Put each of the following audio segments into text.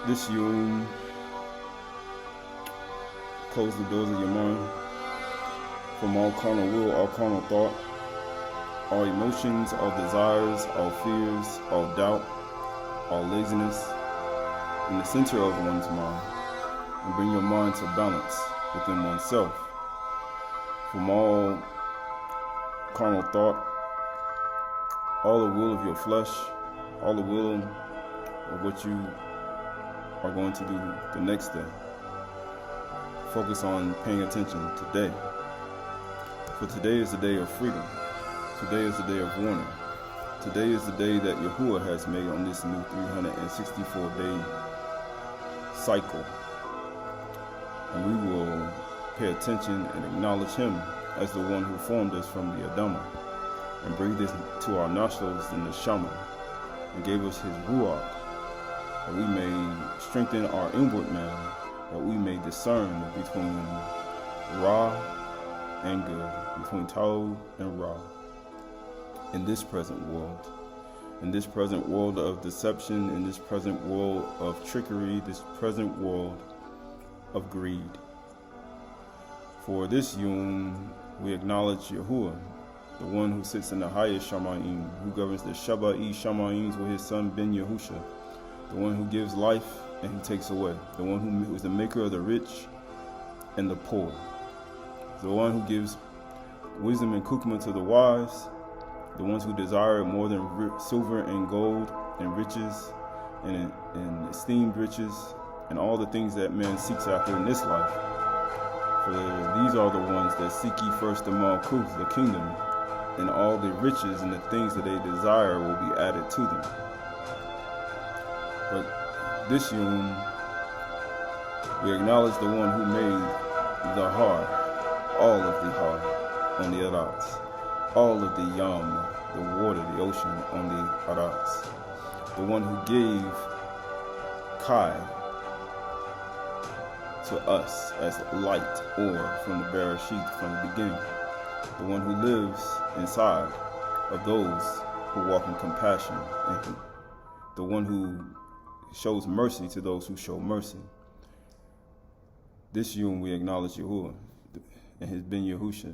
This yom, close the doors of your mind from all carnal will, all carnal thought, all emotions, all desires, all fears, all doubt, all laziness, in the center of one's mind, and bring your mind to balance within oneself. From all carnal thought, all the will of your flesh, all the will of what you are going to do the next day. Focus on paying attention today. For today is the day of freedom. Today is the day of warning. Today is the day that Yahuwah has made on this new 364-day cycle. And we will pay attention and acknowledge Him as the one who formed us from the Adamah and breathed into our nostrils in the Shama and gave us His Ruach, that we may strengthen our inward man, that we may discern between Ra and good, between Tau and Ra, in this present world. In this present world of deception, in this present world of trickery, this present world of greed. For this yom, we acknowledge Yahuwah, the one who sits in the highest Shamayim, who governs the Shaba'i Shamayims with his son Ben Yahusha, the one who gives life and who takes away, the one who is the maker of the rich and the poor, the one who gives wisdom and kukma to the wise, the ones who desire more than silver and gold and riches and esteemed riches and all the things that man seeks after in this life. For these are the ones that seek ye first the Malkuth, the kingdom, and all the riches and the things that they desire will be added to them. But this yom, we acknowledge the one who made the har, all of the har on the Arats, all of the yam, the water, the ocean on the Arats, the one who gave Chay to us as light, or from the Bereshit, from the beginning, the one who lives inside of those who walk in compassion, and the one who shows mercy to those who show mercy. This yom we acknowledge Yahuwah and His Ben Yahusha,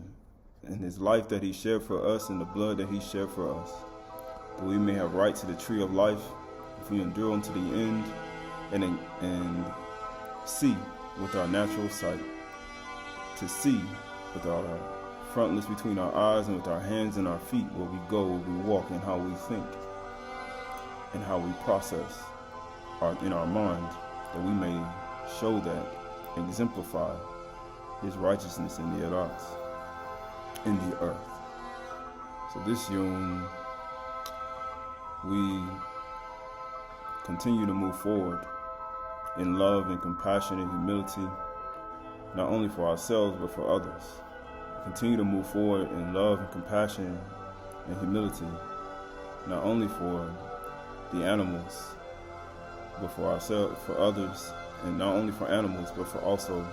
and His life that He shed for us and the blood that He shed for us, that we may have right to the tree of life if we endure unto the end and see with our natural sight, to see with our frontlets between our eyes and with our hands and our feet, where we go, where we walk, and how we think and how we process in our mind, that we may show that, exemplify His righteousness in the Arats, in the earth. So this yom, we continue to move forward in love and compassion and humility, not only for ourselves but for others. Continue to move forward in love and compassion and humility, not only for the animals but for ourselves, for others, and not only for animals but for also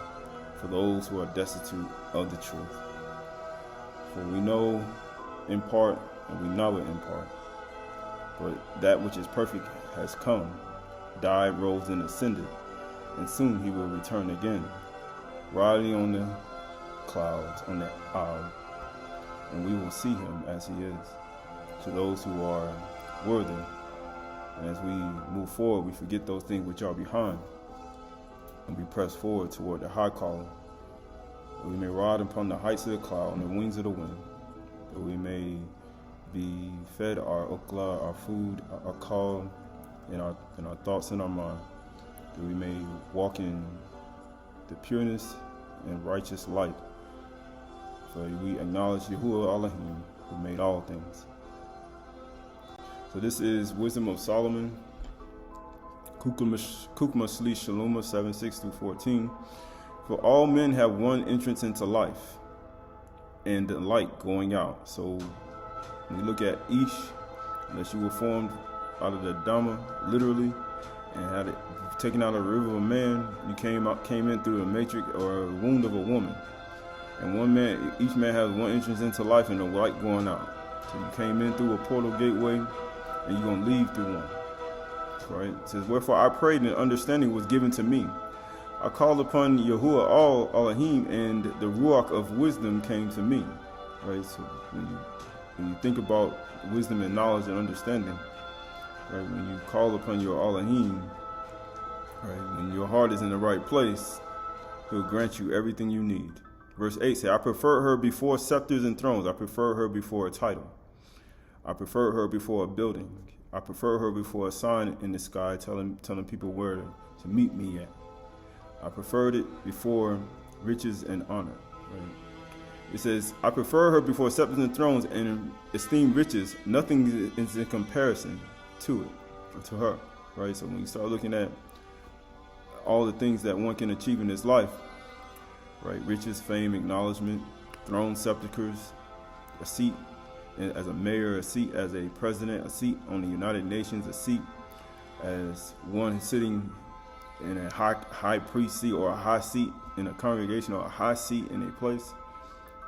for those who are destitute of the truth. For we know in part and we know it in part, but that which is perfect has come, died, rose, and ascended, and soon He will return again, riding on the clouds, on the owl, and we will see Him as He is, to those who are worthy. And as we move forward, we forget those things which are behind, and we press forward toward the high calling, that we may ride upon the heights of the cloud and the wings of the wind, that we may be fed our okla, our food, our call, in our thoughts and our mind, that we may walk in the pureness and righteous light. For we acknowledge Yahuwah Elohim, who made all things. So this is Wisdom of Solomon, Kukma Shli Shaloma 7:6-14. For all men have one entrance into life, and the light going out. So when you look at Ish, unless you were formed out of the Dhamma, literally, and had it taken out of the river of a man, you came in through a matrix or a wound of a woman. And each man has one entrance into life and the light going out. So you came in through a portal gateway, and you're going to leave through one. right? It says, wherefore I prayed and understanding was given to me. I called upon Yahuwah Elohim, and the Ruach of wisdom came to me, right? So when you think about wisdom and knowledge and understanding, right? When you call upon your Elohim, right? When your heart is in the right place, He'll grant you everything you need. Verse 8 says, I prefer her before scepters and thrones. I prefer her before a title. I prefer her before a building. I prefer her before a sign in the sky telling people where to meet me at. I preferred it before riches and honor. Right? It says, I prefer her before scepters and thrones, and esteem riches. Nothing is in comparison to it, to her. Right? So when you start looking at all the things that one can achieve in this life, right? Riches, fame, acknowledgement, thrones, sepulchres, a seat as a mayor, a seat as a president, a seat on the United Nations, a seat as one sitting in a high priest seat, or a high seat in a congregation, or a high seat in a place.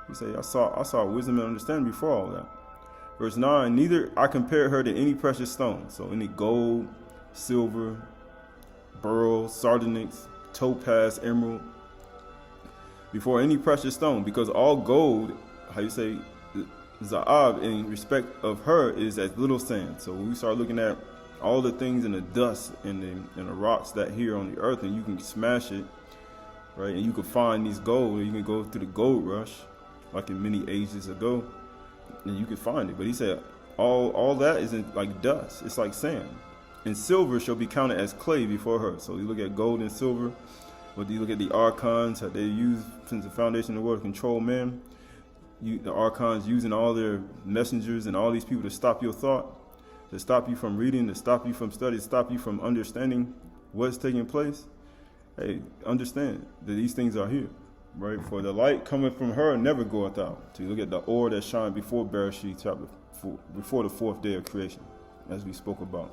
He said, I saw wisdom and understanding before all that. Verse 9, neither I compare her to any precious stone. So any gold, silver, beryl, sardonyx, topaz, emerald, before any precious stone, because all gold, Za'ab, in respect of her, is as little sand. So when we start looking at all the things in the dust and the rocks that here on the earth, and you can smash it, right? And you can find these gold, and you can go through the gold rush, like in many ages ago, and you can find it. But he said, all that isn't like dust; it's like sand. And silver shall be counted as clay before her. So you look at gold and silver, but you look at the archons, how they use since the foundation of the world to control man. The archons using all their messengers and all these people to stop your thought, to stop you from reading, to stop you from studying, to stop you from understanding what's taking place. Hey, understand that these things are here, right? For the light coming from her never goeth out. So you look at the ore that shined before Bereshit chapter 4, before the fourth day of creation, as we spoke about.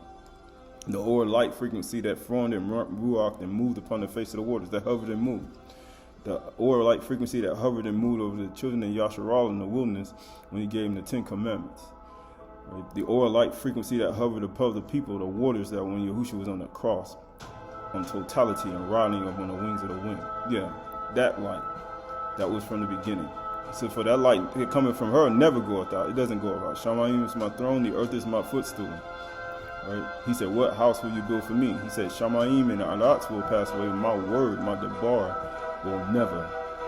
The ore light frequency that formed and ruach and moved upon the face of the waters, that hovered and moved. The ore light frequency that hovered and moved over the children of Yasharal in the wilderness when he gave them the 10 commandments. Right? The ore light frequency that hovered above the people, the waters that when Yahushua was on the cross, on totality and riding up on the wings of the wind. Yeah, that light, that was from the beginning. So for that light coming from her never goeth out. It doesn't go out. Shamayim is my throne, the earth is my footstool. Right? He said, what house will you build for me? He said, Shamayim and the Alats will pass away. My word, my debar, will never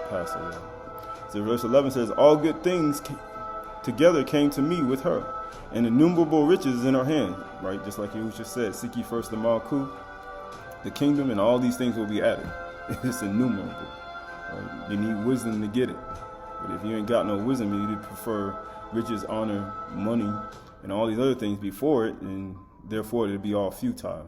pass away. So verse 11 says, all good things together came to me with her, and innumerable riches in her hand. Right? Just like Yahushua said, seek ye first the Malkuth, the kingdom, and all these things will be added. It's innumerable. Right? You need wisdom to get it. But if you ain't got no wisdom, you need to prefer riches, honor, money, and all these other things before it, and therefore it'll be all futile.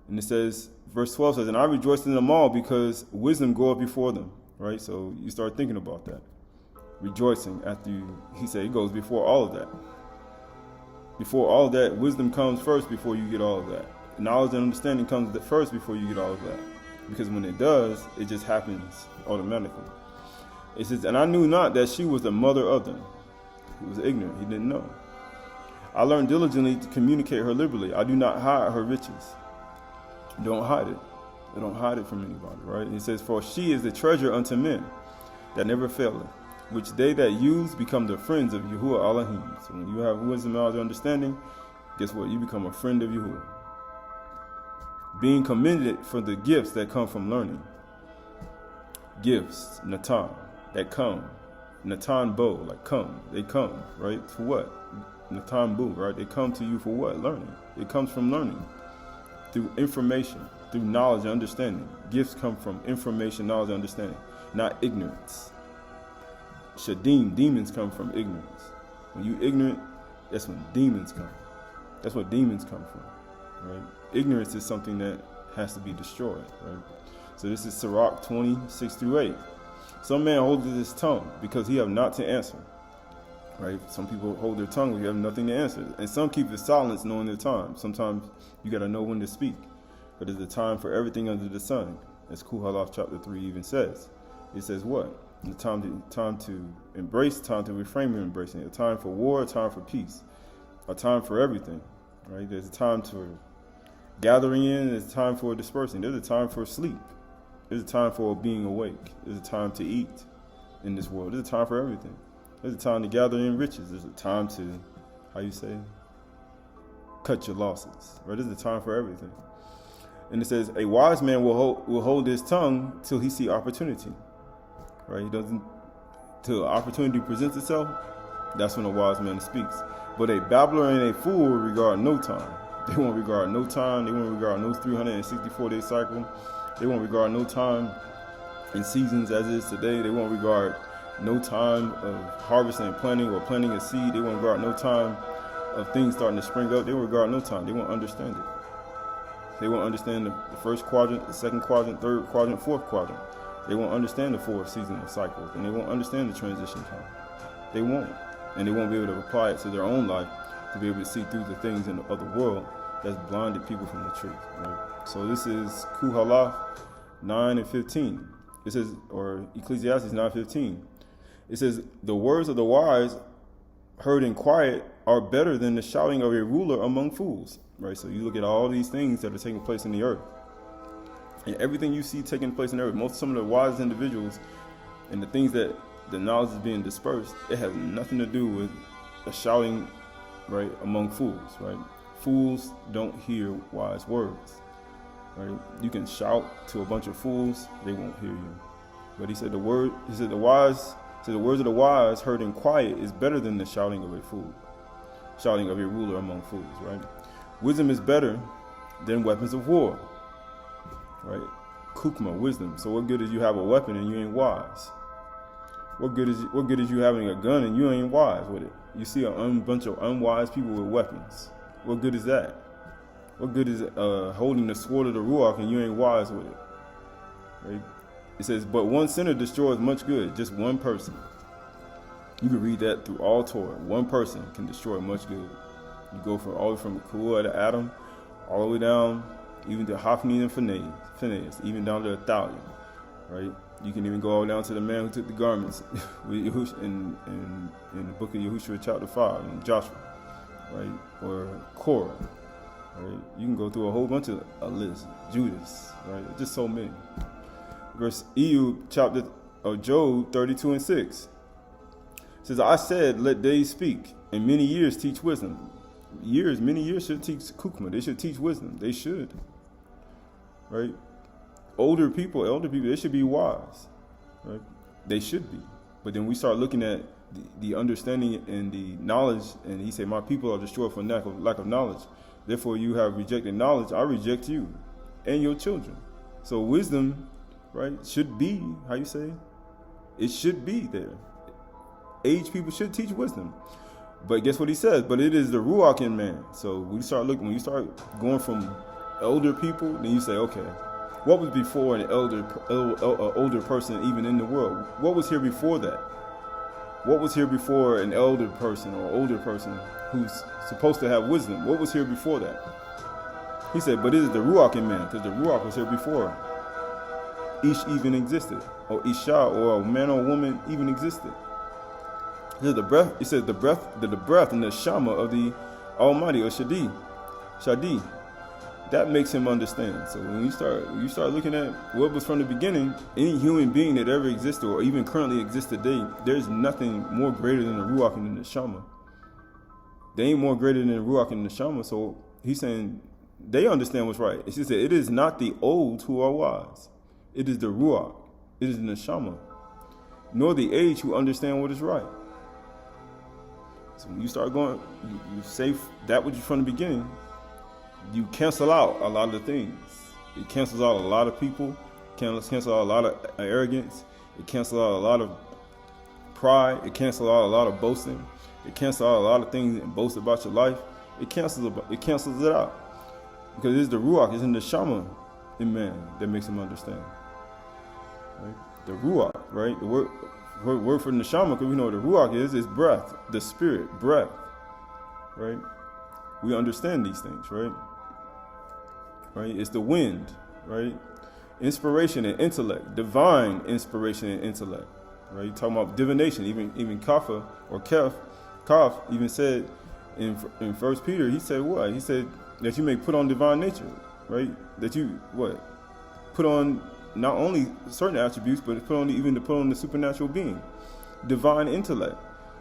And it says, verse 12 says, and I rejoiced in them all because wisdom goeth before them. Right? So you start thinking about that. Rejoicing after he said it goes before all of that. Before all of that, wisdom comes first before you get all of that. Knowledge and understanding comes first before you get all of that. Because when it does, it just happens automatically. It says, and I knew not that she was the mother of them. He was ignorant. He didn't know. I learned diligently to communicate her liberally. I do not hide her riches. Don't hide it. Don't hide it from anybody, right? He says, for she is the treasure unto men that never faileth, which they that use become the friends of Yahuwah Elohim. So when you have wisdom, knowledge, and understanding, guess what? You become a friend of Yahuwah. Being commended for the gifts that come from learning. Gifts, Natan, that come. Natan Bo, like come. They come, right? For what? Natan Bo, right? They come to you for what? Learning. It comes from learning. Through information, through knowledge and understanding. Gifts come from information, knowledge, and understanding, not ignorance. Shadim, demons come from ignorance. When you ignorant, that's when demons come. That's what demons come from, right? Ignorance is something that has to be destroyed, right? So this is Sirach 20:6-8. Some man holdeth his tongue because he have not to answer, right? Some people hold their tongue when you have nothing to answer. And some keep the silence knowing their time. Sometimes you got to know when to speak. But there's a time for everything under the sun. As Qahalath chapter 3 even says. It says what? The time to embrace, time to refrain from embracing. A time for war, a time for peace. A time for everything, right? There's a time to gathering in, there's a time for dispersing. There's a time for sleep. There's a time for being awake. There's a time to eat in this world. There's a time for everything. There's a time to gather in riches. There's a time to, cut your losses. Right? There's a time for everything. And it says, a wise man will hold his tongue till he see opportunity. Right? He doesn't, till opportunity presents itself, that's when a wise man speaks. But a babbler and a fool will regard no time. They won't regard no time. They won't regard no 364-day cycle. They won't regard no time in seasons as it is today. They won't regard no time of harvesting and planting or planting a seed. They won't regard no time of things starting to spring up. They won't regard no time. They won't understand it. They won't understand the first quadrant, the second quadrant, third quadrant, fourth quadrant. They won't understand the four seasonal cycles, and they won't understand the transition time. They won't. And they won't be able to apply it to their own life to be able to see through the things in the other world that's blinded people from the truth. Right? So this is Qahalath 9 and 15. It says, or Ecclesiastes 9:15. It says, the words of the wise heard in quiet are better than the shouting of a ruler among fools. Right? So you look at all these things that are taking place in the earth. And everything you see taking place in the earth, some of the wise individuals and the things that the knowledge is being dispersed, it has nothing to do with a shouting, right, among fools, right? Fools don't hear wise words, right? You can shout to a bunch of fools, they won't hear you. But he said the words of the wise heard in quiet is better than the shouting of a fool, shouting of a ruler among fools, right? Wisdom is better than weapons of war, right? Kukma, wisdom. So what good is you have a weapon and you ain't wise? What good is you having a gun and you ain't wise with it? You see a bunch of unwise people with weapons. What good is that? What good is holding the sword of the Ruach and you ain't wise with it? Right? It says, but one sinner destroys much good, just one person. You can read that through all Torah. One person can destroy much good. You go all the way from Kua to Adam, all the way down, even to Hophni and Phinehas, even down to Athaliah, right? You can even go all down to the man who took the garments with Yahushua in the book of Yahushua chapter 5 in Joshua, right? Or Korah, right? You can go through a whole bunch of a list. Judas, right? Just so many. Verse Ehud chapter of Job 32 and 6 says, I said, let days speak, and many years teach wisdom. Many years should teach Kukma. They should teach wisdom. They should, right? Elder people, they should be wise, right? They should be. But then we start looking at the understanding and the knowledge, and he said, my people are destroyed for lack of knowledge. Therefore, you have rejected knowledge. I reject you and your children. So wisdom, right, should be, it should be there. Aged people should teach wisdom. But guess what he says? But it is the Ruach in man. So when you start going from elder people, then you say, okay, what was before an older person even in the world? What was here before that? What was here before an elder person or older person who's supposed to have wisdom? What was here before that? He said, but it is the Ruach in man, because the Ruach was here before Ish even existed, or Isha, or a man or woman even existed. It says the breath and the Shama of the Almighty, or Shadi. That makes him understand. So when you start looking at what was from the beginning, any human being that ever existed or even currently exists today, there's nothing more greater than the Ruach and the Shama. They ain't more greater than the Ruach and the Shama. So he's saying they understand what's right. It's just that it is not the old who are wise. It is the Ruach. It is the Neshama. Nor the age who understand what is right. So when you start going, you say that which is from the beginning, you cancel out a lot of the things. It cancels out a lot of people, cancels out a lot of arrogance, it cancels out a lot of pride, it cancels out a lot of boasting, it cancels out a lot of things and boast about your life. It cancels it out. Because it's the Ruach, it's in the Shama in man that makes him understand. Right? The Ruach, right? The word for the Neshama, because we know what the Ruach is breath, the spirit, breath, right? We understand these things, right? Right? It's the wind, right? Inspiration and intellect, divine inspiration and intellect, right? You're talking about divination, even Kapha or Kaf even said in 1 Peter, he said what? He said that you may put on divine nature, right? That you put on not only certain attributes, but put on the supernatural being, divine intellect,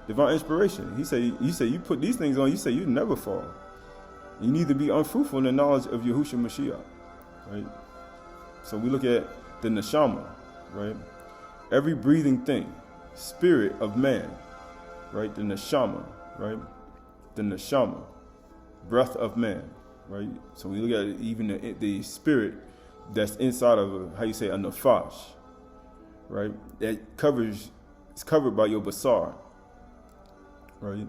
divine inspiration. He said you put these things on, you say you never fall. You need to be unfruitful in the knowledge of Yahushua Mashiach, right? So we look at the neshama, right? Every breathing thing, spirit of man, right? The neshama, right? The neshama, breath of man, right? So we look at even the spirit that's inside of a nefesh, right? That it's covered by your basar, right?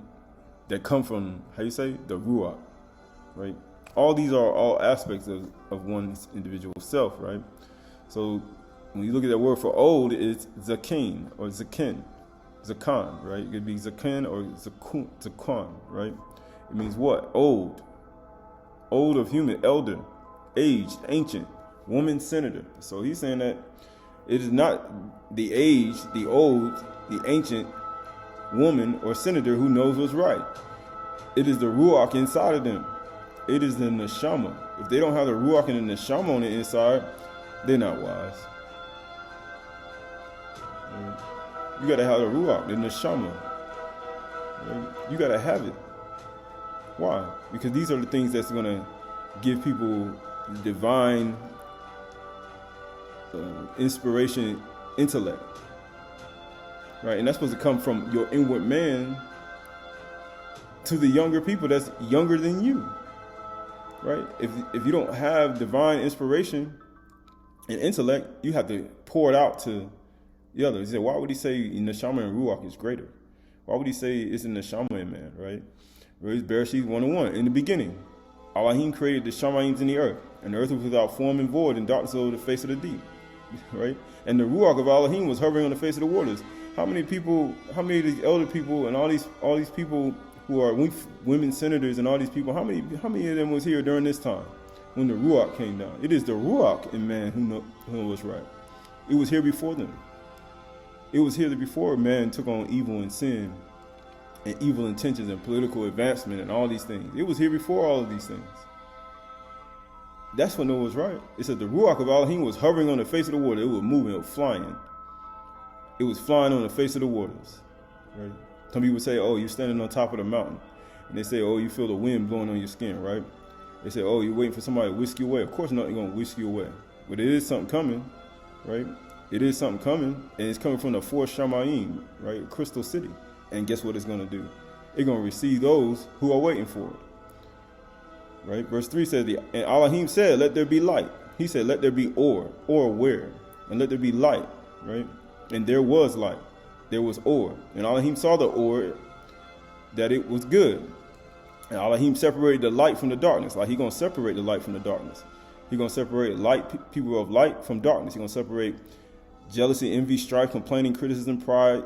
That come from, the ruach, right? All these are all aspects of one's individual self, right? So when you look at that word for old, it's zakin or zakin, zakan, right? It could be zakin or zakun, right? It means what? Old of human, elder, aged, ancient, woman, senator. So he's saying that it is not the aged, the old, the ancient woman or senator who knows what's right. It is the ruach inside of them. It is the neshama. If they don't have the ruach and the neshama on the inside, they're not wise. You got to have the ruach, the neshama. You got to have it. Why? Because these are the things that's going to give people divine inspiration, intellect. Right? And that's supposed to come from your inward man to the younger people that's younger than you. Right? If you don't have divine inspiration and intellect, you have to pour it out to the others. He said, why would he say neshama and ruach is greater? Why would he say it's in the neshama in man, right? It's Bereshit 1:1. In the beginning, Elohim created the shamayim in the earth, and the earth was without form and void, and darkness over the face of the deep. Right? And the ruach of Elohim was hovering on the face of the waters. How many of these elder people and all these people who are women senators and all these people, how many of them was here during this time when the ruach came down? It is the ruach in man who knows right. It was here before them. It was here before man took on evil and sin and evil intentions and political advancement and all these things. It was here before all of these things. That's what Noah was right. It said the ruach of Elohim was hovering on the face of the water. It was moving, it was flying. It was flying on the face of the waters. Right? Some people say, oh, you're standing on top of the mountain. And they say, oh, you feel the wind blowing on your skin, right? They say, oh, you're waiting for somebody to whisk you away. Of course nothing's going to whisk you away. But it is something coming, right? It is something coming, and it's coming from the four Shamayim, right? Crystal City. And guess what it's going to do? It's going to receive those who are waiting for it. Right? Verse 3 says, and Elohim said, let there be light. He said, let there be or where, and let there be light, right? And there was light. There was or. And Elohim saw the or, that it was good. And Elohim separated the light from the darkness. Like he's going to separate the light from the darkness. He's going to separate people of light from darkness. He's going to separate jealousy, envy, strife, complaining, criticism, pride,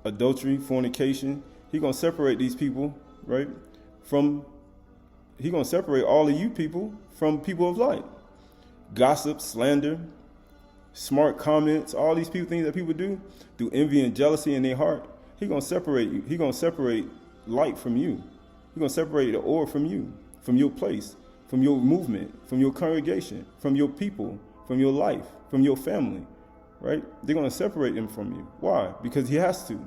adultery, fornication. He's going to separate these people, right? He's going to separate all of you people from people of light. Gossip, slander, smart comments, all these things that people do through envy and jealousy in their heart. He's going to separate you. He's going to separate light from you. He's going to separate the or from you, from your place, from your movement, from your congregation, from your people, from your life, from your family, right? They're going to separate them from you. Why? Because he has to.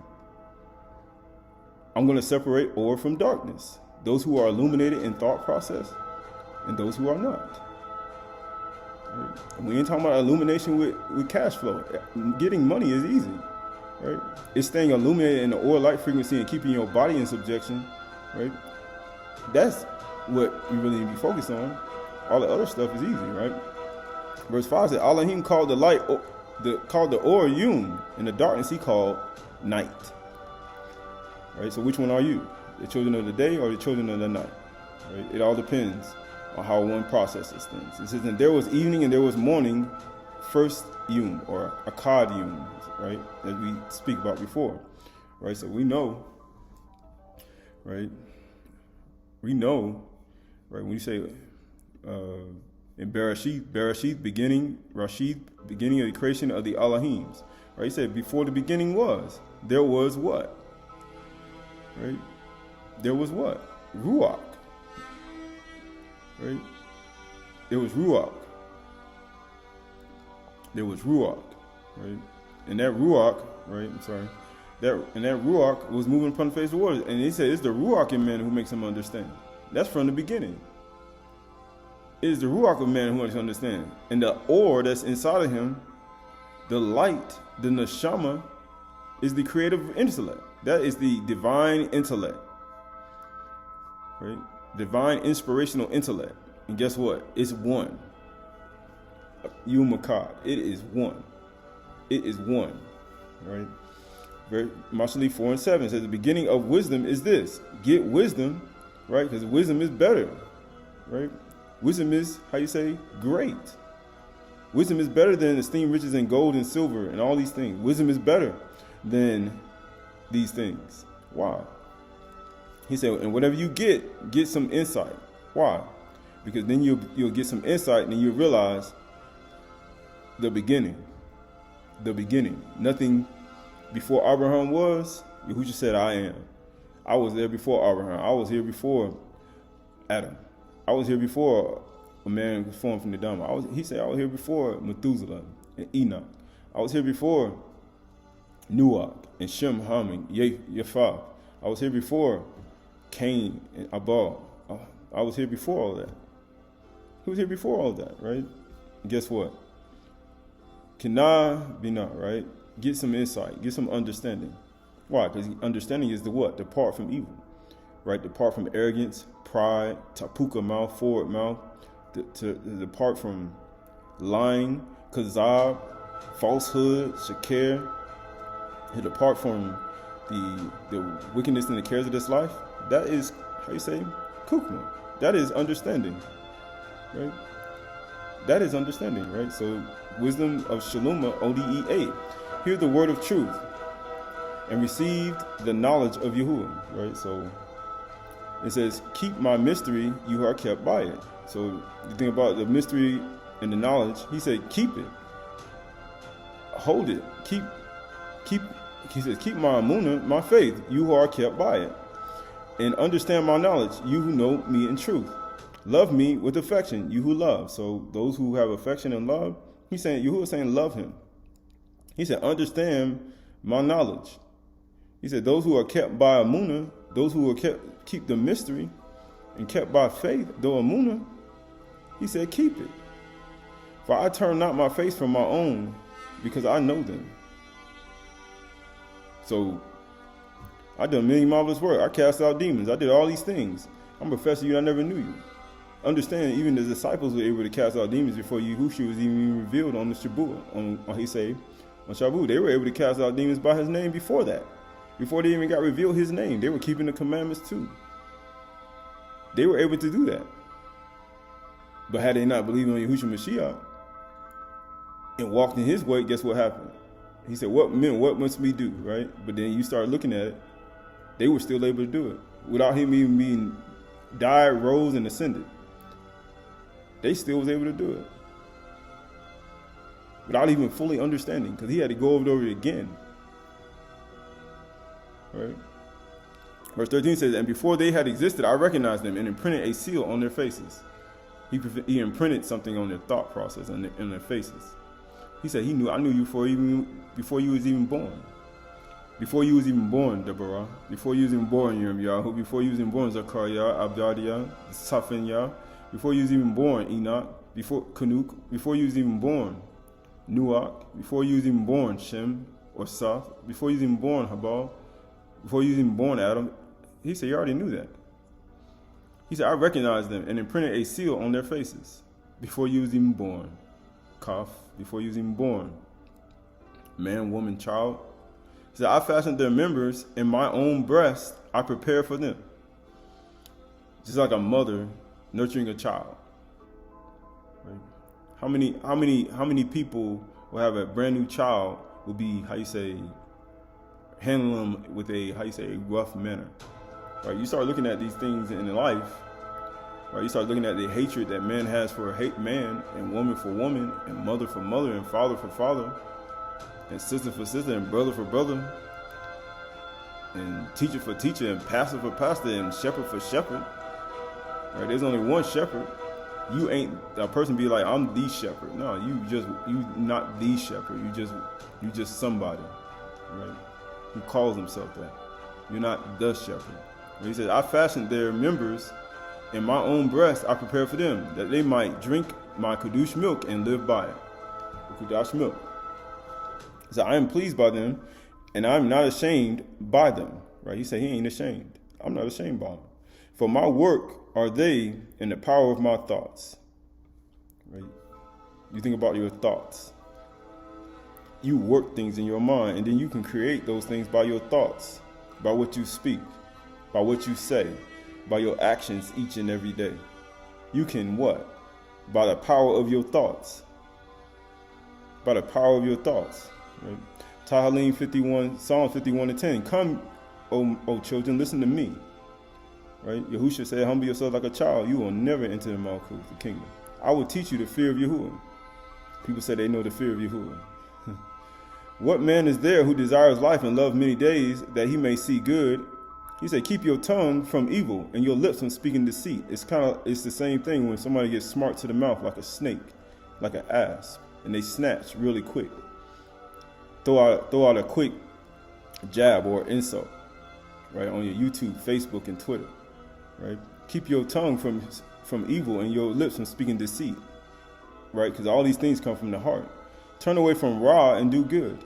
I'm going to separate or from darkness. Those who are illuminated in thought process and those who are not. Right? And we ain't talking about illumination with cash flow. Getting money is easy. Right? It's staying illuminated in the or light frequency and keeping your body in subjection. Right? That's what you really need to be focused on. All the other stuff is easy, right? Verse 5 said, Elohim called the light, called the or yum, and the darkness he called night. Right? So which one are you? The children of the day or the children of the night? Right? It all depends on how one processes things. It says, and there was evening and there was morning, first yum, or akad yum, right? As we speak about before. Right? So we know, right? We know, right, when you say in Bereshit, beginning of the creation of the Elohims, right? He said before the beginning there was what? Right? There was what? Ruach. right? There was Ruach. There was Ruach, right? And that Ruach, right? That Ruach was moving upon the face of the waters. And he said, it's the Ruach in man who makes him understand. That's from the beginning. It is the Ruach of man who makes him understand. And the ore that's inside of him, the light, the neshama, is the creative intellect. That is the divine intellect, right? Divine inspirational intellect. And guess what? It's one. Yumakad. It is one. It is one, right? Mashali 4:7 says the beginning of wisdom is this. Get wisdom, right? Because wisdom is better, right? Wisdom is, great. Wisdom is better than esteem riches and gold and silver and all these things. Wisdom is better than these things. Why? He said, and whatever you get some insight. Why? Because then you'll get some insight and then you'll realize the beginning. The beginning. Nothing before Abraham was, Yahushua said, I am. I was there before Abraham. I was here before Adam. I was here before a man was formed from the dung. He said, I was here before Methuselah and Enoch. I was here before Nuach and Shem, Ham, and Yafah. I was here before Cain and Abal. I was here before all that. He was here before all that, right? And guess what? Cannot be not, right? Get some insight, get some understanding. Why? Because understanding is the what? Depart from evil, right? Depart from arrogance, pride, tapuka mouth, forward mouth, to depart from lying, kazab, falsehood, shakir, to depart from the wickedness and the cares of this life. That is, kukma. That is understanding, right? That is understanding, right? So wisdom of Shaloma, ODE 8. Hear the word of truth and received the knowledge of Yahuwah, right? So it says, keep my mystery, you are kept by it. So you think about the mystery and the knowledge. He said, keep it. Hold it. He says, keep my amunah, my faith, you who are kept by it. And understand my knowledge, you who know me in truth. Love me with affection, you who love. So those who have affection and love, Yahuwah is saying, love him. He said, understand my knowledge. He said, those who are kept by amunah, those who are keep the mystery and kept by faith, though amunah, he said, keep it. For I turn not my face from my own, because I know them. So I done many marvelous work. I cast out demons. I did all these things. I'm a professor you, I never knew you. Understand, even the disciples were able to cast out demons before Yahushua was even revealed on the Shabuah, on Shabu. They were able to cast out demons by his name before that. Before they even got revealed his name, they were keeping the commandments too. They were able to do that. But had they not believed on Yahushua Mashiach and walked in his way, guess what happened? He said, what must we do, right? But then you start looking at it, they were still able to do it. Without him even being died, rose, and ascended. They still was able to do it. Without even fully understanding, because he had to go over it again. Right? Verse 13 says, and before they had existed, I recognized them and imprinted a seal on their faces. He imprinted something on their thought process, in their faces. He said, I knew you before you was even born. Before you was even born, Deborah. Before you was even born, Yirmiyahu. Before you was even born, Zechariah, Abdadiah, Saphaniah. Before you was even born, Enoch. Before Kanuk. Before you was even born, Nuach. Before you was even born, Shem or Seth. Before you was even born, Habal. Before you was even born, Adam. He said, you already knew that. He said, I recognized them and imprinted a seal on their faces. Before you was even born. Kaf. Before you was even born. Man, woman, child. He said, I fashioned their members in my own breast. I prepared for them. Just like a mother nurturing a child. Right? How many people will have a brand new child will be, handling them with a, a rough manner. Right? You start looking at these things in life. Right? You start looking at the hatred that man has for man, and woman for woman, and mother for mother, and father for father, and sister for sister, and brother for brother, and teacher for teacher, and pastor for pastor, and shepherd for shepherd. Right? There's only one shepherd. You ain't a person be like, I'm the shepherd. No, you not the shepherd. You just somebody, right? Who calls himself that. You're not the shepherd. And he says, I fashioned their members in my own breast. I prepared for them that they might drink my Kadush milk and live by it. The Kudash milk. So I am pleased by them, and I'm not ashamed by them. Right? He said he ain't ashamed. I'm not ashamed by them. For my work are they in the power of my thoughts. Right? You think about your thoughts. You work things in your mind, and then you can create those things by your thoughts, by what you speak, by what you say, by your actions each and every day. You can what? By the power of your thoughts. By the power of your thoughts. Right? Tahalim 51, Psalm 51:10. Come, O children, listen to me. Right? Yahushua said, humble yourself like a child. You will never enter the Malkuth, the kingdom. I will teach you the fear of Yahuwah. People say they know the fear of Yahuwah. What man is there who desires life and love many days that he may see good? He said, keep your tongue from evil and your lips from speaking deceit. It's the same thing when somebody gets smart to the mouth like a snake, like an asp, and they snatch really quick. Throw out a quick jab or insult, right, on your YouTube, Facebook, and Twitter, right? Keep your tongue from evil and your lips from speaking deceit, right? Because all these things come from the heart. Turn away from Ra and do good.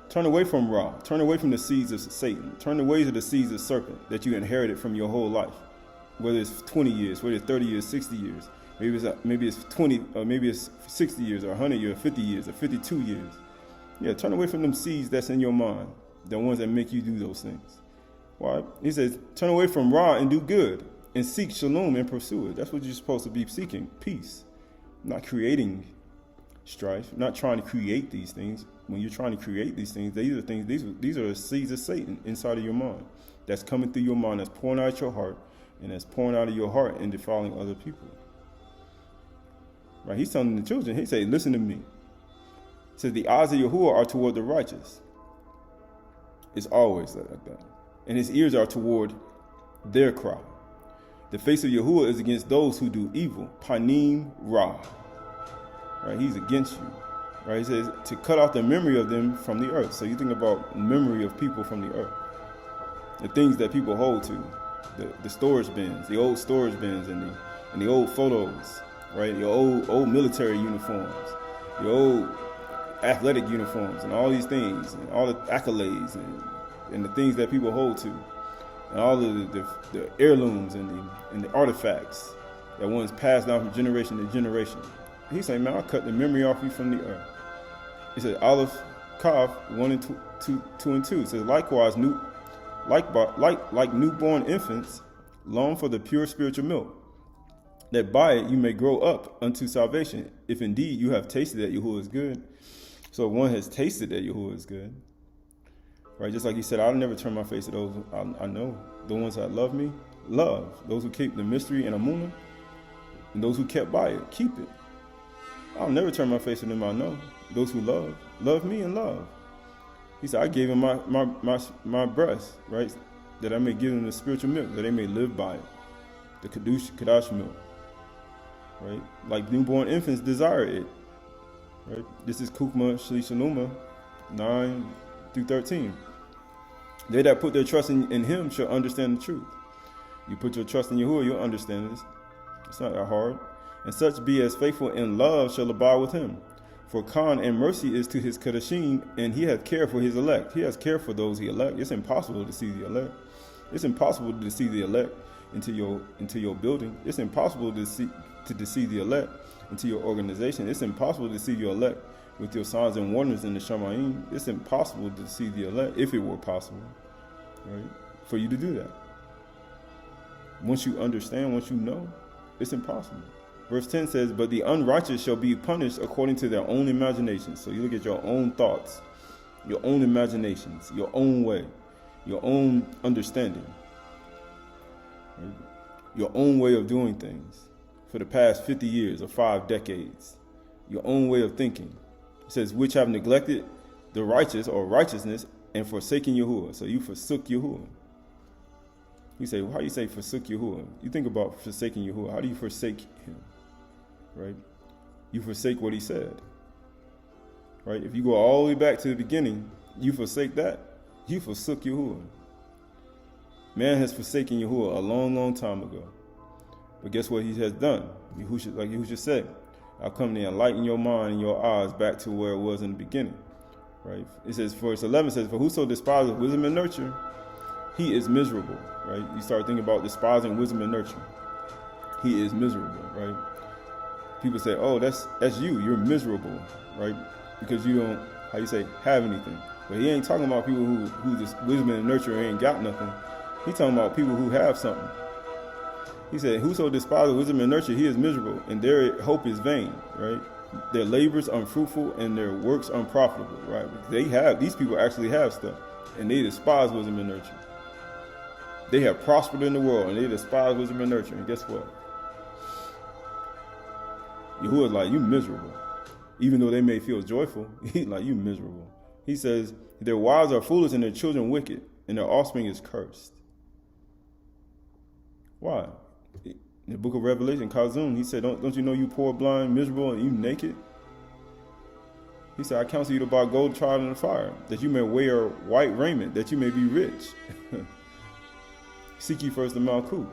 Turn away from Ra. Turn away from the seeds of Satan. Turn away to the seeds of serpent that you inherited from your whole life. Whether it's 20 years, whether it's 30 years, 60 years. Maybe it's 20, or maybe it's 60 years, or 100 years, or 50 years, or 52 years. Yeah, turn away from them seeds that's in your mind. The ones that make you do those things. Why? He says, turn away from Ra and do good. And seek shalom and pursue it. That's what you're supposed to be seeking. Peace. Not creating strife. Not trying to create these things. When you're trying to create these things, these are the seeds of Satan inside of your mind. That's coming through your mind, that's pouring out your heart, and that's pouring out of your heart and defiling other people. Right? He's telling the children, he said, listen to me. He says, the eyes of Yahuwah are toward the righteous. It's always like that. And his ears are toward their cry. The face of Yahuwah is against those who do evil. Panim Ra. Right? He's against you. Right? He says to cut off the memory of them from the earth. So you think about memory of people from the earth. The things that people hold to. The storage bins, the old storage bins and the old photos, right? Your old military uniforms, your old athletic uniforms and all these things and all the accolades and the things that people hold to. And all of the heirlooms and the artifacts that one's passed down from generation to generation. He's saying, man, I'll cut the memory off you from the earth. He said, Aleph, Kaf, 1 and 2 and 2. It says, likewise, like newborn infants, long for the pure spiritual milk, that by it you may grow up unto salvation, if indeed you have tasted that Yahuwah is good. So if one has tasted that Yahuwah is good, right? Just like he said, I'll never turn my face to those I know. The ones that love me, love. Those who keep the mystery and Amunah, and those who kept by it, keep it. I'll never turn my face to them I know. Those who love me and love. He said, I gave him my breast, right? That I may give them the spiritual milk, that they may live by it. The Kadash milk, right? Like newborn infants desire it, right? This is Kukma Shlishanuma 9 through 13. They that put their trust in him shall understand the truth. You put your trust in Yahuwah, you'll understand this. It's not that hard. And such be as faithful in love shall abide with him. For Khan and mercy is to his Kadashim, and he hath care for his elect. He has care for those he elect. It's impossible to see the elect. It's impossible to see the elect into your building. It's impossible to deceive the elect into your organization. It's impossible to see your elect with your signs and wonders in the Shamayim. It's impossible to see the elect, if it were possible, right? For you to do that. Once you understand, once you know, it's impossible. Verse 10 says, but the unrighteous shall be punished according to their own imaginations. So you look at your own thoughts, your own imaginations, your own way, your own understanding, right? Your own way of doing things for the past 50 years or 5 decades, your own way of thinking. It says, which have neglected the righteous or righteousness and forsaken Yahuwah. So you forsook Yahuwah. You say, well, how do you say forsook Yahuwah? You think about forsaking Yahuwah. How do you forsake him? Right? You forsake what he said. Right? If you go all the way back to the beginning, you forsake that, you forsook Yahuwah. Man has forsaken Yahuwah a long, long time ago. But guess what he has done? Like Yahushua said, I'll come to enlighten your mind and your eyes back to where it was in the beginning. Right? It says, verse 11 says, for whoso despises wisdom and nurture, he is miserable. Right? You start thinking about despising wisdom and nurture. He is miserable. Right? People say, oh, that's you. You're miserable. Right? Because you don't, how you say, have anything. But he ain't talking about people who just wisdom and nurture ain't got nothing. He's talking about people who have something. He said, whoso despises wisdom and nurture, he is miserable, and their hope is vain, right? Their labors unfruitful and their works unprofitable, right? These people actually have stuff, and they despise wisdom and nurture. They have prospered in the world, and they despise wisdom and nurture, and guess what? Yahuwah is like, you miserable. Even though they may feel joyful, he's like, you miserable. He says, their wives are foolish and their children wicked, and their offspring is cursed. Why? In the book of Revelation, Kazum, he said, don't you know you poor, blind, miserable, and you naked? He said, I counsel you to buy gold tried in the fire, that you may wear white raiment, that you may be rich. Seek ye first the Malkuth,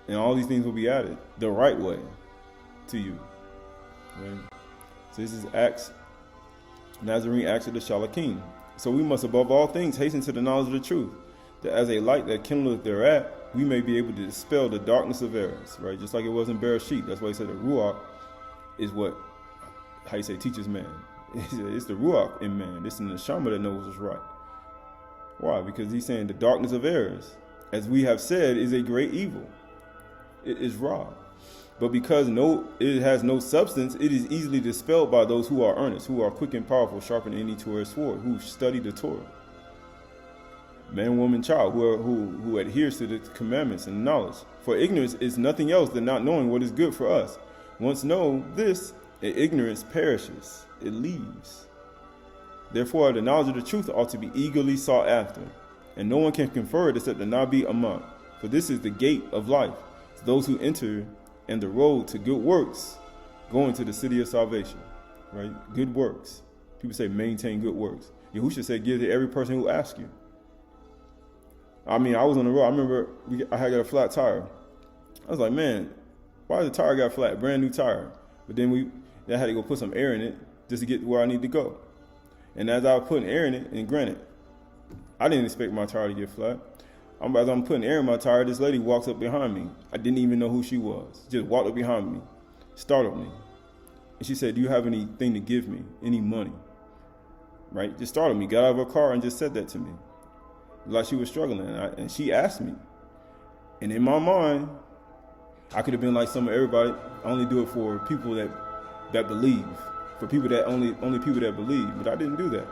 and all these things will be added the right way to you. Right? So this is Acts, Nazarene Acts of the Shalakim. So we must above all things hasten to the knowledge of the truth, that as a light that kindleth thereat, we may be able to dispel the darkness of errors, right? Just like it was in Bereshit. That's why he said the Ruach is what, how you say, teaches man. It's the Ruach in man. It's the Neshama that knows what's right. Why? Because he's saying the darkness of errors, as we have said, is a great evil. It is Ra. But because it has no substance, it is easily dispelled by those who are earnest, who are quick and powerful, sharper than any two-edged sword, who study the Torah. Man, woman, child, who adheres to the commandments and knowledge. For ignorance is nothing else than not knowing what is good for us. Once know this, ignorance perishes, it leaves. Therefore, the knowledge of the truth ought to be eagerly sought after, and no one can confer it except the Nabi Amman. For this is the gate of life, to those who enter, and the road to good works, going to the city of salvation. Right? Good works. People say maintain good works. Yahushua said give to every person who asks you. I mean, I was on the road. I remember I had got a flat tire. I was like, man, why did the tire got flat? Brand new tire. But then I had to go put some air in it just to get to where I need to go. And as I was putting air in it, and granted, I didn't expect my tire to get flat. As I'm putting air in my tire, this lady walks up behind me. I didn't even know who she was. Just walked up behind me, startled me. And she said, do you have anything to give me? Any money? Right? Just startled me. Got out of her car and just said that to me. Like she was struggling, and she asked me, and in my mind, I could have been like some of everybody. I only do it for people that believe, for people that only people that believe. But I didn't do that.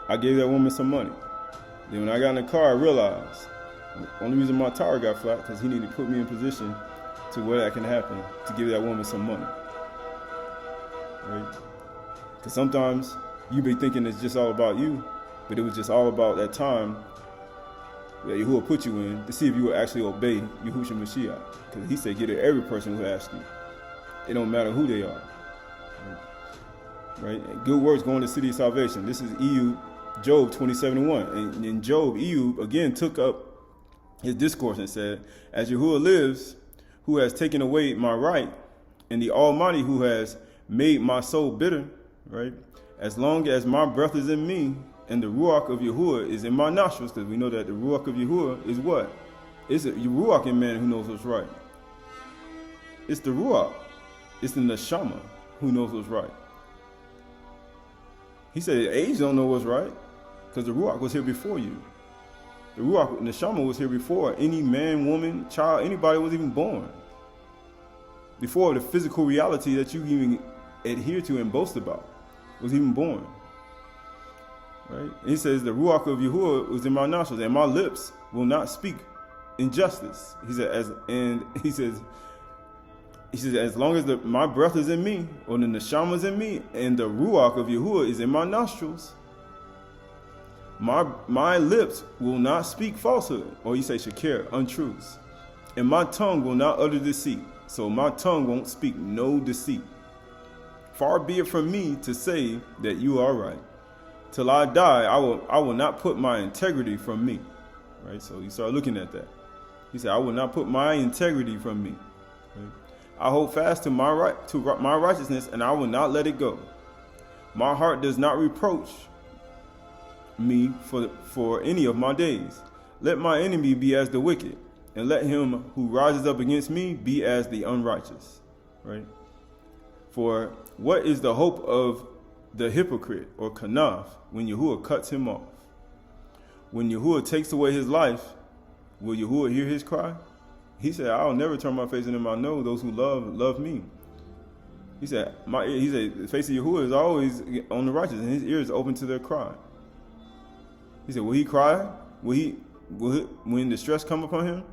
I gave that woman some money. Then when I got in the car, I realized the only reason my tire got flat because he needed to put me in position to where that can happen to give that woman some money. Right? Because sometimes you be thinking it's just all about you. But it was just all about that time that Yahuwah put you in to see if you would actually obey Yahushua Mashiach. Because he said, get to every person who asks you. It don't matter who they are. Right? And good works going to the city of salvation. This is Job 27:1. And in Job, again took up his discourse and said, as Yahuwah lives, who has taken away my right, and the Almighty who has made my soul bitter, right? As long as my breath is in me, and the Ruach of Yahuwah is in my nostrils, because we know that the Ruach of Yahuwah is what? It's a Ruach in man who knows what's right. It's the Ruach. It's the Neshama who knows what's right. He said the age don't know what's right, because the Ruach was here before you. The Ruach, Neshama, was here before any man, woman, child, anybody was even born. Before the physical reality that you even adhere to and boast about was even born. Right? And he says the Ruach of Yahuwah was in my nostrils, and my lips will not speak injustice. He said, as long as my breath is in me, or the Neshama is in me, and the Ruach of Yahuwah is in my nostrils, My lips will not speak falsehood, or you say shakir, untruths. And my tongue will not utter deceit. So my tongue won't speak no deceit. Far be it from me to say that you are right. Till I die, I will not put my integrity from me. Right? So you start looking at that. He said, I will not put my integrity from me. Right? I hold fast to my righteousness, and I will not let it go. My heart does not reproach me for any of my days. Let my enemy be as the wicked, and let him who rises up against me be as the unrighteous. Right? For what is the hope of the hypocrite or Qahalath when Yahuwah cuts him off? When Yahuwah takes away his life, will Yahuwah hear his cry? He said, I'll never turn my face in him. I know those who love me. He said, the face of Yahuwah is always on the righteous, and his ears open to their cry. He said, will he cry? When distress come upon him?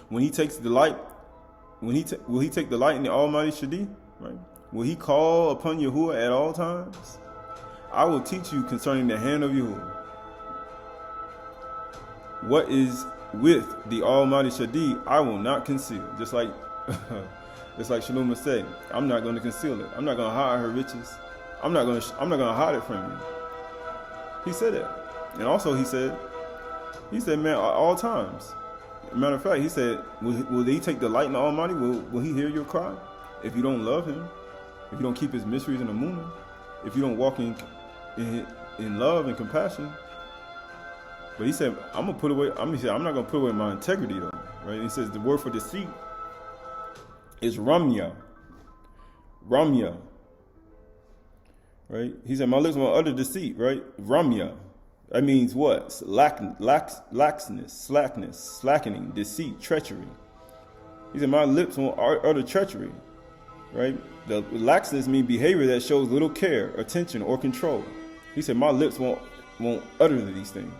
When he takes delight, will he take delight in the Almighty Shadi? Right? Will he call upon Yahuwah at all times? I will teach you concerning the hand of Yahuwah. What is with the Almighty Shadi, I will not conceal. Just like Shalom said, I'm not going to conceal it. I'm not going to hide her riches. I'm not going to hide it from you. He said that. And also he said, man, at all times. Matter of fact, he said, will he take delight in the Almighty? Will he hear your cry? If you don't love him, if you don't keep his mysteries in the moon, if you don't walk in love and compassion. But he said, I'm not going to put away my integrity though. Right? He says the word for deceit is ramya. Ramya. Right? He said, my lips won't utter deceit, right? Ramya. That means what? Laxness, slackening, deceit, treachery. He said, my lips won't utter treachery. Right? The laxness means behavior that shows little care, attention, or control. He said, my lips won't utter these things.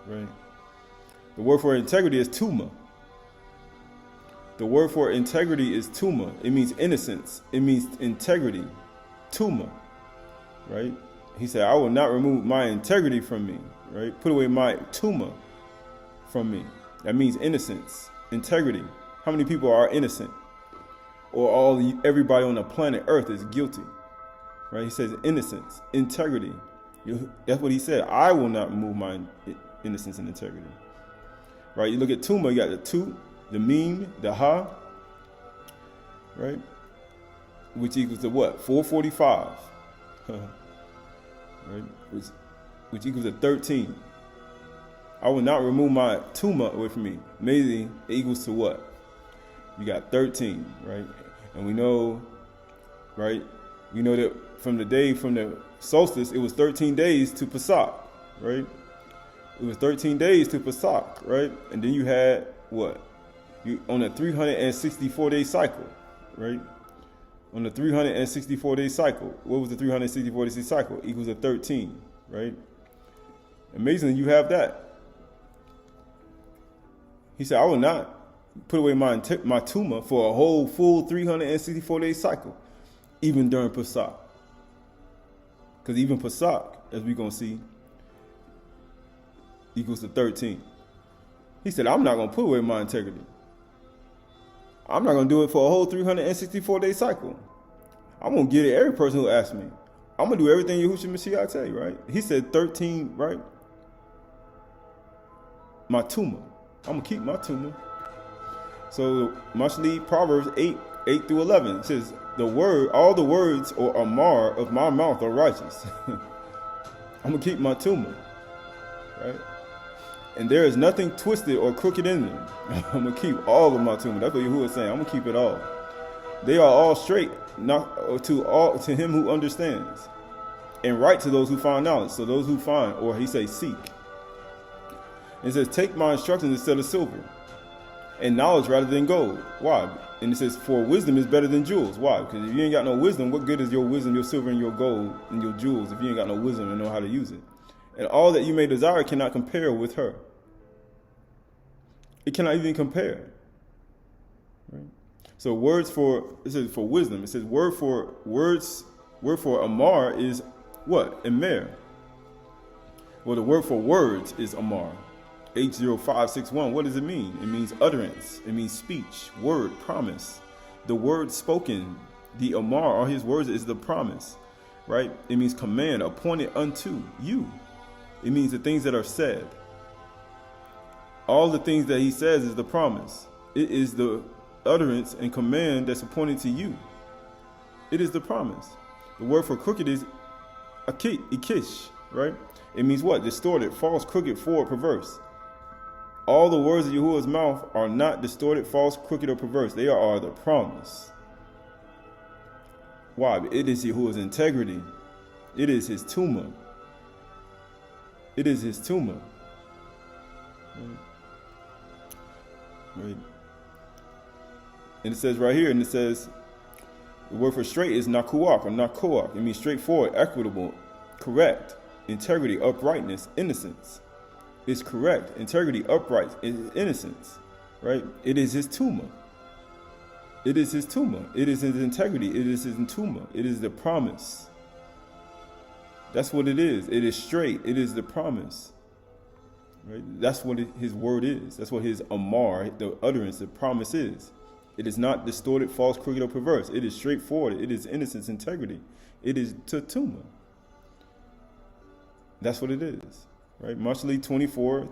Right? The word for integrity is tuma. The word for integrity is tuma. It means innocence. It means integrity. Tuma. Right? He said, I will not remove my integrity from me. Right? Put away my tuma from me. That means innocence, integrity. How many people are innocent? Or everybody on the planet Earth is guilty. Right? He says innocence, integrity. That's what he said. I will not remove my innocence and integrity. Right? You look at tuma, you got the tu, the meme, the ha. Right? Which equals to what? 445. Right? Which equals to 13. I will not remove my tuma away from me. Amazing, it equals to what? You got 13, right? And we know, right? We know that from the solstice, it was 13 days to Parach, right? It was 13 days to Parach, right? And then you had what? You on a 364-day cycle, right? On the 364-day cycle. What was the 364-day cycle? Equals to 13, right? Amazingly, you have that. He said, I will not put away my tuma for a whole full 364-day cycle, even during Parach. Because even Parach, as we're going to see, equals to 13. He said, I'm not going to put away my integrity. I'm not going to do it for a whole 364-day cycle. I'm going to get it every person who asks me. I'm going to do everything Yahushua Mashiach tell you, right? He said 13, right? My tuma. I'm going to keep my tuma. So, Mashli, Proverbs 8 through 11 says, all the words or amar of my mouth are righteous. I'm going to keep my tuma, right? And there is nothing twisted or crooked in them. I'm going to keep all of my tuma. That's what Yahuwah is saying. I'm going to keep it all. They are all straight, not to him who understands, and right to those who find knowledge. So those who find, or he says seek. It says, take my instructions instead of silver, and knowledge rather than gold. Why? And it says, for wisdom is better than jewels. Why? Because if you ain't got no wisdom, what good is your wisdom, your silver, and your gold, and your jewels, if you ain't got no wisdom and know how to use it? And all that you may desire cannot compare with her. It cannot even compare. Right? So it says for wisdom. It says word for Amar is what? Emer. Well, the word for words is Amar. H0561. What does it mean? It means utterance. It means speech, word, promise. The word spoken, the Amar, or his words, is the promise, right? It means command, appointed unto you. It means the things that are said. All the things that he says is the promise. It is the utterance and command that's appointed to you. It is the promise. The word for crooked is ikish, right? It means what? Distorted, false, crooked, forward, perverse. All the words of Yahuwah's mouth are not distorted, false, crooked, or perverse. They are the promise. Why? It is Yahuwah's integrity. It is his tumah. It is his tumah. Right. And it says right here, and it says, the word for straight is nakuak or nakoak. It means straightforward, equitable, correct, integrity, uprightness, innocence. It's correct, integrity, upright, innocence, right? It is his tumah. It is his tumah. It is his integrity. It is his tumah. It is the promise. That's what it is. It is straight. It is the promise. Right? That's what his word is. That's what his amar, the utterance, the promise is. It is not distorted, false, crooked, or perverse. It is straightforward. It is innocence, integrity. It is tumah. That's what it is. Right? Mashali 24,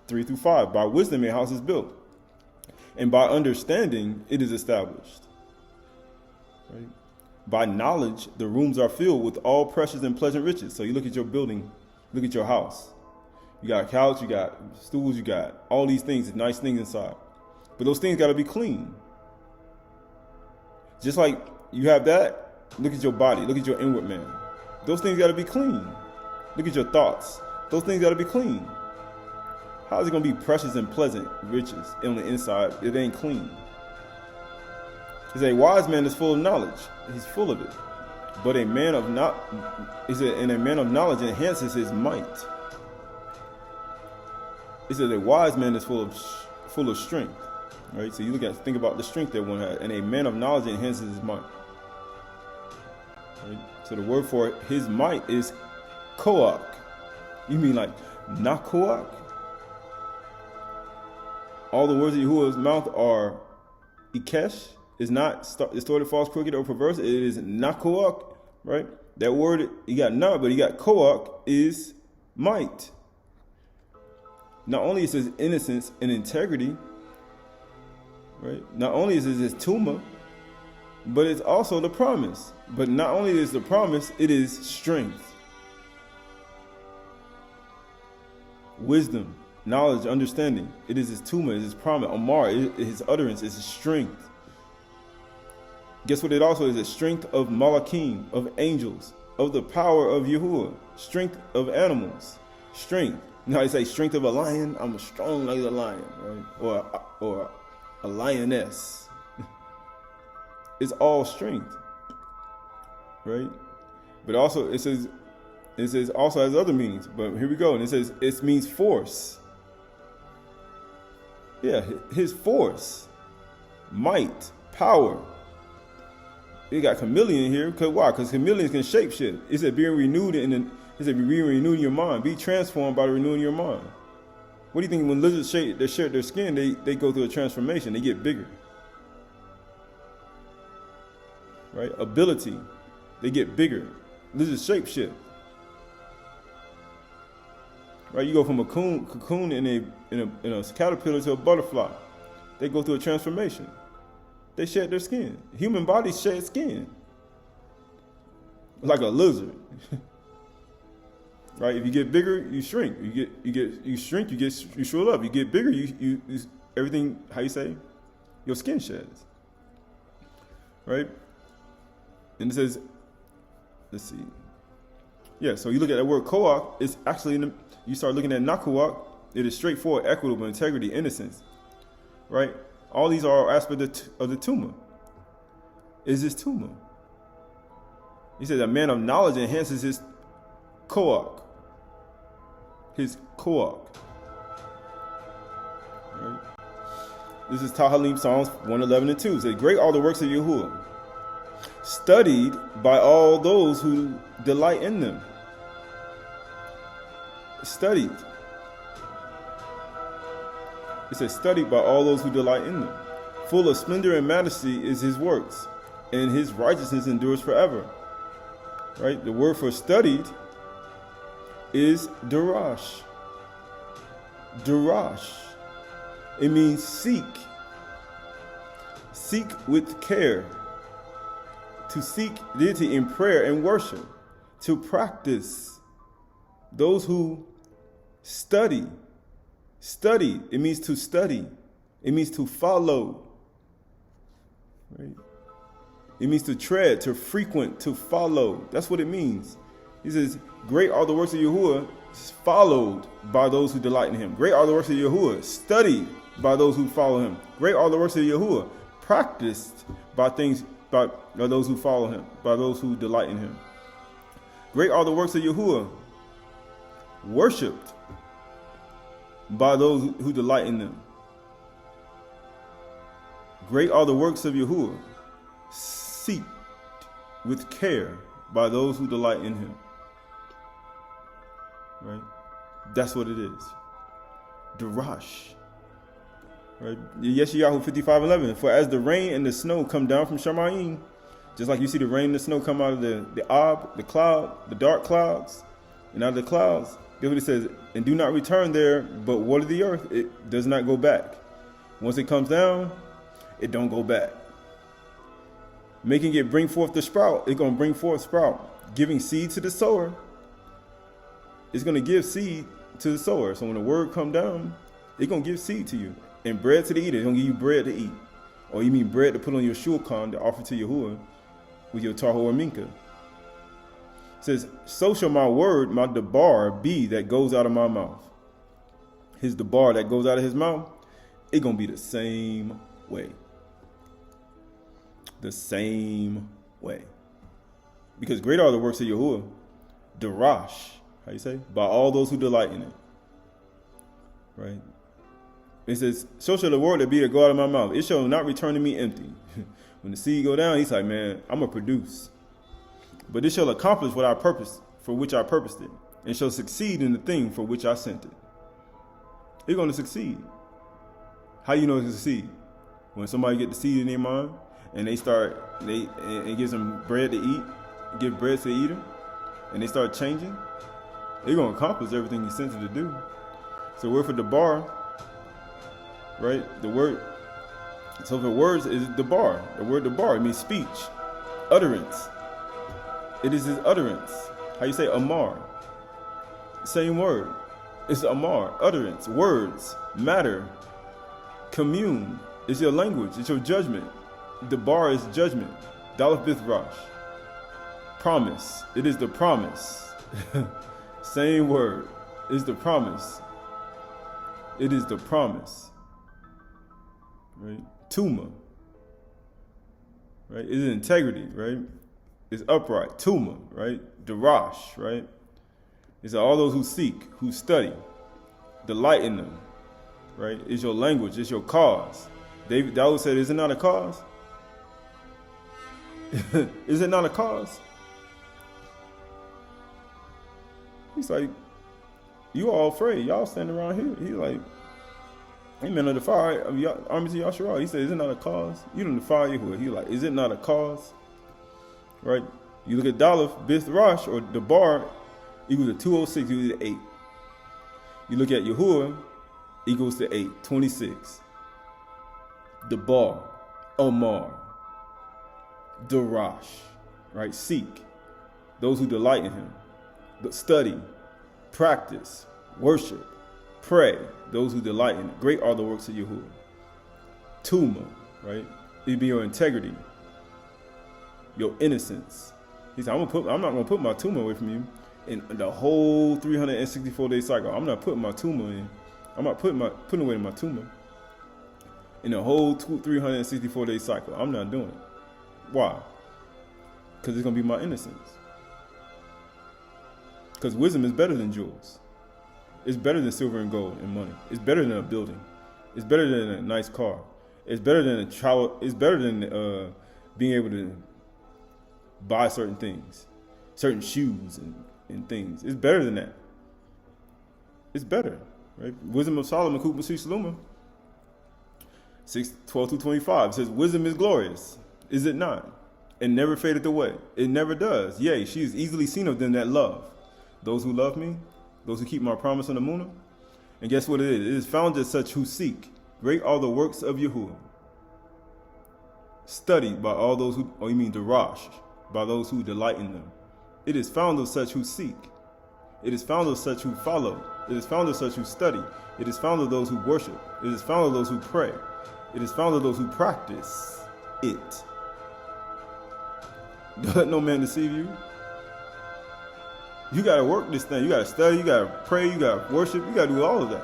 3-5. By wisdom a house is built, and by understanding it is established. Right? By knowledge the rooms are filled with all precious and pleasant riches. So you look at your building, look at your house. You got a couch, you got stools, you got all these things, nice things inside. But those things got to be clean. Just like you have that, look at your body, look at your inward man. Those things got to be clean. Look at your thoughts. Those things got to be clean. How is it going to be precious and pleasant riches on the inside? It ain't clean. He said, a wise man is full of knowledge. He's full of it. But a man of a man of knowledge enhances his might. He says a wise man is full of strength. Right? So you think about the strength that one has, and a man of knowledge enhances his might. Right? So the word for his might is koach. You mean like not koach? All the words of Yahuwah's mouth are ikesh. Is not distorted, false, crooked, or perverse. It is not koach, right? That word, you got not, but you got koach is might. Not only is it innocence and integrity, right? Not only is it his tumah, but it's also the promise. But not only is the promise, it is strength. Wisdom, knowledge, understanding. It is his tumah, it is his promise. Amar, his utterance, is his strength. Guess what it also is? The strength of malakim, of angels, of the power of Yahuwah, strength of animals, strength. You know how they say strength of a lion? I'm strong like a lion, right? Or a lioness. It's all strength, right? But also it says also has other meanings. But here we go, and it says it means force. Yeah, his force, might, power. You got chameleon here, because why? Because chameleons can shapeshift. It said being renewed it said be renewed in your mind. Be transformed by the renewing your mind. What do you think when lizards shed their skin, they go through a transformation, they get bigger. Right? Ability, they get bigger. Lizards shapeshift. Right? You go from a cocoon in a caterpillar to a butterfly. They go through a transformation. They shed their skin. Human bodies shed skin. Like a lizard. Right? If you get bigger, you shrink. You shrink, you shrivel up. You get bigger, you everything, how you say? Your skin sheds. Right? And it says, let's see. Yeah, so you look at that word koach, it's actually you start looking at nakuach, it is straightforward, equitable, integrity, innocence. Right? All these are aspects of the tumah. Is his tumah. He says a man of knowledge enhances his koach. His koach. Right? This is Tahalim Psalms 111-2. It says, great are the works of Yahuwah, studied by all those who delight in them. studied. It says, studied by all those who delight in them. Full of splendor and majesty is his works, and his righteousness endures forever. Right? The word for studied is darash. Darash. It means seek. Seek with care. To seek deity in prayer and worship. To practice. Those who study. Study. It means to study. It means to follow. Right? It means to tread, to frequent, to follow. That's what it means. He says, great are the works of Yahuwah, followed by those who delight in him. Great are the works of Yahuwah, studied by those who follow him. Great are the works of Yahuwah, practiced by those who follow him, by those who delight in him. Great are the works of Yahuwah, worshipped by those who delight in them. Great are the works of Yahuwah, seeked with care by those who delight in him. Right? That's what it is. Darash. Right? Yeshayahu 55:11. For as the rain and the snow come down from Shamayim, just like you see the rain and the snow come out of the Ab, the cloud, the dark clouds, and out of the clouds, guess what it says? And do not return there, but water the earth. It does not go back. Once it comes down, it don't go back. Making it bring forth the sprout, it's going to bring forth sprout. Giving seed to the sower, it's going to give seed to the sower. So when the word come down, it's going to give seed to you. And bread to the eater, it's going to give you bread to eat. Or you mean bread to put on your shulchan to offer to Yahuwah with your tahor minka. It says, so shall my word, my debar, be that goes out of my mouth. His debar that goes out of his mouth, it's going to be the same way. The same way. Because great are the works of Yahuwah, darash, how you say? By all those who delight in it. Right? It says, so shall the word that be that go out of my mouth. It shall not return to me empty. When the seed go down, he's like, man, I'm going to produce. But it shall accomplish what I purposed, for which I purposed it. And shall succeed in the thing for which I sent it. It's going to succeed. How you know it's going to succeed? When somebody get the seed in their mind, and it gives them bread to eat, give bread to the eater, and they start changing, they're going to accomplish everything you sent it to do. So the word for debar, right? So the words is debar. The word debar, it means speech, utterance. It is his utterance. How you say amar? Same word. It's amar, utterance, words, matter, commune. It's your language, it's your judgment. The bar is judgment. Dalaf Bith Rosh. Promise. It is the promise. Same word. It's the promise. It is the promise. Right? Tuma. Right? It is integrity, right? It's upright. Tuma, right? Darash, right? It's all those who seek, who study, delight in them. Right? It's your language, it's your cause. David said, is it not a cause? Is it not a cause? He's like, you all afraid. Y'all standing around here. He's like, hey men of the fire of armies of Yasharal. He said, is it not a cause? You don't defy Yahuwah. He's like, is it not a cause? Right? You look at Dalaf, Bith Rosh, or the bar, equals to 206, equals to 8. You look at Yahuwah, equals to 8, 26. The bar, Omar, Darash, right? Seek, those who delight in him. But study, practice, worship, pray, those who delight in it. Great are the works of Yahuwah. Tuma, right? It be your integrity, your innocence. He said, I'm not going to put my tuma away from you in the whole 364-day cycle. I'm not putting my tuma in. I'm not putting away my tuma in the whole 364-day cycle. I'm not doing it. Why? Because it's going to be my innocence. Because wisdom is better than jewels. It's better than silver and gold and money. It's better than a building. It's better than a nice car. It's better than a child. It's better than being able to buy certain things, certain shoes and things. It's better than that. It's better, right? Wisdom of Solomon, Kupasi Saluma, 6:12-25 says, wisdom is glorious, is it not? And never fadeth away. It never does. Yea, she is easily seen of them that love. Those who love me, those who keep my promise on the moon. And guess what it is? It is found as such who seek. Great are the works of Yahuwah. Studied by all those who, or you mean Darash, by those who delight in them. It is found of such who seek. It is found of such who follow. It is found of such who study. It is found of those who worship. It is found of those who pray. It is found of those who practice it. Don't let no man deceive you. You got to work this thing. You got to study. You got to pray. You got to worship. You got to do all of that.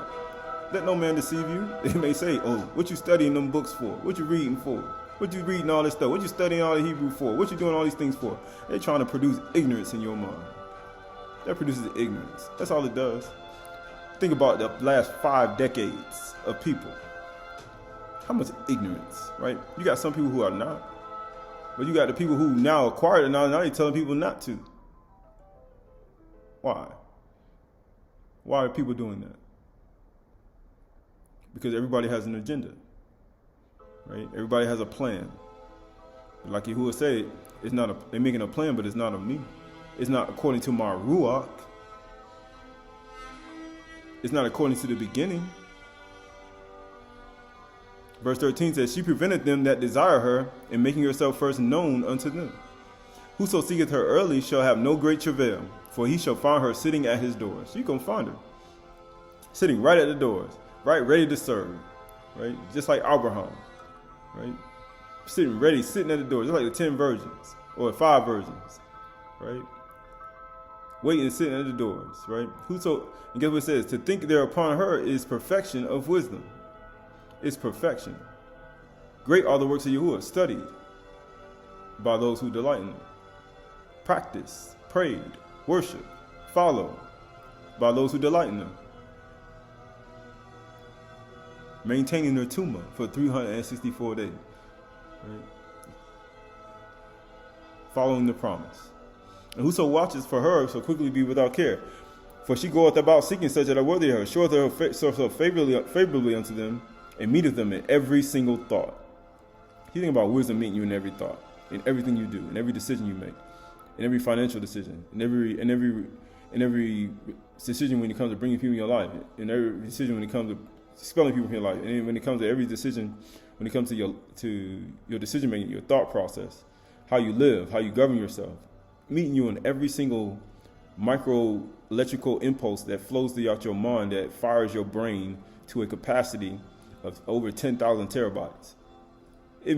Let no man deceive you. They may say, oh, what you studying them books for? What you reading for? What you reading all this stuff? What you studying all the Hebrew for? What you doing all these things for? They're trying to produce ignorance in your mind. That produces ignorance. That's all it does. Think about the last 5 decades of people. How much ignorance, right? You got some people who are not. But you got the people who now acquired it, now they're telling people not to. Why? Why are people doing that? Because everybody has an agenda, right? Everybody has a plan. Like Yahuwah said, it's not they're making a plan, but it's not of me. It's not according to my ruach. It's not according to the beginning. Verse 13 says, she prevented them that desire her in making herself first known unto them. Whoso seeketh her early shall have no great travail, for he shall find her sitting at his doors. So you can find her sitting right at the doors, right, ready to serve, right? Just like Abraham, right? Sitting at the doors, just like the 10 virgins or 5 virgins, right? Waiting and sitting at the doors, right? Whoso, and guess what it says? To think thereupon her is perfection of wisdom. It's perfection. Great are the works of Yahuwah, studied by those who delight in them. Practice, prayed, worship, follow by those who delight in them. Maintaining their tumah for 364 days. Right? Following the promise. And whoso watches for her shall quickly be without care. For she goeth about seeking such that are worthy of her, showeth herself favorably unto them, and meeteth them in every single thought. You think about wisdom meeting you in every thought, in everything you do, in every decision you make, in every financial decision, in every decision when it comes to bringing people in your life, in every decision when it comes to expelling people from your life, and when it comes to every decision, when it comes to your decision making, your thought process, how you live, how you govern yourself, meeting you in every single micro electrical impulse that flows throughout your mind that fires your brain to a capacity of over 10,000 terabytes. It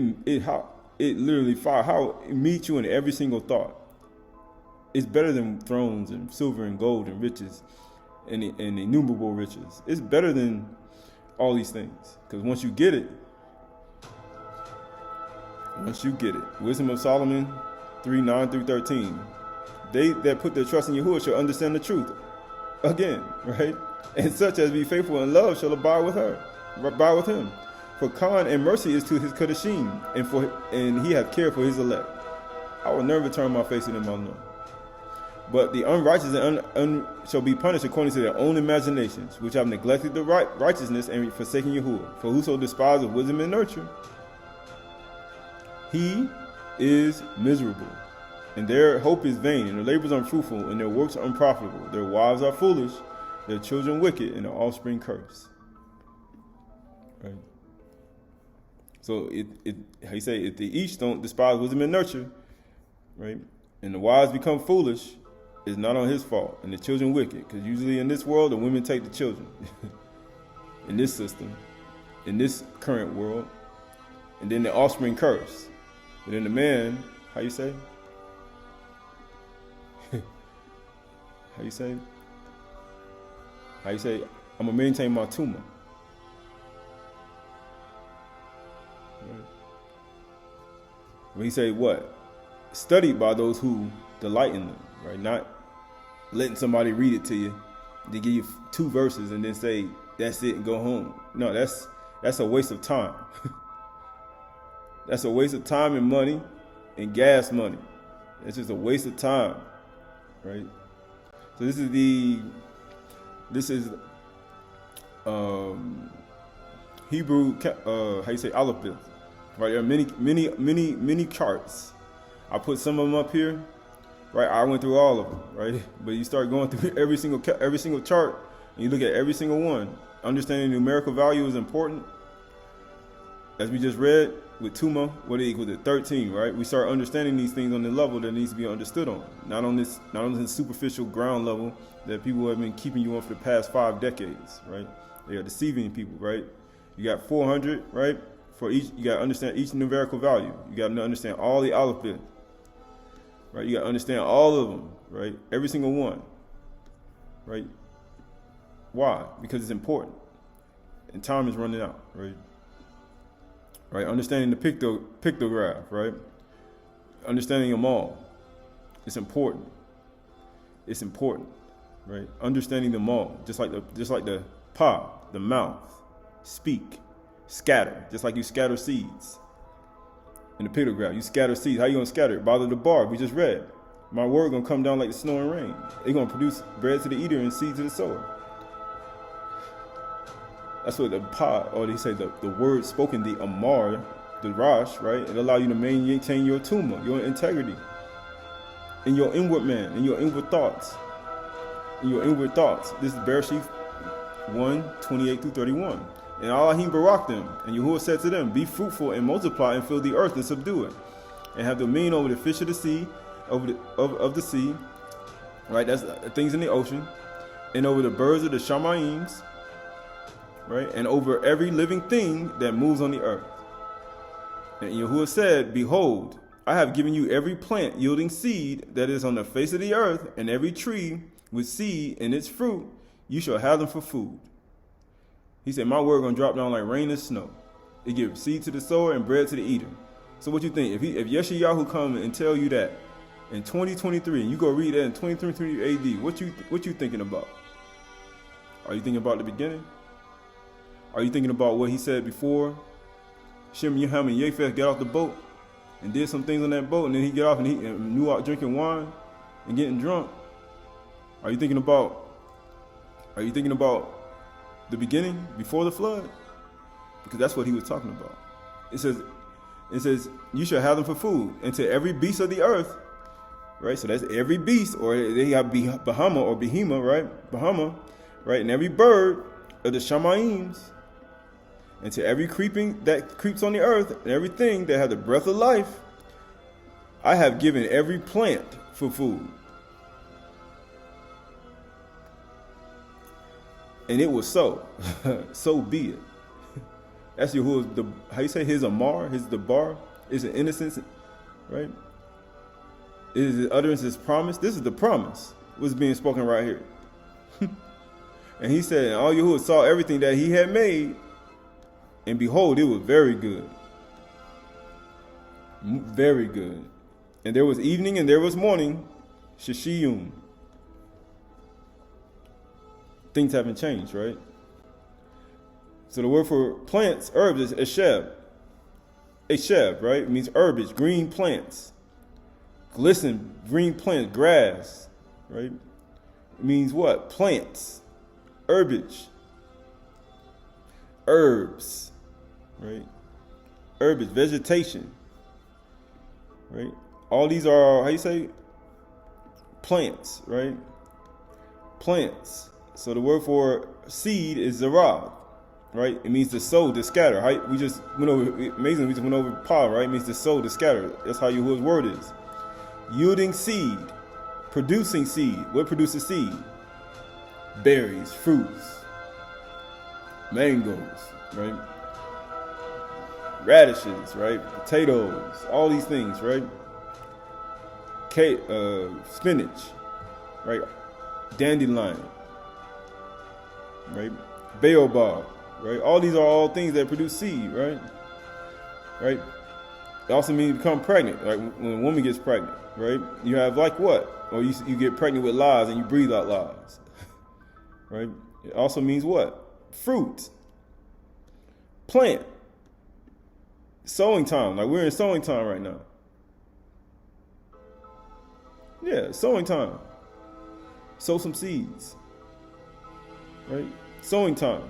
meets you in every single thought. It's better than thrones and silver and gold and riches and innumerable riches. It's better than all these things. Because once you get it, Wisdom of Solomon 3:9-13, they that put their trust in Yahuwah shall understand the truth. Again, right? And such as be faithful in love shall abide with him. For kind and mercy is to his Kadashim, and he hath cared for his elect. I will never turn my face to them unknown. But the unrighteous shall be punished according to their own imaginations, which have neglected the righteousness and forsaken Yahuwah. For whoso despises wisdom and nurture, he is miserable, and their hope is vain, and their labors unfruitful, and their works unprofitable. Their wives are foolish, their children wicked, and their offspring cursed. Right. So how you say, if they each don't despise wisdom and nurture, right, and the wives become foolish, it's not on his fault, and the children wicked, because usually in this world the women take the children. In this system, in this current world, and then the offspring curse. But then the man, how you say? How you say, I'm going to maintain my tumah. Right. When he say what? Studied by those who delight in them, right? Not letting somebody read it to you. They give you 2 verses and then say, that's it and go home. No, that's a waste of time. That's a waste of time and money and gas money. It's just a waste of time, right? So this is Hebrew, how you say, alphabet. Right, there are many charts. I put some of them up here. Right, I went through all of them. Right, but you start going through every single chart, and you look at every single one. Understanding numerical value is important. As we just read with Tuma, what it equals to 13. Right, we start understanding these things on the level that needs to be understood on, not on this superficial ground level that people have been keeping you on for the past 5 decades. Right, they are deceiving people. Right, you got 400. Right. For each, you got to understand each numerical value. You got to understand all the alphabet. Right? You got to understand all of them. Right? Every single one. Right? Why? Because it's important. And time is running out. Right? Right? Understanding the pictograph. Right? Understanding them all. It's important. It's important. Right? Understanding them all. Just like the pa, the mouth, speak. Scatter, just like you scatter seeds. In the pictograph, you scatter seeds. How you gonna scatter it? By the bar we just read. My word gonna come down like the snow and rain. It's gonna produce bread to the eater and seed to the sower. That's what the pa, or they say the word spoken, the amar, the rash, right? It allow you to maintain your tumah, your integrity, in your inward man, in your inward thoughts. In your inward thoughts. This is Bereshit 1:28-31. And Allahim barak them, and Yahuwah said to them, be fruitful and multiply and fill the earth and subdue it, and have dominion over the fish of the sea, of the sea, right? That's things in the ocean, and over the birds of the shamayim, right? And over every living thing that moves on the earth. And Yahuwah said, behold, I have given you every plant yielding seed that is on the face of the earth, and every tree with seed in its fruit. You shall have them for food. He said, my word going to drop down like rain and snow. It gives seed to the sower and bread to the eater. So what you think? If Yeshayahu come and tell you that in 2023, and you go read that in 2023 AD, what you thinking about? Are you thinking about the beginning? Are you thinking about what he said before? Shem, Yaham, and Japheth got off the boat and did some things on that boat, and then he got off and he knew out drinking wine and getting drunk. Are you thinking about the beginning before the flood? Because that's what he was talking about. It says you shall have them for food, and to every beast of the earth, right? So that's every beast, or they got Bahama or Behema, right? Bahama, right? And every bird of the shamayim, and to every creeping that creeps on the earth, and everything that has the breath of life, I have given every plant for food. And it was so. So be it. That's Yahuwah's, how you say his amar, his debar, is an innocence, right? Is the utterance his promise? This is the promise. What's being spoken right here. And he said, and all Yahuwah saw everything that he had made, and behold, it was very good. Very good. And there was evening and there was morning, shishiyum. Things haven't changed, right? So the word for plants, herbs, is esheb. Esheb, right? It means herbage, green plants. Glisten, green plants, grass, right? It means what? Plants, herbage, herbs, right? Herbage, vegetation, right? All these are, how you say? Plants, right? Plants. So the word for seed is zarab, right? It means to sow, to scatter. We just went over, amazing, we just went over pa, right? It means to sow, to scatter. That's how Yahuwah's word is. Yielding seed, producing seed. What produces seed? Berries, fruits, mangoes, right? Radishes, right? Potatoes, all these things, right? Spinach, right? Dandelion, right? Baobab, right? All these are all things that produce seed, right? Right? It also means become pregnant, like when a woman gets pregnant, right? You have like what? Or you get pregnant with lies and you breathe out lies, right? It also means what? Fruit, plant, sowing time. Like we're in sowing time right now. Yeah, sowing time. Sow some seeds, right? Sowing time.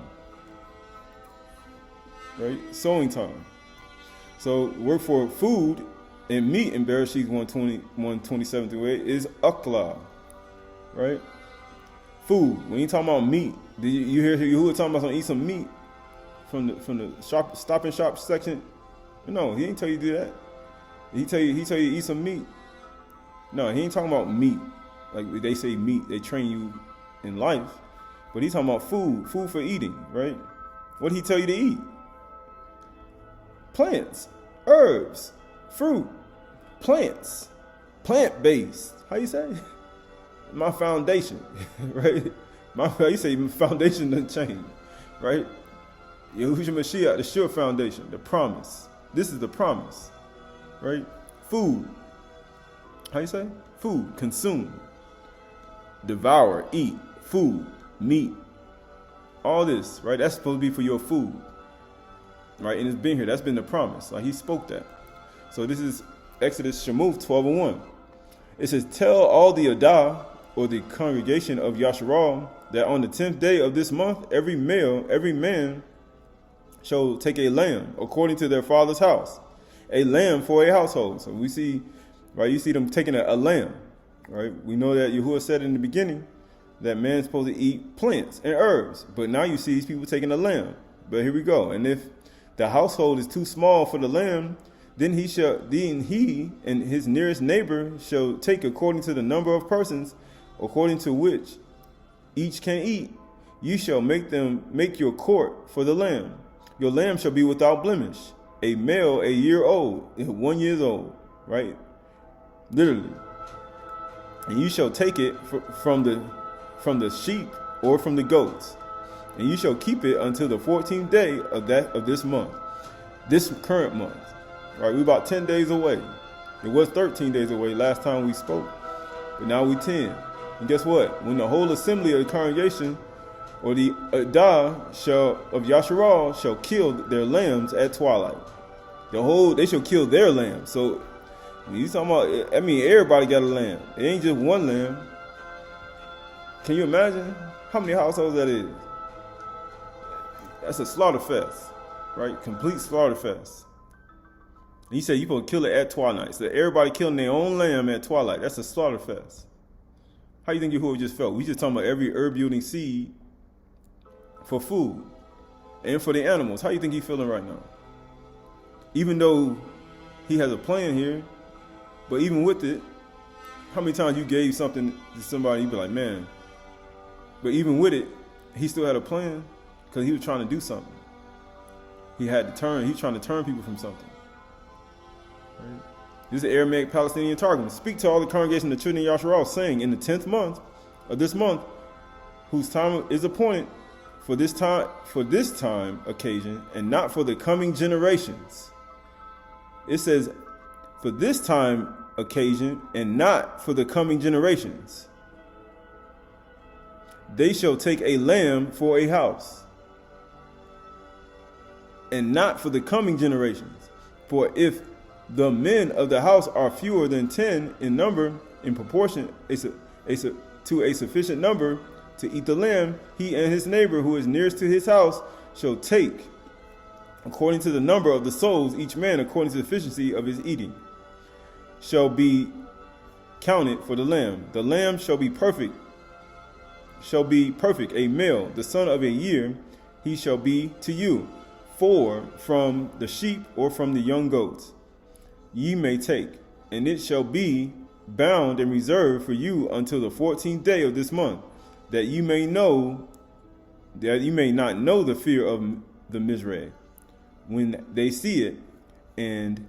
right? Sowing time. So work for food and meat in Bereshit 127 through 8 is akla, right? Food. When you talking about meat, do you hear Yahuwah talking about eat some meat from the shop, Stop and Shop section? No, he ain't tell you to do that. He tell you eat some meat. No, he ain't talking about meat. Like they say meat, they train you in life. But he's talking about food for eating, right? What did he tell you to eat? Plants, herbs, fruit, plants, plant-based. How you say? My foundation, right? You say my foundation doesn't change, right? Yahushua Mashiach, the sure foundation, the promise. This is the promise, right? Food. How you say? Food, consume, devour, eat, food, meat. All this, right? That's supposed to be for your food, right? And it's been here. That's been the promise. Like he spoke that. So this is Exodus Shemuth 12:1. It says, tell all the Aydah, or the congregation of Yasharal, that on the 10th day of this month, every man shall take a lamb according to their father's house, a lamb for a household. So we see, right, you see them taking a lamb, right? We know that Yahuwah said in the beginning that man's supposed to eat plants and herbs, but now you see these people taking a lamb. But here we go. And if the household is too small for the lamb, then he and his nearest neighbor shall take according to the number of persons, according to which each can eat. You shall make your court for the lamb. Your lamb shall be without blemish, a male, a year old, 1 year old, right? Literally. And you shall take it from the sheep or from the goats, and you shall keep it until the 14th day of this month, this current month. Right, we're about 10 days away. It was 13 days away last time we spoke, but now we 10. And guess what? When the whole assembly of the congregation or the Aydah of Yasharal shall kill their lambs at twilight. They shall kill their lambs. So when you talking about, I mean, everybody got a lamb. It ain't just one lamb. Can you imagine how many households that is? That's a slaughter fest, right? Complete slaughter fest. And he said you supposed to kill it at twilight. So everybody killing their own lamb at twilight. That's a slaughter fest. How you think Yahuwah just felt? We just talking about every herb yielding seed for food and for the animals. How you think he's feeling right now? Even though he has a plan here, but even with it, how many times you gave something to somebody, you'd be like, man. But even with it, he still had a plan because he was trying to do something. He was trying to turn people from something. Right? This is the Aramaic Palestinian Targum. Speak to all the congregation of the children of Yasharal, saying, in the 10th month of this month, whose time is appointed for this time occasion, and not for the coming generations. It says, for this time occasion, and not for the coming generations. They shall take a lamb for a house, and not for the coming generations. For if the men of the house are fewer than 10 in number, in proportion to a sufficient number to eat the lamb, he and his neighbor who is nearest to his house shall take, according to the number of the souls, each man according to the efficiency of his eating, shall be counted for the lamb. The lamb shall be perfect, a male, the son of a year, he shall be to you. 4 from the sheep or from the young goats ye may take, and it shall be bound and reserved for you until the 14th day of this month, that you may not know the fear of the Mizraim when they see it, and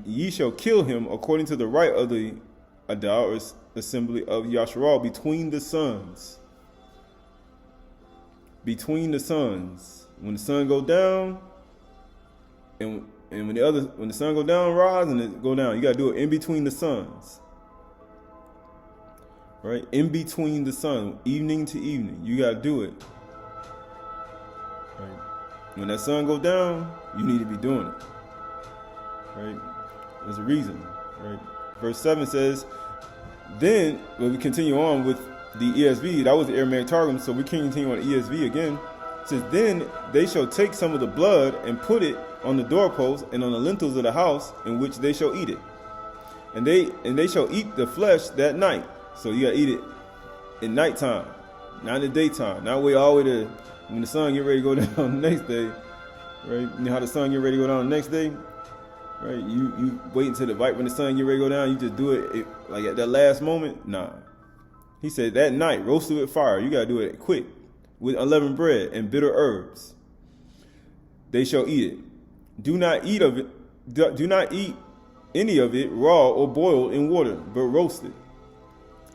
ye shall kill him according to the right of the Aydah, or assembly of Yasharal, between the sons. Between the sons. When the sun go down, and when the sun go down, rise, and it go down. You got to do it in between the suns. Right? In between the sun, evening to evening. You got to do it. Right? When that sun go down, you need to be doing it. Right? There's a reason. Right? Verse 7 says, then, when we continue on with the ESV, that was the Aramaic Targum, so we continue on the ESV again. Since then they shall take some of the blood and put it on the doorposts and on the lintels of the house in which they shall eat it. And they shall eat the flesh that night. So you gotta eat it in nighttime, not in the daytime. Not wait all the way to when the sun get ready to go down the next day. Right? You know how the sun get ready to go down the next day? Right? You wait until when the sun get ready to go down, you just do it like at that last moment? Nah. He said that night, roast it with fire. You gotta do it quick, with unleavened bread and bitter herbs. They shall eat it. Do not eat of it. Do not eat any of it raw or boiled in water, but roast it.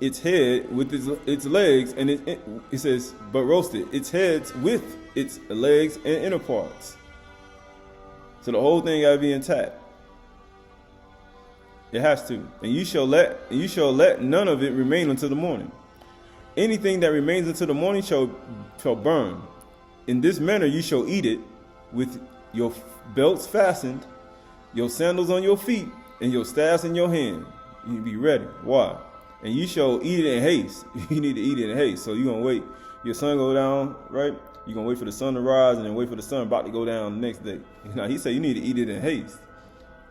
Its head with its legs, and it says, but roast it. Its heads with its legs and inner parts. So the whole thing gotta be intact. It has to. And you shall let none of it remain until the morning. Anything that remains until the morning shall burn. In this manner you shall eat it, with your belts fastened, your sandals on your feet, and your staffs in your hand. You need to be ready. Why? And you shall eat it in haste. You need to eat it in haste. So you're going to wait. Your sun go down, right? You're going to wait for the sun to rise and then wait for the sun about to go down the next day. Now, he said you need to eat it in haste.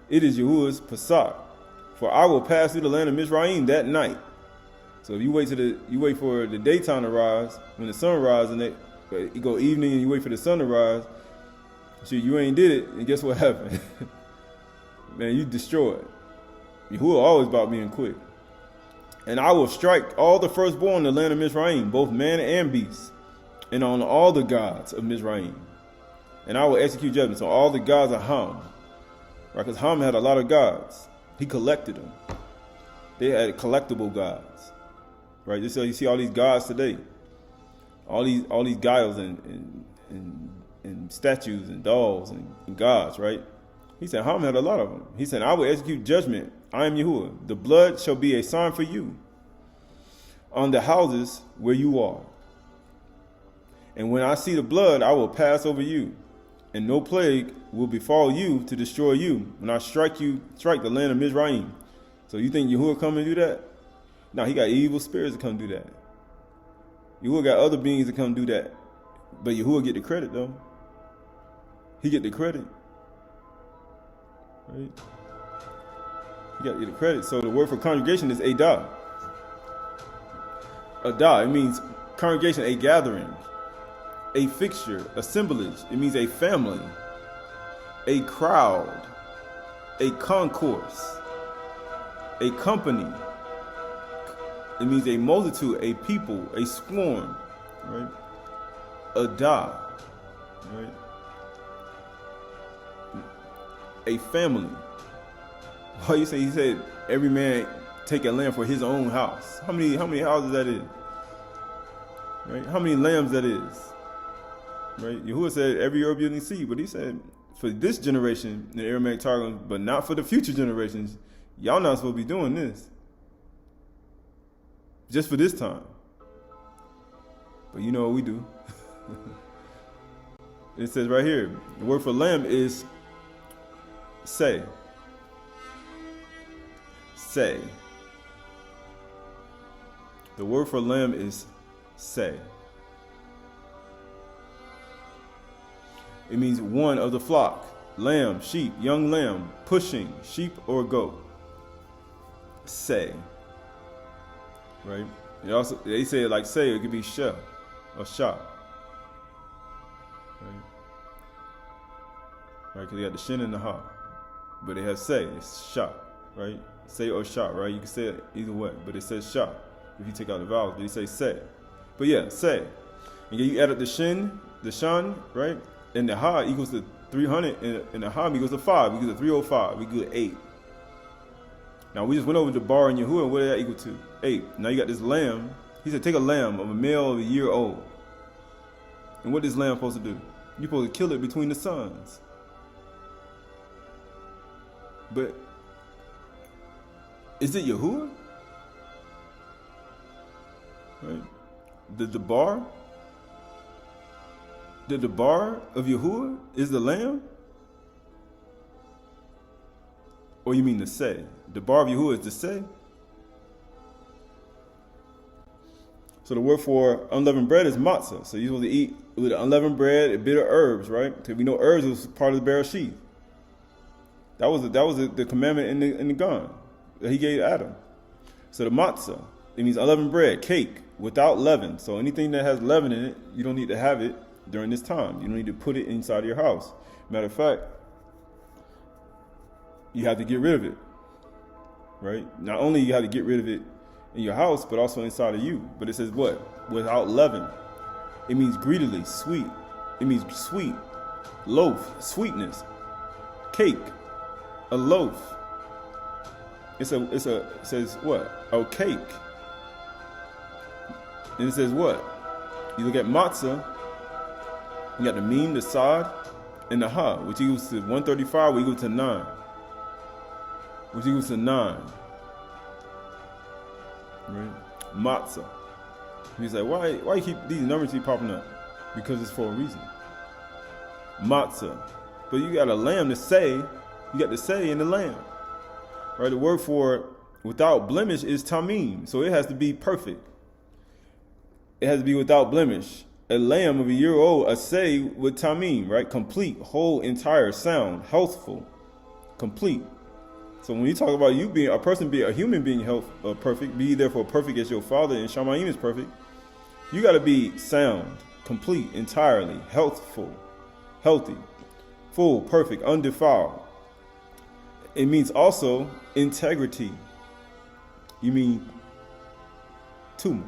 It is Yahuwah's Pasach. For I will pass through the land of Mizraim that night. So if you wait for the daytime to rise, when the sun rises, and you go evening and you wait for the sun to rise, so you ain't did it, and guess what happened? Man, you destroyed. Yahuwah always about being quick. And I will strike all the firstborn in the land of Mizraim, both man and beast, and on all the gods of Mizraim. And I will execute judgments on all the gods of Ham. Right, because Ham had a lot of gods. He collected them. They had collectible gods. Right? Just so you see all these gods today. All these guiles and statues and dolls and gods, right? He said, Ham had a lot of them. He said, I will execute judgment. I am Yahuwah. The blood shall be a sign for you on the houses where you are. And when I see the blood, I will pass over you, and no plague will befall you to destroy you when I strike the land of Mizraim. So you think Yahuwah come and do that? No, he got evil spirits to come do that. Yahuwah got other beings to come do that. But Yahuwah get the credit, though. He get the credit. Right? You got to get the credit. So the word for congregation is Aydah. Aydah, it means congregation, a gathering, a fixture, assemblage. It means a family, a crowd, a concourse, a company. It means a multitude, a people, a swarm, right? Aydah, right? A family. Why you say he said every man take a lamb for his own house? How many houses that is? Right? How many lambs that is? Right? Yahuwah said every herb yielding seed, but he said for this generation in the Aramaic Targum, but not for the future generations. Y'all not supposed to be doing this. Just for this time. But you know what we do. It says right here, the word for lamb is Say. Say. The word for lamb is say. It means one of the flock. Lamb, sheep, young lamb, pushing, sheep or goat. Say. Right? They say it like say, it could be shah or shah. Right? Right? Because they got the shin and the ha. But it has say, it's shah, right? Say or shah, right? You can say it either way, but it says shah if you take out the vowels, but you say say. But yeah, say. And you add up the shin, the shan, right? And the ha equals to 300, and the ha equals to 5, equals to 305, we good 8. Now we just went over the bar in Yahuwah, what did that equal to? 8. Now you got this lamb. He said take a lamb of a male of a year old. And what is lamb supposed to do? You're supposed to kill it between the sons. But is it Yahuwah? Right? The bar of Yahuwah is the lamb? Or you mean the say? The bar of Yahuwah is the say? So the word for unleavened bread is matzah. So you're supposed to eat with unleavened bread and bitter herbs, right? Because we know herbs was part of the Bereshit. That was the commandment in the Gan that he gave Adam. So the matzah, it means unleavened bread, cake, without leaven. So anything that has leaven in it, you don't need to have it during this time. You don't need to put it inside of your house. Matter of fact, you have to get rid of it, right? Not only you have to get rid of it in your house, but also inside of you. But it says what? Without leaven. It means greedily, sweet. It means sweet, loaf, sweetness, cake, a loaf. It says what? A cake. And it says what? You look at matzah, you got the meme, the sod, and the ha, which equals to 135, which equals to 9. Which equals to 9. Right? Matzah. He's like, why you keep these numbers keep popping up? Because it's for a reason. Matzah. But you got a lamb to say, you got to say in the lamb. Right? The word for without blemish is tamim. So it has to be perfect. It has to be without blemish. A lamb of a year old, a say with tamim, right? Complete, whole, entire, sound, healthful, complete. So when you talk about you being a human being perfect, be therefore perfect as your Father, and Shamayim is perfect, you got to be sound, complete, entirely, healthful, healthy, full, perfect, undefiled. It means also integrity. You mean tumah.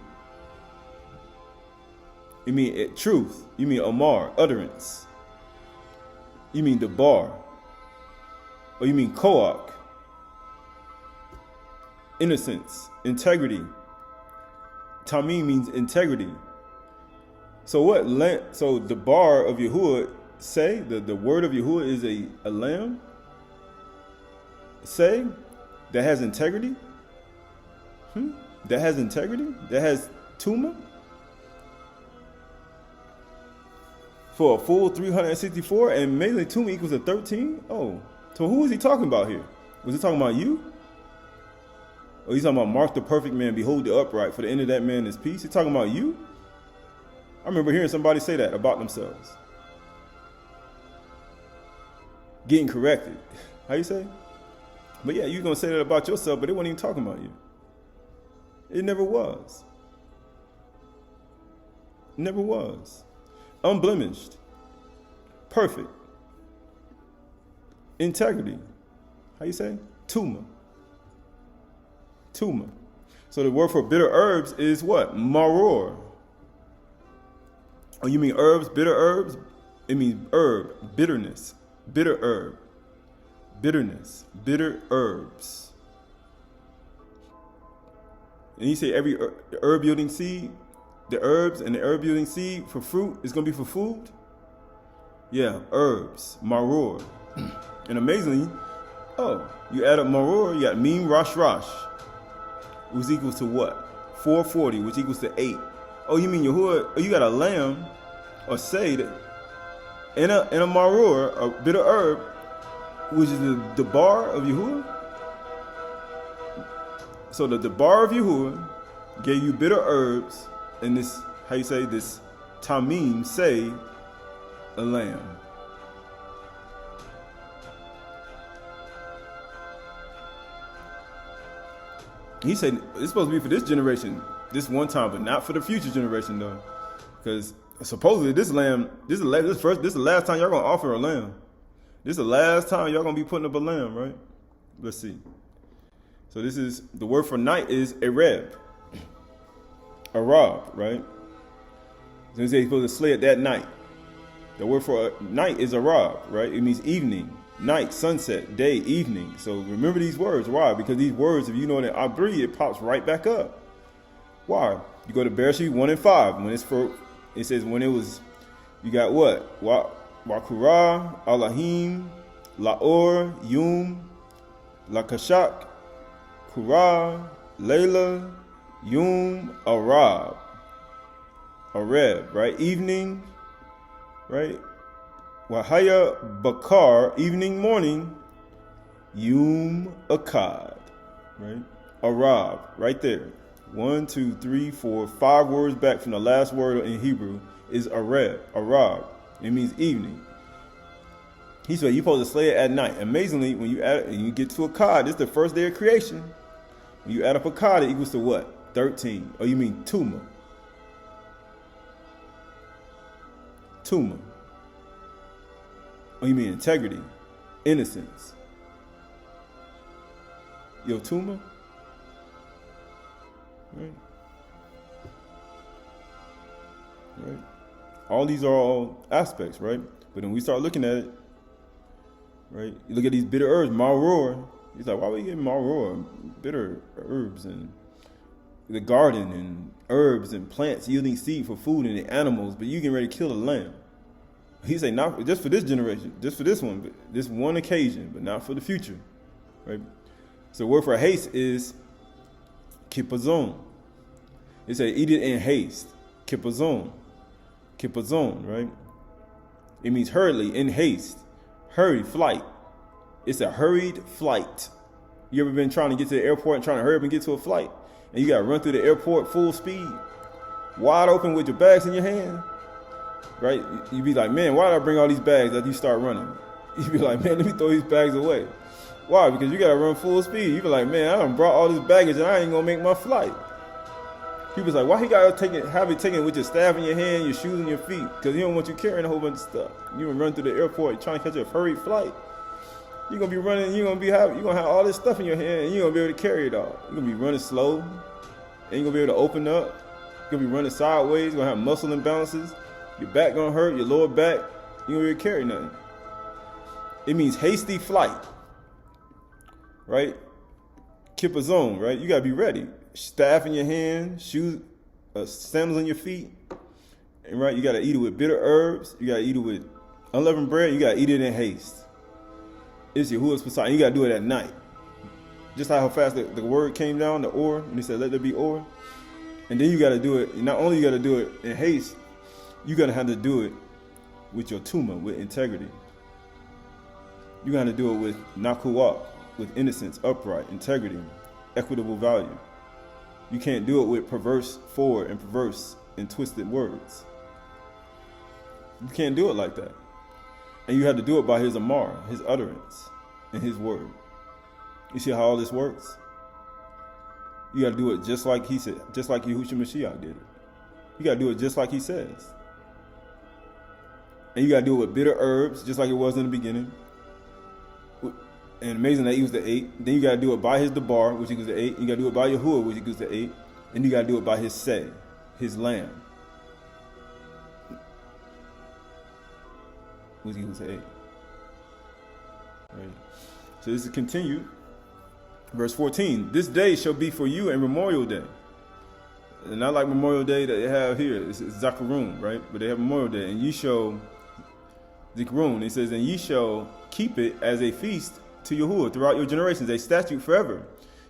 You mean truth. You mean amar, utterance. You mean debar. Or you mean koach. Innocence, integrity. Tamim means integrity. So what? So the bar of Yahuwah say, the word of Yahuwah is a lamb? Say, that has integrity? That has integrity? That has tumah? For a full 364, and mainly tumah equals to 13? Oh, so who is he talking about here? Was he talking about you? Or he's talking about mark the perfect man, behold the upright, for the end of that man is peace? He's talking about you? I remember hearing somebody say that about themselves. Getting corrected. How you say? But yeah, you're going to say that about yourself, but it wasn't even talking about you. It never was. Never was. Unblemished. Perfect. Integrity. How you say? Tumah. Tumah. So the word for bitter herbs is what? Maror. Oh, you mean herbs, bitter herbs? It means herb, bitterness, bitter herb, bitterness, bitter herbs. And you say every herb yielding seed, the herbs and the herb yielding seed for fruit is going to be for food? Yeah, herbs, maror. And amazingly, you add up maror, you got mim rash rash, which equals to what? 440, which equals to 8. Oh, you mean Yahuwah? Oh, you got a lamb, or say that, and a maror, a bitter herb, which is the bar of Yahuwah. So the bar of Yahuwah gave you bitter herbs, and this, how you say, this tamim, say, a lamb. He said it's supposed to be for this generation, this one time, but not for the future generation though, because supposedly this lamb, this is the last time y'all gonna offer a lamb. This is the last time y'all gonna be putting up a lamb, right? Let's see. So this is the word for night is Arab, right? So he said he's supposed to slay it that night. The word for night is Arab, right? It means evening. Night, sunset, day, evening. So remember these words. Why? Because these words, if you know that Abyd, it pops right back up. Why? You go to Bereshit 1 and 5. When it's for, it says when it was, you got what? Wakura, Alahim, Laor, Yum, Lakashak, Kura, Layla, Yum, Arab, right? Evening, right? Wahaya Bakar, evening, morning, Yum Akkad, right? Arab, right there. 1, 2, 3, 4, 5 words back from the last word in Hebrew is arab. It means evening. He said you're supposed to slay it at night. Amazingly, when you add and you get to a cod, this is the first day of creation. When you add up a cod, it equals to what? 13. Oh, you mean Tuma. Tuma. Oh, you mean integrity, innocence. Yo, Tuma. Right. Right. All these are all aspects, right? But when we start looking at it, right? You look at these bitter herbs, maror. He's like, why are we getting maror, bitter herbs, and the garden and herbs and plants yielding seed for food and the animals, but you getting ready to kill the lamb? He say, not just for this generation, just for this one, but this one occasion, but not for the future, right? So the word for haste is kipazon. It said, eat it in haste. Kipazon. Kipazon, right? It means hurriedly, in haste. Hurry, flight. It's a hurried flight. You ever been trying to get to the airport and trying to hurry up and get to a flight? And you got to run through the airport full speed, wide open with your bags in your hand, right? You be like, man, why did I bring all these bags after you start running? You be like, man, let me throw these bags away. Why? Because you got to run full speed. You be like, man, I done brought all this baggage and I ain't going to make my flight. People's like, why he got to have it taken with your staff in your hand, your shoes in your feet? Because he don't want you carrying a whole bunch of stuff. You gonna run through the airport trying to catch a hurried flight. You're gonna be running. You're gonna have all this stuff in your hand, and you're gonna be able to carry it all. You're gonna be running slow, and you're gonna be able to open up. You're gonna be running sideways. You're gonna have muscle imbalances. Your back gonna hurt. Your lower back. You gonna be able to carry nothing. It means hasty flight, right? Kipazon, right? You gotta be ready. Staff in your hand, shoes, sandals on your feet, and right, you gotta eat it with bitter herbs. You gotta eat it with unleavened bread. You gotta eat it in haste. It's Yahuwah's Pesach. You gotta do it at night. Just like how fast the word came down, the or, and he said, "Let there be or," and then you gotta do it. Not only you gotta do it in haste, you gotta have to do it with your tuma, with integrity. You gotta do it with nakuwak, with innocence, upright, integrity, equitable value. You can't do it with perverse forward and perverse and twisted words. You can't do it like that. And you have to do it by his amar, his utterance, and his word. You see how all this works? You got to do it just like he said, just like Yahushua Mashiach did it. You got to do it just like he says. And you got to do it with bitter herbs, just like it was in the beginning. And amazing that he was the 8. Then you got to do it by his debar, which equals the 8. You got to do it by Yahuwah, which equals the 8. And you got to do it by his say, his lamb, which equals the 8. Right. So this is continued. Verse 14. This day shall be for you a memorial day. And not like Memorial Day that they have here. It's Zakaroon, right? But they have Memorial Day. And ye shall, Zikaroon, it says, and ye shall keep it as a feast to Yahuwah throughout your generations, a statute forever.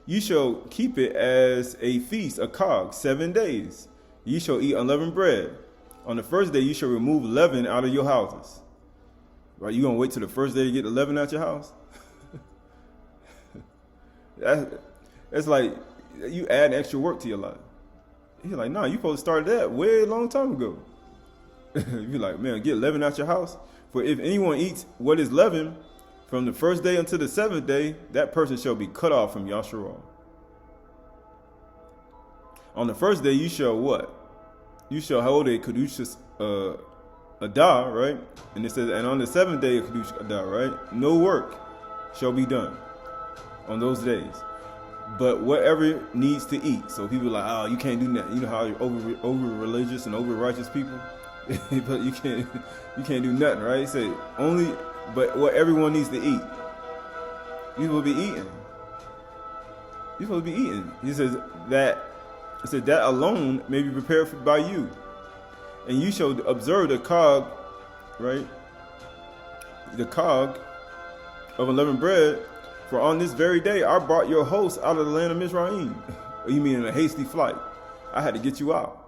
You shall keep it as a feast, a cog, 7 days. You shall eat unleavened bread. On the first day, you shall remove leaven out of your houses. Right? You gonna wait till the first day to get the leaven out your house? That's like you add extra work to your life. You're like, nah, you supposed to start that way a long time ago. You're like, man, get leaven out your house. For if anyone eats what is leavened, from the first day until the 7th day, that person shall be cut off from Yasharal. On the first day, you shall what? You shall hold a Kedushas Aydah, right? And it says, and on the 7th day of Kedushas Aydah, right? No work shall be done on those days, but whatever needs to eat. So people are like, oh, you can't do that. You know how you're over religious and over righteous people, but you can't do nothing, right? Say only. But what everyone needs to eat, you will be eating. You will be eating. He says that. It said that alone may be prepared by you, and you shall observe the cog, right? The cog of unleavened bread. For on this very day I brought your host out of the land of Mizraim. You mean in a hasty flight? I had to get you out.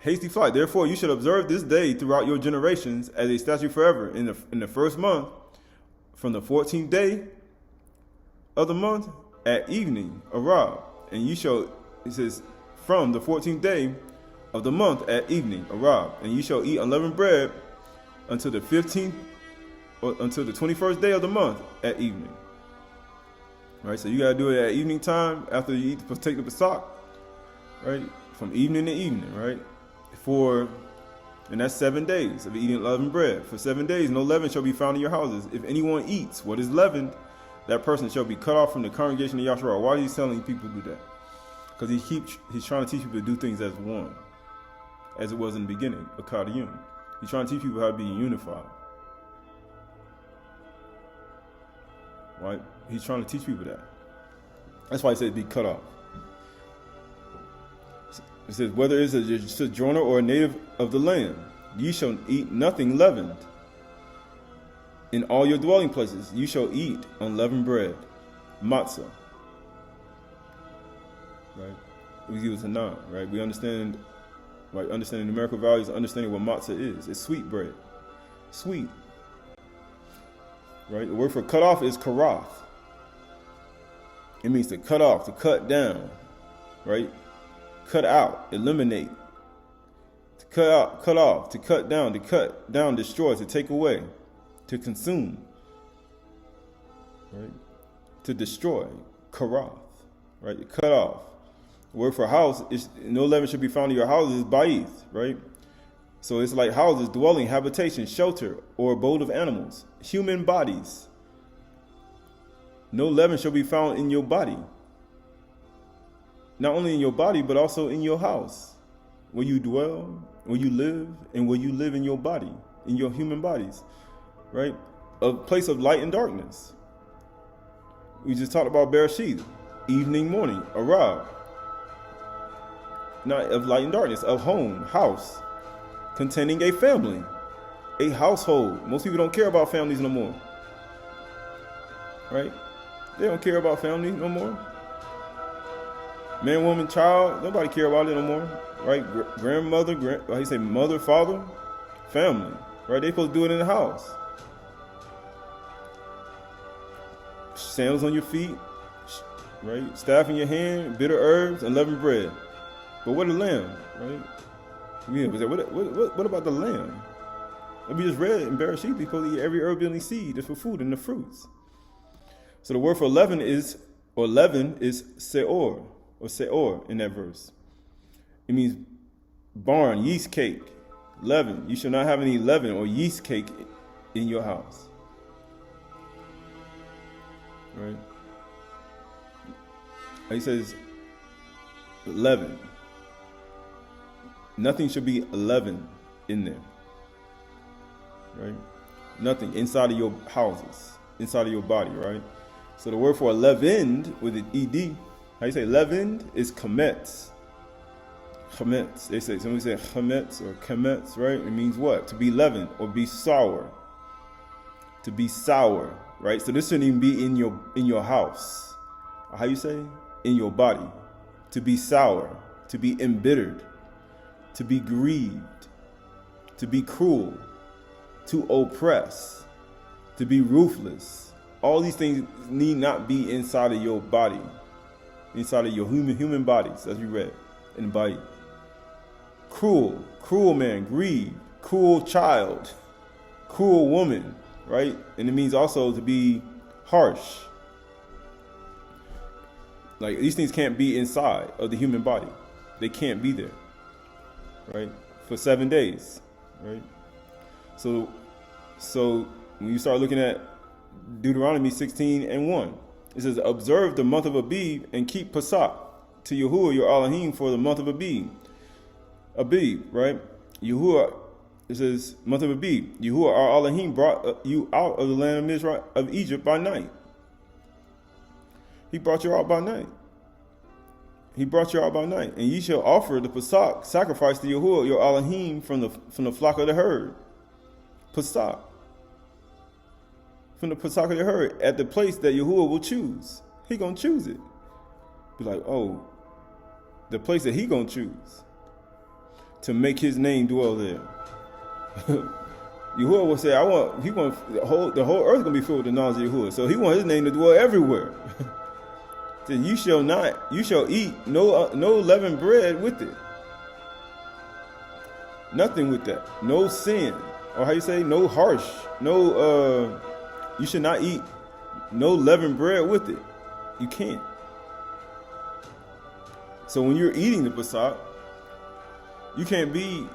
Hasty flight. Therefore, you should observe this day throughout your generations as a statute forever. In the first month, from the 14th day of the month at evening, Arab, and you shall He says, from the 14th day of the month at evening, arrive, and you shall eat unleavened bread until the 15th, or until the 21st day of the month at evening. Right, so you gotta do it at evening time after you eat, take the Parach, right? From evening to evening, right? And that's 7 days of eating unleavened bread. For 7 days, no leaven shall be found in your houses. If anyone eats what is leavened, that person shall be cut off from the congregation of Yahshua. Why is he telling people to do that? Because he's trying to teach people to do things as one, as it was in the beginning, a Kadiyun. He's trying to teach people how to be unified. Right? He's trying to teach people that. That's why he said be cut off. It says, whether it's a sojourner or a native of the land, ye shall eat nothing leavened. In all your dwelling places, you shall eat unleavened bread, matzah. Right? We give it a nine, right? We understand, right? Understanding numerical values, understanding what matzah is. It's sweet bread. Sweet. Right? The word for cut off is Qahalath. It means to cut off, to cut down, right? Cut out, eliminate. To cut out, cut off, to cut down, destroy, to take away, to consume, right? To destroy, Qahalath, right? Cut off. The word for house is no leaven should be found in your houses is bayith, right? So it's like houses, dwelling, habitation, shelter, or abode of animals, human bodies. No leaven shall be found in your body. Not only in your body, but also in your house, where you dwell, where you live, and where you live in your body, in your human bodies, right? A place of light and darkness. We just talked about Bereshit, evening, morning, arrive. Not of light and darkness, of home, house, containing a family, a household. Most people don't care about families no more, right? They don't care about family no more. Man, woman, child, nobody care about it no more, right? Grandmother, how you say, mother, father, family, right? They supposed to do it in the house. Sandals on your feet, right? Staff in your hand, bitter herbs, unleavened bread. But what a lamb, right? Yeah, what about the lamb? We just read in Bereshit, they supposed to eat every herb yielding seed just for food and the fruits. So the word for leaven is seor, or seor in that verse. It means barn, yeast cake, leaven. You shall not have any leaven or yeast cake in your house. Right? He says, leaven. Nothing should be leaven in there. Right? Nothing inside of your houses, inside of your body, right? So the word for leavened with an ed, how you say leavened is chametz. Chametz. They say, somebody say chametz or chametz, right? It means what? To be leavened or be sour. To be sour, right? So this shouldn't even be in your house. How you say? In your body. To be sour, to be embittered, to be grieved, to be cruel, to oppress, to be ruthless. All these things need not be inside of your body, inside of your human bodies, as we read in the body. Cruel man, grieved, cruel child, cruel woman, right? And it means also to be harsh. Like, these things can't be inside of the human body. They can't be there, right? For 7 days, right? So when you start looking at Deuteronomy 16:1, it says, observe the month of Abyd and keep Parach to Yahuwah your Elohim for the month of Abyd. Abyd, right? Yahuwah, it says, month of Abyd. Yahuwah our Elohim brought you out of the land of Israel, of Egypt by night. He brought you out by night. He brought you out by night. And ye shall offer the Parach sacrifice to Yahuwah your Elohim from the flock of the herd. Parach. From the Parach of the herd at the place that Yahuwah will choose. He gonna choose it. Be like, oh, the place that he gonna choose to make his name dwell there. Yahuwah will say, the whole earth gonna be filled with the knowledge of Yahuwah. So he wants his name to dwell everywhere. Then you shall not you shall eat no leavened bread with it. Nothing with that. No sin, or how you say, no harsh, no. You should not eat no leavened bread with it. You can't. So when you're eating the Parach, you can't be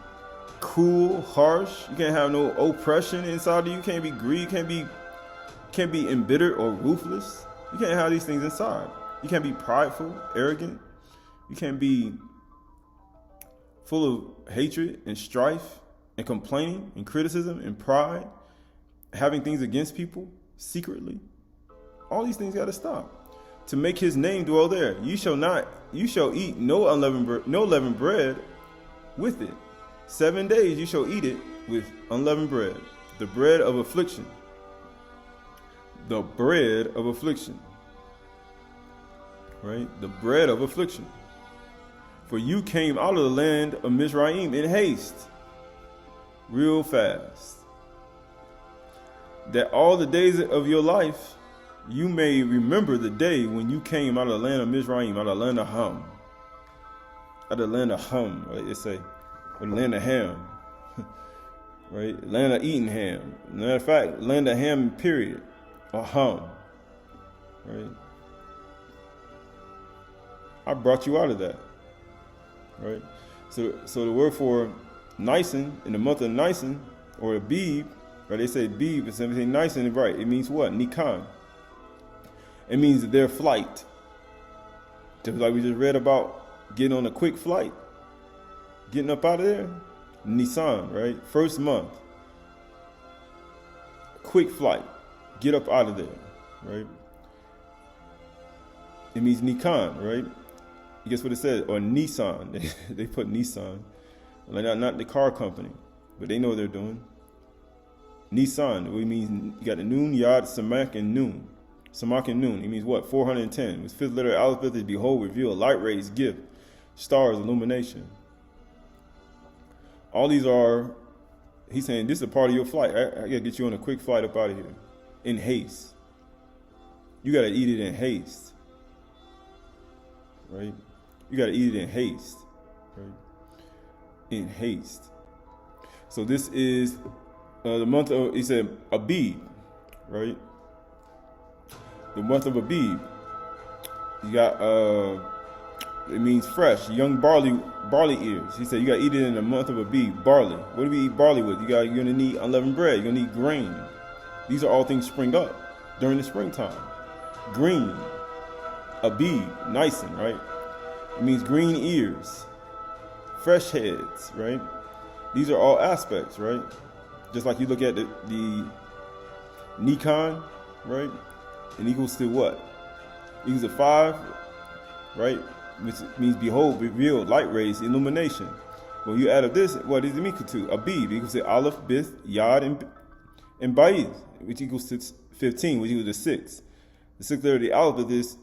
cruel, harsh. You can't have no oppression inside of you. You can't be greedy. You can't be embittered or ruthless. You can't have these things inside. You can't be prideful, arrogant. You can't be full of hatred and strife and complaining and criticism and pride, having things against people secretly. All these things got to stop. To make his name dwell there. You shall eat no leavened bread with it. 7 days you shall eat it with unleavened bread. The bread of affliction. The bread of affliction. Right? The bread of affliction. For you came out of the land of Mizraim in haste. Real fast. That all the days of your life you may remember the day when you came out of the land of Mizraim, out of the land of Ham. Out of the land of Ham, right? They say, or the land of Ham. Right? Land of eating ham. Matter of fact, land of Ham, period. Or Ham. Right? I brought you out of that. Right? So the word for Nysan, in the month of Nysan, or Abyd, right? They say Abyd, but some say Nysan, right? It means what? Nikan. It means their flight. Just like we just read about getting on a quick flight. Getting up out of there. Nysan, right? First month. Quick flight. Get up out of there, right? It means Nikan, right? Guess what it says? Or Nysan. They put Nysan. Like not the car company, but they know what they're doing. Nysan, which means you got the Nun, Yod, Samak, and Nun. Samak and Nun. It means what? 410. With fifth letter of alphabet is behold, reveal, light rays, gift, stars, illumination. All these are, he's saying, this is a part of your flight. I got to get you on a quick flight up out of here. In haste. You got to eat it in haste. Right? You got to eat it in haste. Right? In haste. So this is the month of, he said, Abyd. Right? The month of Abyd. You got, it means fresh, young barley ears. He said you got to eat it in the month of Abyd, barley. What do we eat barley with? You're going to need unleavened bread. You're going to need grain. These are all things spring up during the springtime. Green, Abyd, Nysan, right? It means green ears, fresh heads, right? These are all aspects, right? Just like you look at the Nikan, right? It equals to what? It equals to 5, right? Which means behold, revealed, light rays, illumination. When you add up this, what does it equal to? Abyd equals to Aleph, Bith, Yod, and Bayith, which equals to 15, which equals to 6. The sixth letter of the alphabet is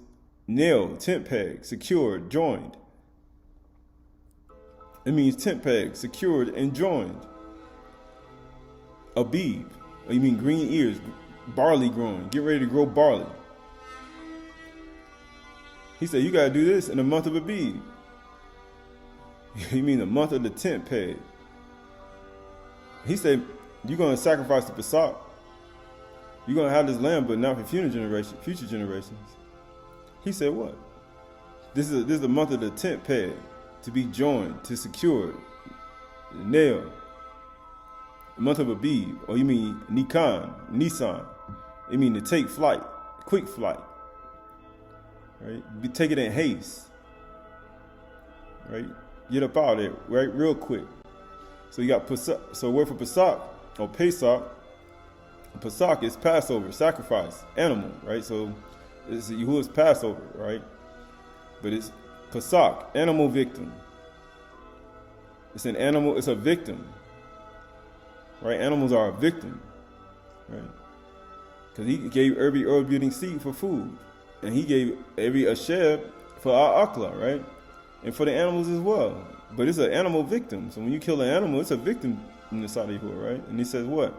nail, tent peg, secured, joined. It means tent peg, secured, and joined. Abyd, or you mean green ears, barley growing, get ready to grow barley. He said, you got to do this in the month of Abyd. You mean the month of the tent peg. He said, you're going to sacrifice the Parach. You're going to have this lamb, but not for future generations. He said, what? This is the month of the tent peg, to be joined, to secure, nail. The month of Abyd, or you mean Nisan. It means to take flight, quick flight. Right? You take it in haste. Right? Get up out of there, right? Real quick. So you got Parach. So word for Parach or Pesach. Parach is Passover, sacrifice, animal, right? So it's Yahuwah's Passover, right? But it's Parach, animal victim. It's an animal, it's a victim. Right? Animals are a victim. Right? Because he gave every herb-yielding seed for food. And he gave every asheb for our akla, right? And for the animals as well. But it's an animal victim. So when you kill an animal, it's a victim in the side of Yahuwah, right? And he says what?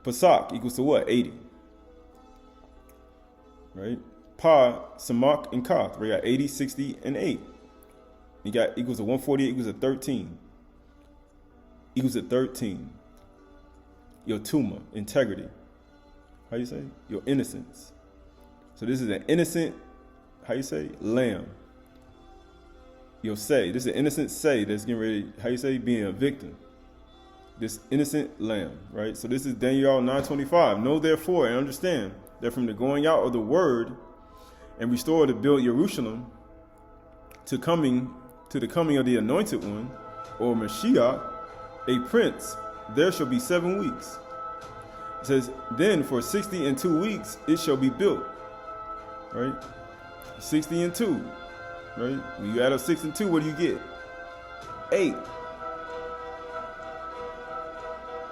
Parach equals to what? 80. Right? Pa, Samak, and Koth. We got 80, 60, and 8. You got equals to 148 equals to 13. Equals to 13. Your tuma, integrity. How you say? Your innocence. So this is an innocent, how you say? Lamb. Your say. This is an innocent say that's getting ready, how you say? Being a victim. This innocent lamb, right? So this is Daniel 9:25. Know therefore and understand that from the going out of the word and restore to build Jerusalem to the coming of the anointed one, or Mashiach, a prince, there shall be 7 weeks. It says, then for 60 and 2 weeks it shall be built. Right? 60 and 2. Right? When you add up 6 and 2, what do you get? 8.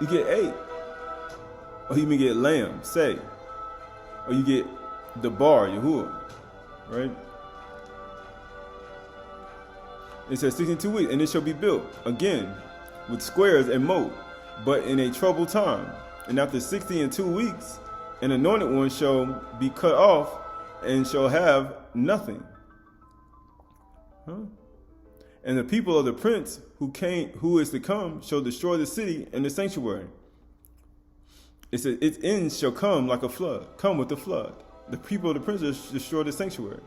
You get 8. Or you may get lamb, say. Or you get the bar, Yahuwah. Right? It says 62 weeks, and it shall be built again with squares and moat, but in a troubled time. And after 60 and 2 weeks, an anointed one shall be cut off and shall have nothing. And the people of the prince who is to come shall destroy the city and the sanctuary. It says its end shall come like a flood, come with the flood. The people of the prince shall destroy the sanctuary.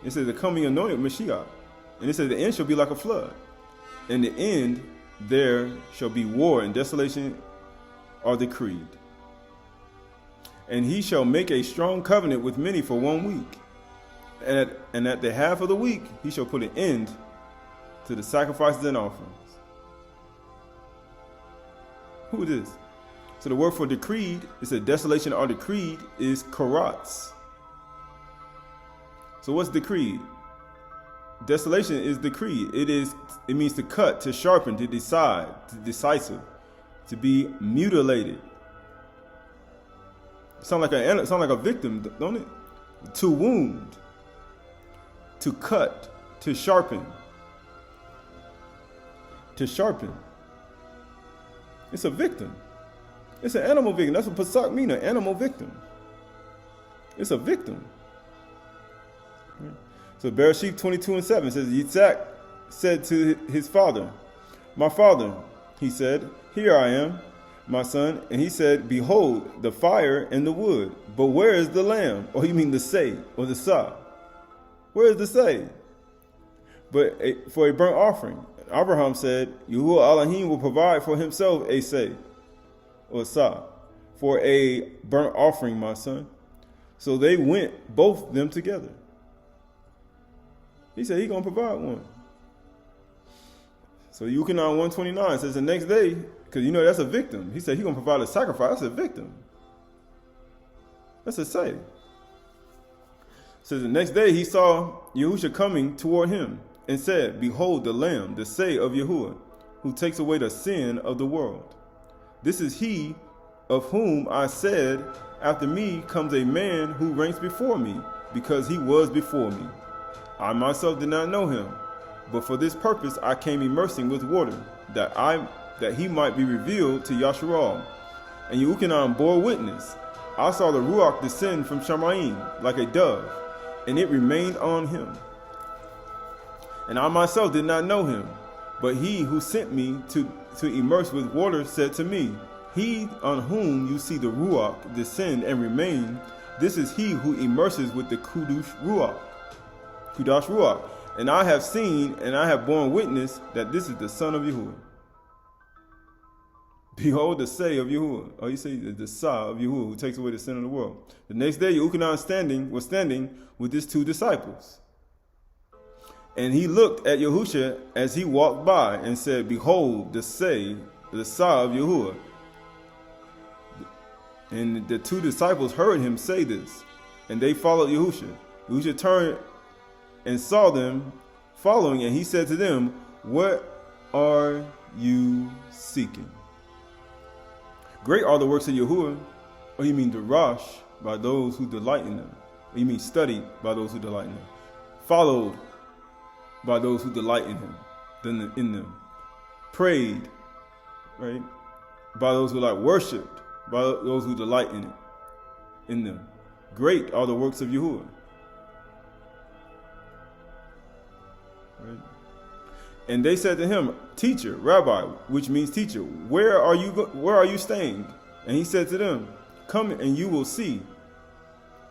It says the coming anointed Mashiach. And it says the end shall be like a flood. In the end there shall be war and desolation are decreed. And he shall make a strong covenant with many for 1 week. And at the half of the week he shall put an end to the sacrifices and offerings. Who is this? So the word for decreed, it said desolation or decreed is karatz. So what's decreed? Desolation is decreed. It means to cut, to sharpen, to decide, to decisive, to be mutilated. Sound like a victim, don't it? To wound, to cut, to sharpen. To sharpen. It's a victim. It's an animal victim. That's what Pasak means, an animal victim. It's a victim. So Bereshit 22:7 says, Yitzhak said to his father, my father, he said, here I am, my son. And he said, behold, the fire and the wood, but where is the lamb? Or you mean the say, or the sa? Where is the say? But for a burnt offering. Abraham said, Yahuwah Elohim will provide for himself a say, or sa, for a burnt offering, my son. So they went, both them together. He said he's going to provide one. So Yukonon 129 says the next day, because you know that's a victim. He said he's going to provide a sacrifice. That's a victim. That's a say. Says the next day he saw Yahusha coming toward him and said, behold the Lamb, the say of Yahuwah, who takes away the sin of the world. This is he of whom I said, after me comes a man who ranks before me, because he was before me. I myself did not know him, but for this purpose I came immersing with water, that he might be revealed to Yasharal. And Yukonon bore witness. I saw the Ruach descend from Shamayim like a dove, and it remained on him. And I myself did not know him, but he who sent me to immerse with water said to me, he on whom you see the Ruach descend and remain, this is he who immerses with the Kudash Ruach. And I have seen and I have borne witness that this is the Son of Yahuwah. Behold the say of Yahuwah. Or you say the Sa of Yahuwah, who takes away the sin of the world. The next day Yukonon was standing with his 2 disciples. And he looked at Yahusha as he walked by and said, behold the say, the Sa of Yahuwah. And the 2 disciples heard him say this, and they followed Yahusha. Yahusha turned and saw them following, and he said to them, what are you seeking? Great are the works of Yahuwah, or you mean Darash, by those who delight in them. Or you mean studied by those who delight in them. Followed by those who delight in him, in them. Prayed, right, by those who worshipped, by those who delight in it, in them. Great are the works of Yahuwah. Right? And they said to him, Teacher, Rabbi, which means teacher, where are you staying? And he said to them, Come and you will see.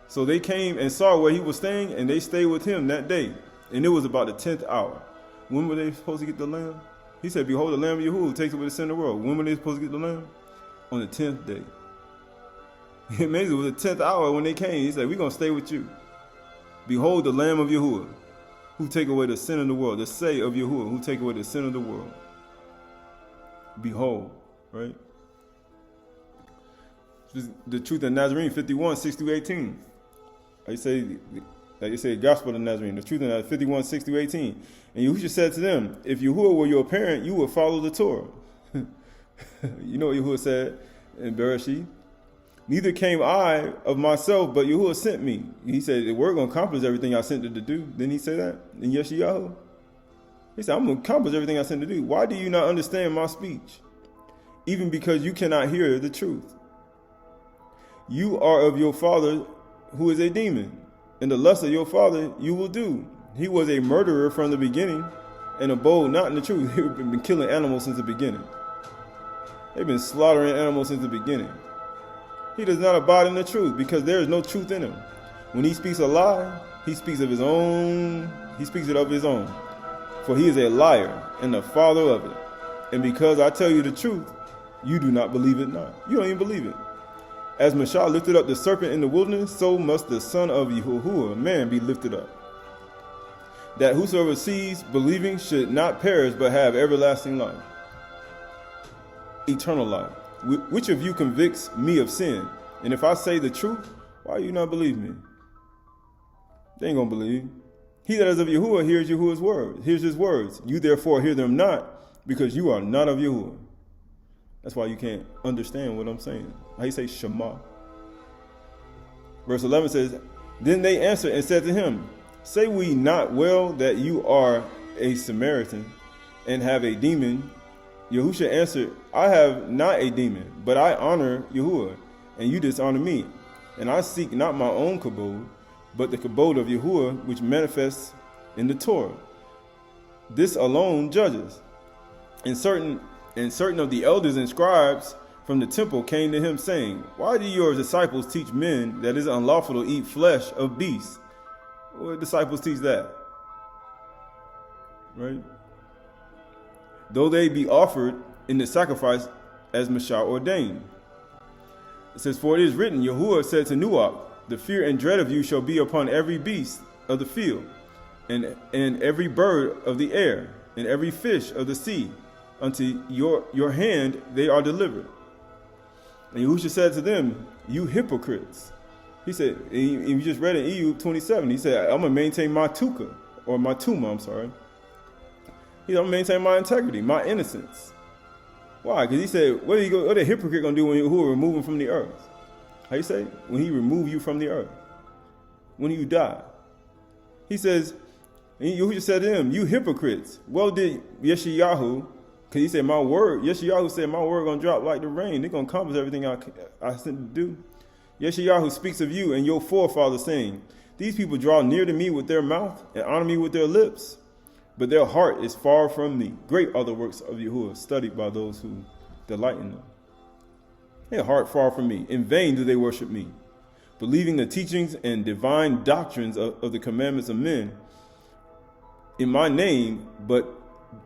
So they came and saw where he was staying, and they stayed with him that day. And it was about the 10th hour. When were they supposed to get the lamb? He said, Behold, the Lamb of Yahuwah who takes away the sin of the world. When were they supposed to get the lamb? On the 10th day. Amazing. It was the 10th hour when they came. He said, We're going to stay with you. Behold, the Lamb of Yahuwah who take away the sin of the world. The say of Yahuwah who take away the sin of the world. Behold, right? The truth of Nazarene, 51, 6-18. Like you say, Gospel of Nazarene, the truth of 51, 6-18. And Yahushua said to them, If Yahuwah were your parent, you would follow the Torah. You know what Yahuwah said in Bereshit? Neither came I of myself, but Yahuwah sent me. He said, we're going to accomplish everything I sent it to do. Didn't he say that in Yeshayahu? He said, I'm going to accomplish everything I sent to do. Why do you not understand my speech? Even because you cannot hear the truth. You are of your father who is a demon, and the lust of your father you will do. He was a murderer from the beginning, and abode not in the truth. They've been killing animals since the beginning. They've been slaughtering animals since the beginning. He does not abide in the truth, because there is no truth in him. When he speaks a lie, he speaks of his own. He speaks it of his own. For he is a liar and the father of it. And because I tell you the truth, you do not believe it not. You don't even believe it. As Mashah lifted up the serpent in the wilderness, so must the son of Yahuwah, man, be lifted up. That whosoever sees, believing, should not perish, but have everlasting life. Eternal life. Which of you convicts me of sin? And if I say the truth, why do you not believe me? They ain't gonna believe. He that is of Yahuwah hears Yahuwah's words. Hears his words. You therefore hear them not, because you are not of Yahuwah. That's why you can't understand what I'm saying. How you say Shema? Verse 11 says, Then they answered and said to him, Say we not well that you are a Samaritan and have a demon? Yahushua answered, I have not a demon, but I honor Yahuwah, and you dishonor me. And I seek not my own kabod, but the kabod of Yahuwah, which manifests in the Torah. This alone judges. And certain of the elders and scribes from the temple came to him, saying, Why do your disciples teach men that it is unlawful to eat flesh of beasts? What disciples teach that? Right? Though they be offered in the sacrifice as Mashah ordained. It says, For it is written, Yahuwah said to Nuach, The fear and dread of you shall be upon every beast of the field, and every bird of the air, and every fish of the sea. Unto your hand they are delivered. And Yahushua said to them, You hypocrites. He said, and you just read in EU 27, he said, I'm going to maintain my tukah, or my tuma, I'm sorry. He said, I'm going to maintain my integrity, my innocence. Why? Because he said, what the hypocrite going to do when Yahuwah remove him from the earth? How you say? When he remove you from the earth. When you die. He says, and Yahushua said to him, You hypocrites. Well did Yeshayahu, because he said, my word, Yeshayahu said, my word going to drop like the rain. They're going to accomplish everything I sent to do. Yeshayahu speaks of you and your forefathers, saying, These people draw near to me with their mouth and honor me with their lips, but their heart is far from me. Great are the works of Yahuwah, studied by those who delight in them. Their heart far from me. In vain do they worship me, believing the teachings and divine doctrines of the commandments of men in my name, but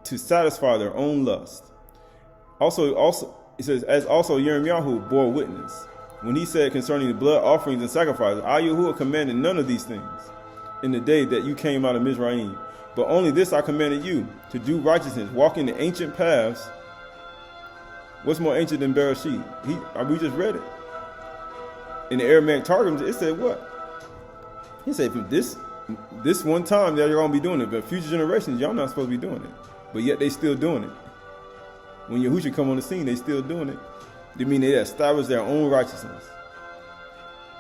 to satisfy their own lust. Also, it says, as also Yirmiyahu bore witness, when he said concerning the blood offerings and sacrifices, I, Yahuwah, commanded none of these things in the day that you came out of Mizraim, but only this I commanded you, to do righteousness, walk in the ancient paths. What's more ancient than Bereshit? We just read it. In the Aramaic Targums, it said what? He said, from this one time that you're going to be doing it, but future generations, y'all not supposed to be doing it. But yet they still doing it. When Yahushua come on the scene, they still doing it. They mean they establish their own righteousness.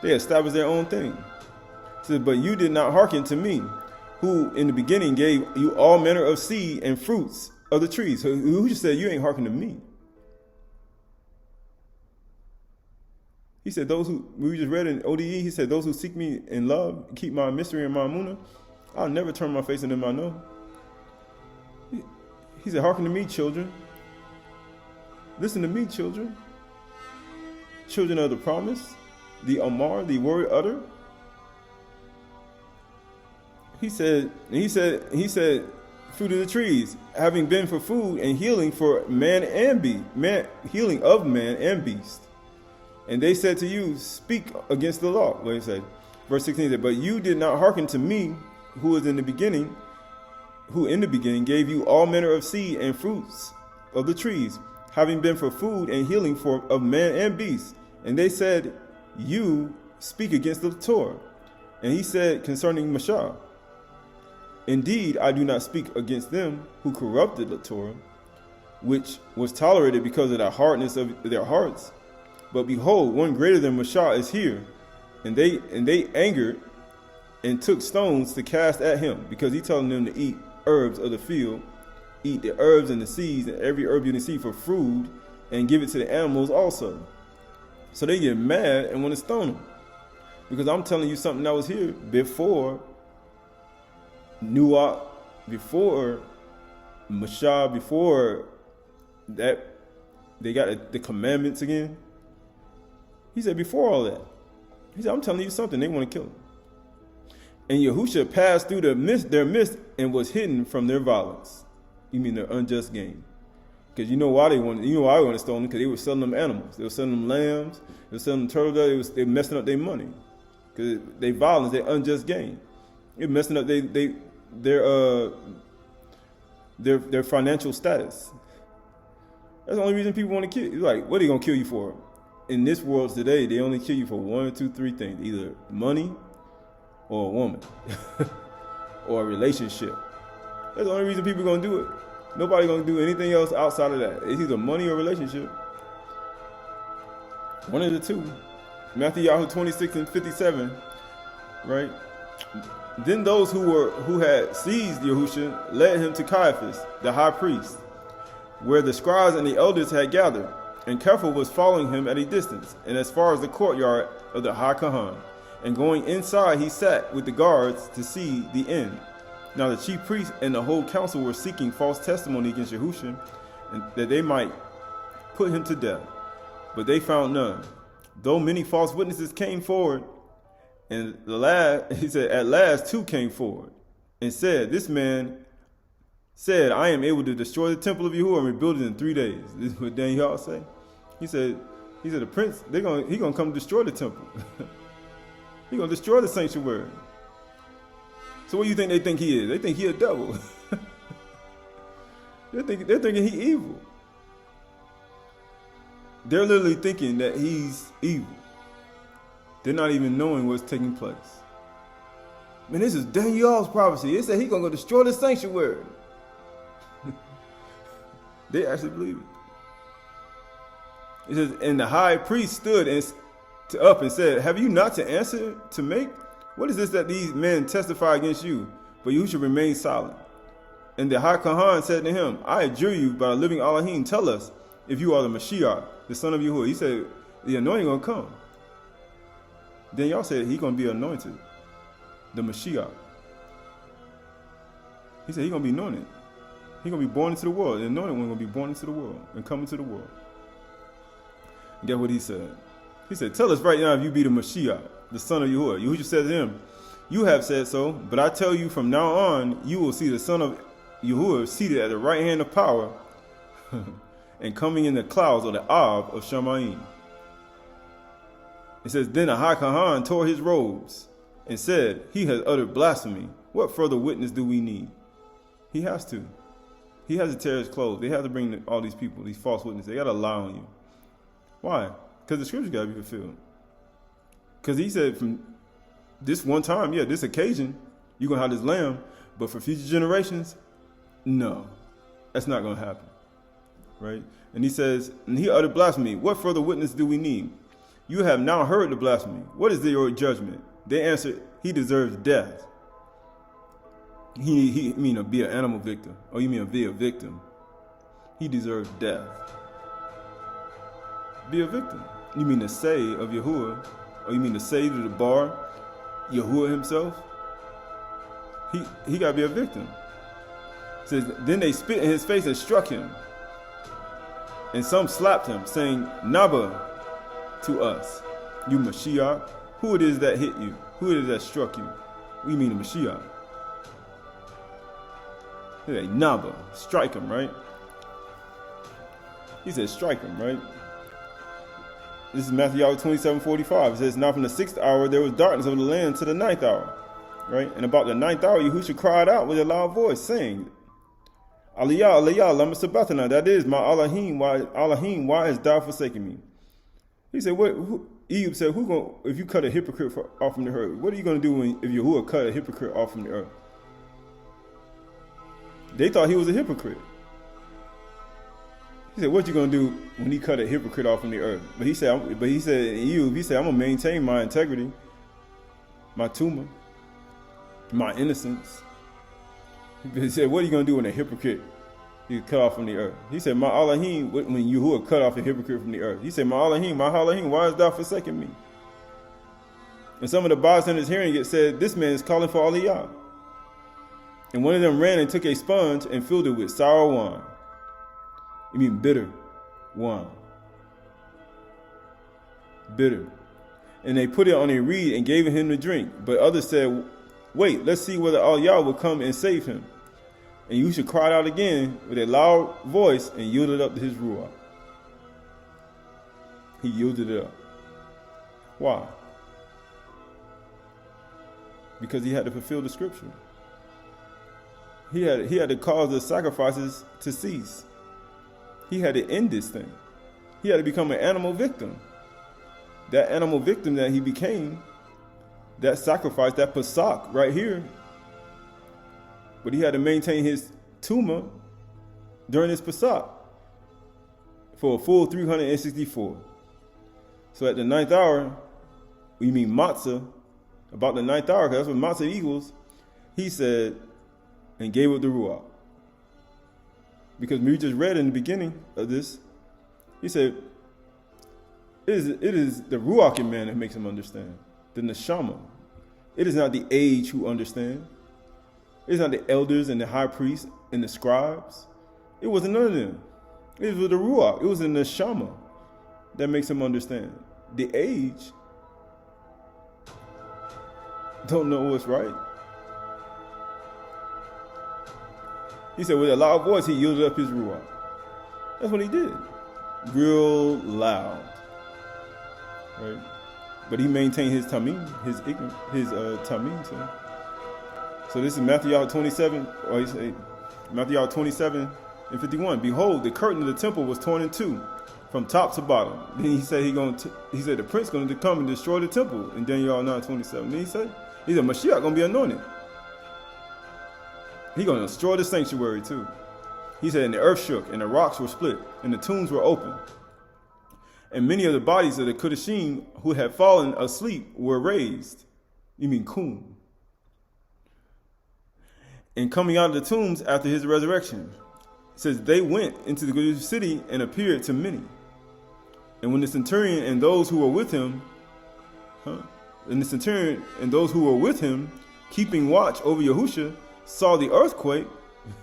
They establish their own thing. It says, but you did not hearken to me, who in the beginning gave you all manner of seed and fruits of the trees. So Yahushua said, you ain't hearken to me. He said, we just read in ODE, he said, those who seek me in love, keep my mystery and my amuna, I'll never turn my face in them I know. He said, hearken to me, children. Listen to me, children. Children of the promise, the Amar, the word utter. He said, fruit of the trees, having been for food and healing for man and beast, healing of man and beast. And they said to you, speak against the law. What he said, verse 16 said, but you did not hearken to me, who in the beginning gave you all manner of seed and fruits of the trees, having been for food and healing of man and beast. And they said, you speak against the Torah. And he said concerning Mashah, indeed, I do not speak against them who corrupted the Torah, which was tolerated because of the hardness of their hearts. But behold, one greater than Mashah is here. And they angered and took stones to cast at him, because he telling them to eat herbs of the field, eat the herbs and the seeds and every herb you can see for food, and give it to the animals also. So they get mad and want to stone him, because I'm telling you something that was here before Nuach, before Mashah, before that they got the commandments again. He said, before all that, he said, I'm telling you something, they want to kill him. And Yahusha passed through their midst and was hidden from their violence. You mean their unjust gain? Because you know why they wanted to stone them? Because they were selling them animals. They were selling them lambs. They were selling them turtle. They were messing up their money. Because they violence, their unjust gain. They're messing up their financial status. That's the only reason people want to kill you. Like, what are they going to kill you for? In this world today, they only kill you for 1, 2, 3 things. Either money or a woman or a relationship. That's the only reason people are going to do it. Nobody going to do anything else outside of that. It's either money or relationship. One of the two. Matthew 26:57, right? Then those who had seized Yahusha led him to Caiaphas, the high priest, where the scribes and the elders had gathered, and Kepha was following him at a distance, and as far as the courtyard of the high Kahan. And going inside, he sat with the guards to see the end. Now the chief priest and the whole council were seeking false testimony against Yahusha, and that they might put him to death. But they found none, though many false witnesses came forward. And at last 2 came forward and said, this man said, I am able to destroy the temple of Yahuwah and rebuild it in 3 days. This is what Daniel say. He said the prince, he's gonna come destroy the temple. He's gonna destroy the sanctuary. So what do you think they think he is? They think he a devil. They're thinking he evil. They're literally thinking that he's evil. They're not even knowing what's taking place. Man, this is Daniel's prophecy. It said he's going to go destroy the sanctuary. They actually believe it. It says, and the high priest stood up and said, have you not to answer to make? What is this that these men testify against you? But you should remain silent. And the high Kahan said to him, I adjure you by the living Elohim, tell us if you are the Mashiach, the son of Yahuwah. He said, the anointing going to come. Then y'all said he's going to be anointed, the Mashiach. He said he's going to be anointed. He's going to be born into the world. The anointed one going to be born into the world and come into the world. And guess what he said? He said, tell us right now if you be the Mashiach, the son of Yahuwah. Yahuwah said to him, you have said so, but I tell you from now on, you will see the son of Yahuwah seated at the right hand of power and coming in the clouds of the Ab of Shamayim. It says, then the high Kahan tore his robes and said, he has uttered blasphemy. What further witness do we need? He has to. He has to tear his clothes. They have to bring all these people, these false witnesses. They got to lie on you. Why? Because the scripture got to be fulfilled. Because he said from this one time, this occasion, you're going to have this lamb. But for future generations, no. That's not going to happen. Right? And he says, and he uttered blasphemy. What further witness do we need? You have now heard the blasphemy. What is your judgment? They answered, he deserves death. He mean be an animal victim. Or you mean be a victim. He deserves death. Be a victim. You mean the say of Yahuwah? Or you mean the say to the bar, Yahuwah himself? He got to be a victim. It says, then they spit in his face and struck him. And some slapped him, saying, Naba to us, you Mashiach. Who it is that hit you? Who it is that struck you? We mean the Mashiach. He said, Naba, strike him, right? He said, strike him, right? This is Matthew 27:45. It says, now from the 6th hour there was darkness over the land to the 9th hour. Right? And about the 9th hour, Yahushua cried out with a loud voice, saying, Aliyah, Aliyah, lama sabachthani. That is, my Elohim, why hast thou forsaken me? He said, Eve said, if you cut a hypocrite off from the earth, what are you going to do if Yahuwah cut a hypocrite off from the earth? They thought he was a hypocrite. He said, what you going to do when he cut a hypocrite off from the earth? But he said, I'm going to maintain my integrity, my tumor, my innocence. He said, what are you going to do when a hypocrite is cut off from the earth? He said, my Elohim, when Yahuwah cut off a hypocrite from the earth. He said, my Elohim, why hast thou forsaken me? And some of the bystanders hearing it said, this man is calling for Aliyah. And one of them ran and took a sponge and filled it with sour wine. You mean bitter wine. Bitter. And they put it on a reed and gave him to drink. But others said, wait, let's see whether Aliyah will come and save him. And Yahushua cried out again with a loud voice and yielded up to his ruach. He yielded it up. Why? Because he had to fulfill the scripture. He had to cause the sacrifices to cease. He had to end this thing. He had to become an animal victim. That animal victim that he became, that sacrifice, that Parach right here. But he had to maintain his tumor during his Parach for a full 364. So at the 9th hour, we mean matzah, about the 9th hour, because that's what matzah equals, he said, and gave up the ruach. Because we just read in the beginning of this, he said, it is the ruach in man that makes him understand, the neshama. It is not the age who understand. It is not the elders and the high priests and the scribes. It wasn't none of them. It was the ruach. It was the neshama that makes him understand. The age don't know what's right. He said with a loud voice, he yielded up his ruach. That's what he did. Real loud. Right? But he maintained his tamim, his tamim. So this is Matthew 27, or he said, Matthew 27 and 51. Behold, the curtain of the temple was torn in two, from top to bottom. Then he said he said the prince going to come and destroy the temple in Daniel 9:27. Then he said Mashiach going to be anointed. He going to destroy the sanctuary too. He said, and the earth shook, and the rocks were split, and the tombs were opened. And many of the bodies of the Kudashim who had fallen asleep were raised. You mean kum. And coming out of the tombs after his resurrection, it says they went into the good city and appeared to many. And when the centurion and those who were with him, keeping watch over Yahushua, saw the earthquake,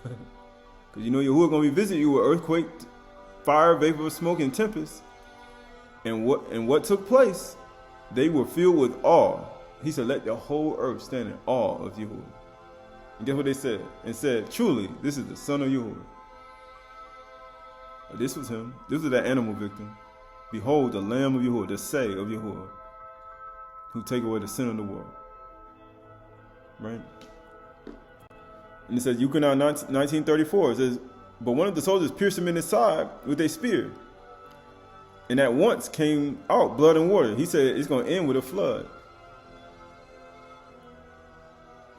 because you know Yahuwah going to be visiting you with earthquake, fire, vapor, smoke, and tempest. And what took place? They were filled with awe. He said, let the whole earth stand in awe of Yahuwah. And guess what they said? And said, truly, this is the son of Yahuwah. This was him. This was that animal victim. Behold, the Lamb of Yahuwah, the Say of Yahuwah, who take away the sin of the world. Right? And it says, Yukonah 19:34, it says, but one of the soldiers pierced him in his side with a spear. And at once came out blood and water. He said it's going to end with a flood.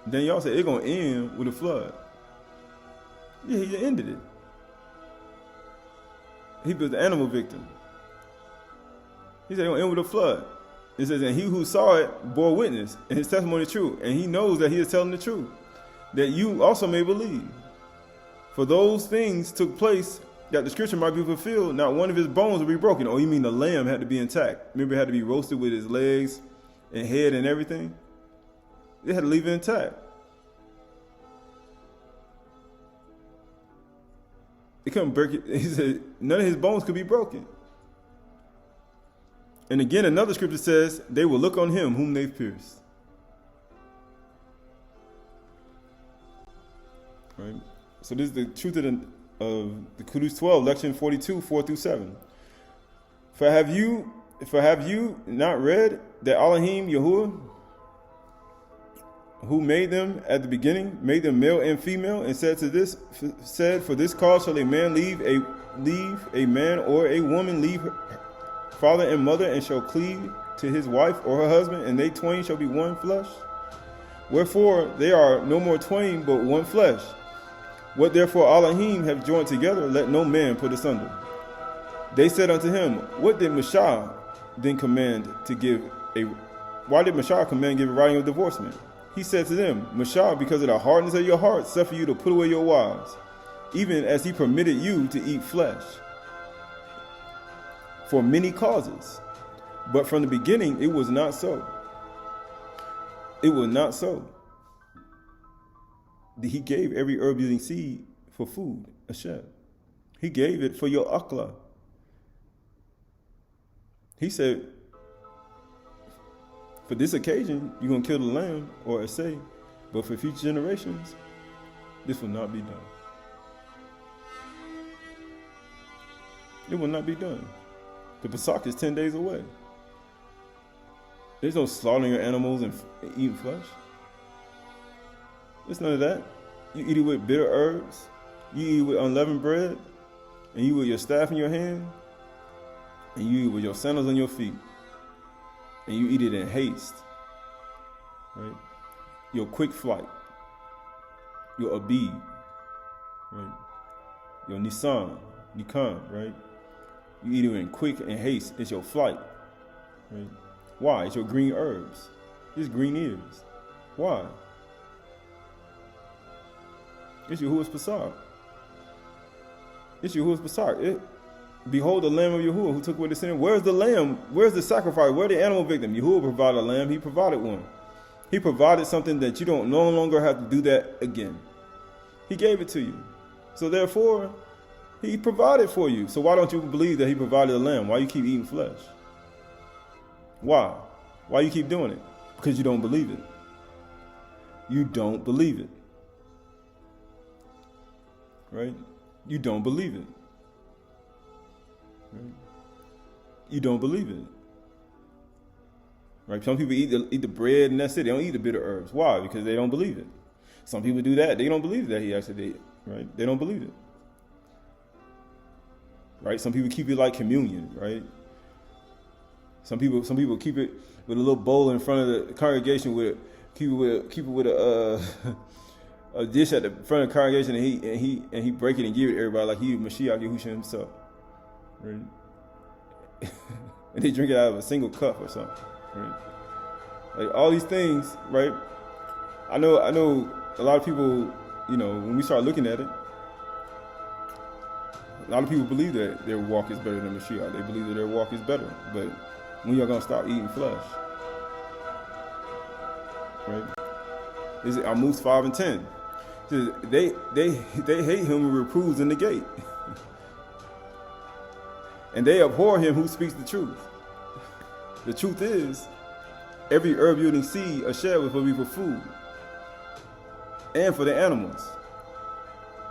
Then y'all said it's going to end with a flood. Yeah, he ended it. He was the animal victim. He said it's going to end with a flood. It says, and he who saw it bore witness, and his testimony is true. And he knows that he is telling the truth, that you also may believe. For those things took place that the scripture might be fulfilled, not one of his bones will be broken. Oh, you mean the lamb had to be intact? Remember, it had to be roasted with his legs and head and everything? They had to leave it intact. They couldn't break it. He said none of his bones could be broken. And again, another scripture says, they will look on him whom they've pierced. Right? So this is the truth of the Kudus 12, Lection 42, 4-7. For have you not read that Elohim Yahuwah, who made them at the beginning, made them male and female, and said for this cause shall a man leave a man, or a woman leave her father and mother, and shall cleave to his wife or her husband, and they twain shall be one flesh. Wherefore they are no more twain, but one flesh. What therefore Elohim have joined together, let no man put asunder. They said unto him, what did Mashah then command to give why did Mashah command give a writing of divorcement? He said to them, Mashah, because of the hardness of your heart, suffer you to put away your wives, even as he permitted you to eat flesh, for many causes. But from the beginning, it was not so. It was not so. He gave every herb yielding seed for food, a shed. He gave it for your akla. He said, for this occasion, you're going to kill the lamb or a say, but for future generations, this will not be done. It will not be done. The Pesach is 10 days away. There's no slaughtering your animals and eating flesh. There's none of that. You eat it with bitter herbs. You eat it with unleavened bread. And you with your staff in your hand. And you eat it with your sandals on your feet. And you eat it in haste. Right? Your quick flight. Your Abyd. Right? Your Nysan. Right? You eat it in quick and haste. It's your flight. Right? Why? It's your green herbs. It's green ears. Why? It's Yahuwah's Pesach. It's Yahuwah's Pesach. Behold the Lamb of Yahuwah who took away the sin. Where's the lamb? Where's the sacrifice? Where's the animal victim? Yahuwah provided a lamb. He provided one. He provided something that you don't no longer have to do that again. He gave it to you. So therefore, he provided for you. So why don't you believe that he provided a lamb? Why you keep eating flesh? Why? Why you keep doing it? Because you don't believe it. You don't believe it. Right? You don't believe it. Right? You don't believe it. Right? Some people eat the bread and that's it. They don't eat the bitter herbs. Why? Because they don't believe it. Some people do that. They don't believe that he actually did. Right? They don't believe it. Right? Some people keep it like communion. Right? Some people keep it with a little bowl in front of the congregation keep it with a dish at the front of the congregation, and he break it and give it to everybody like he Mashiach Yahushua himself. Right? And they drink it out of a single cup or something. Right? Like all these things, right? I know a lot of people, when we start looking at it, a lot of people believe that their walk is better than Mashiach. They believe that their walk is better. But when y'all gonna stop eating flesh? Right? Is it Amos 5 and 10? They hate him who reproves in the gate. And they abhor him who speaks the truth. The truth is, every herb yielding seed a shed was supposed to be for food. And for the animals.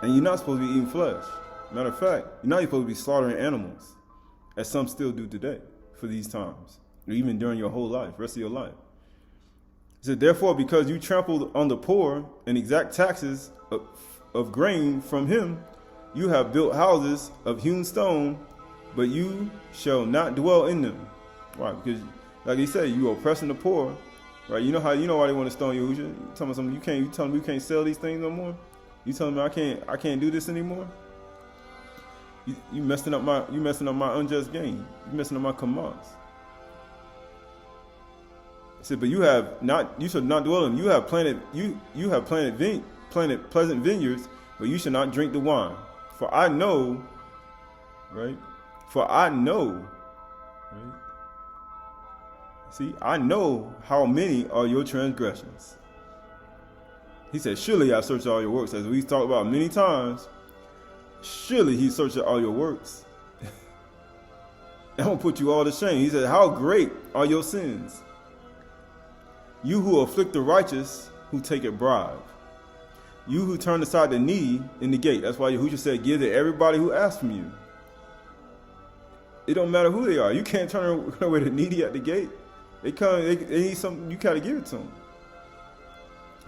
And you're not supposed to be eating flesh. Matter of fact, you're not supposed to be slaughtering animals, as some still do today for these times, or even during your whole life, rest of your life. He said, therefore, because you trampled on the poor and exact taxes of grain from him, you have built houses of hewn stone, but you shall not dwell in them. Why? Because, like he said, you are oppressing the poor. Right? You know why they want to stone you? You tell me something. You telling me you can't sell these things no more? You telling me I can't do this anymore? You messing up my unjust gain. You messing up my commands. He said, but you shall not dwell in them. You have planted pleasant vineyards, but you shall not drink the wine. For I know right? For I know, right? See, I know how many are your transgressions. He said, surely I searched all your works. As we've talked about many times, surely he searched all your works. I'm going to put you all to shame. He said, how great are your sins? You who afflict the righteous, who take a bribe. You who turn aside the needy in the gate. That's why Yahushua said, give to everybody who asks from you. It don't matter who they are. You can't turn away the needy at the gate. They come, they need something, you got to give it to them.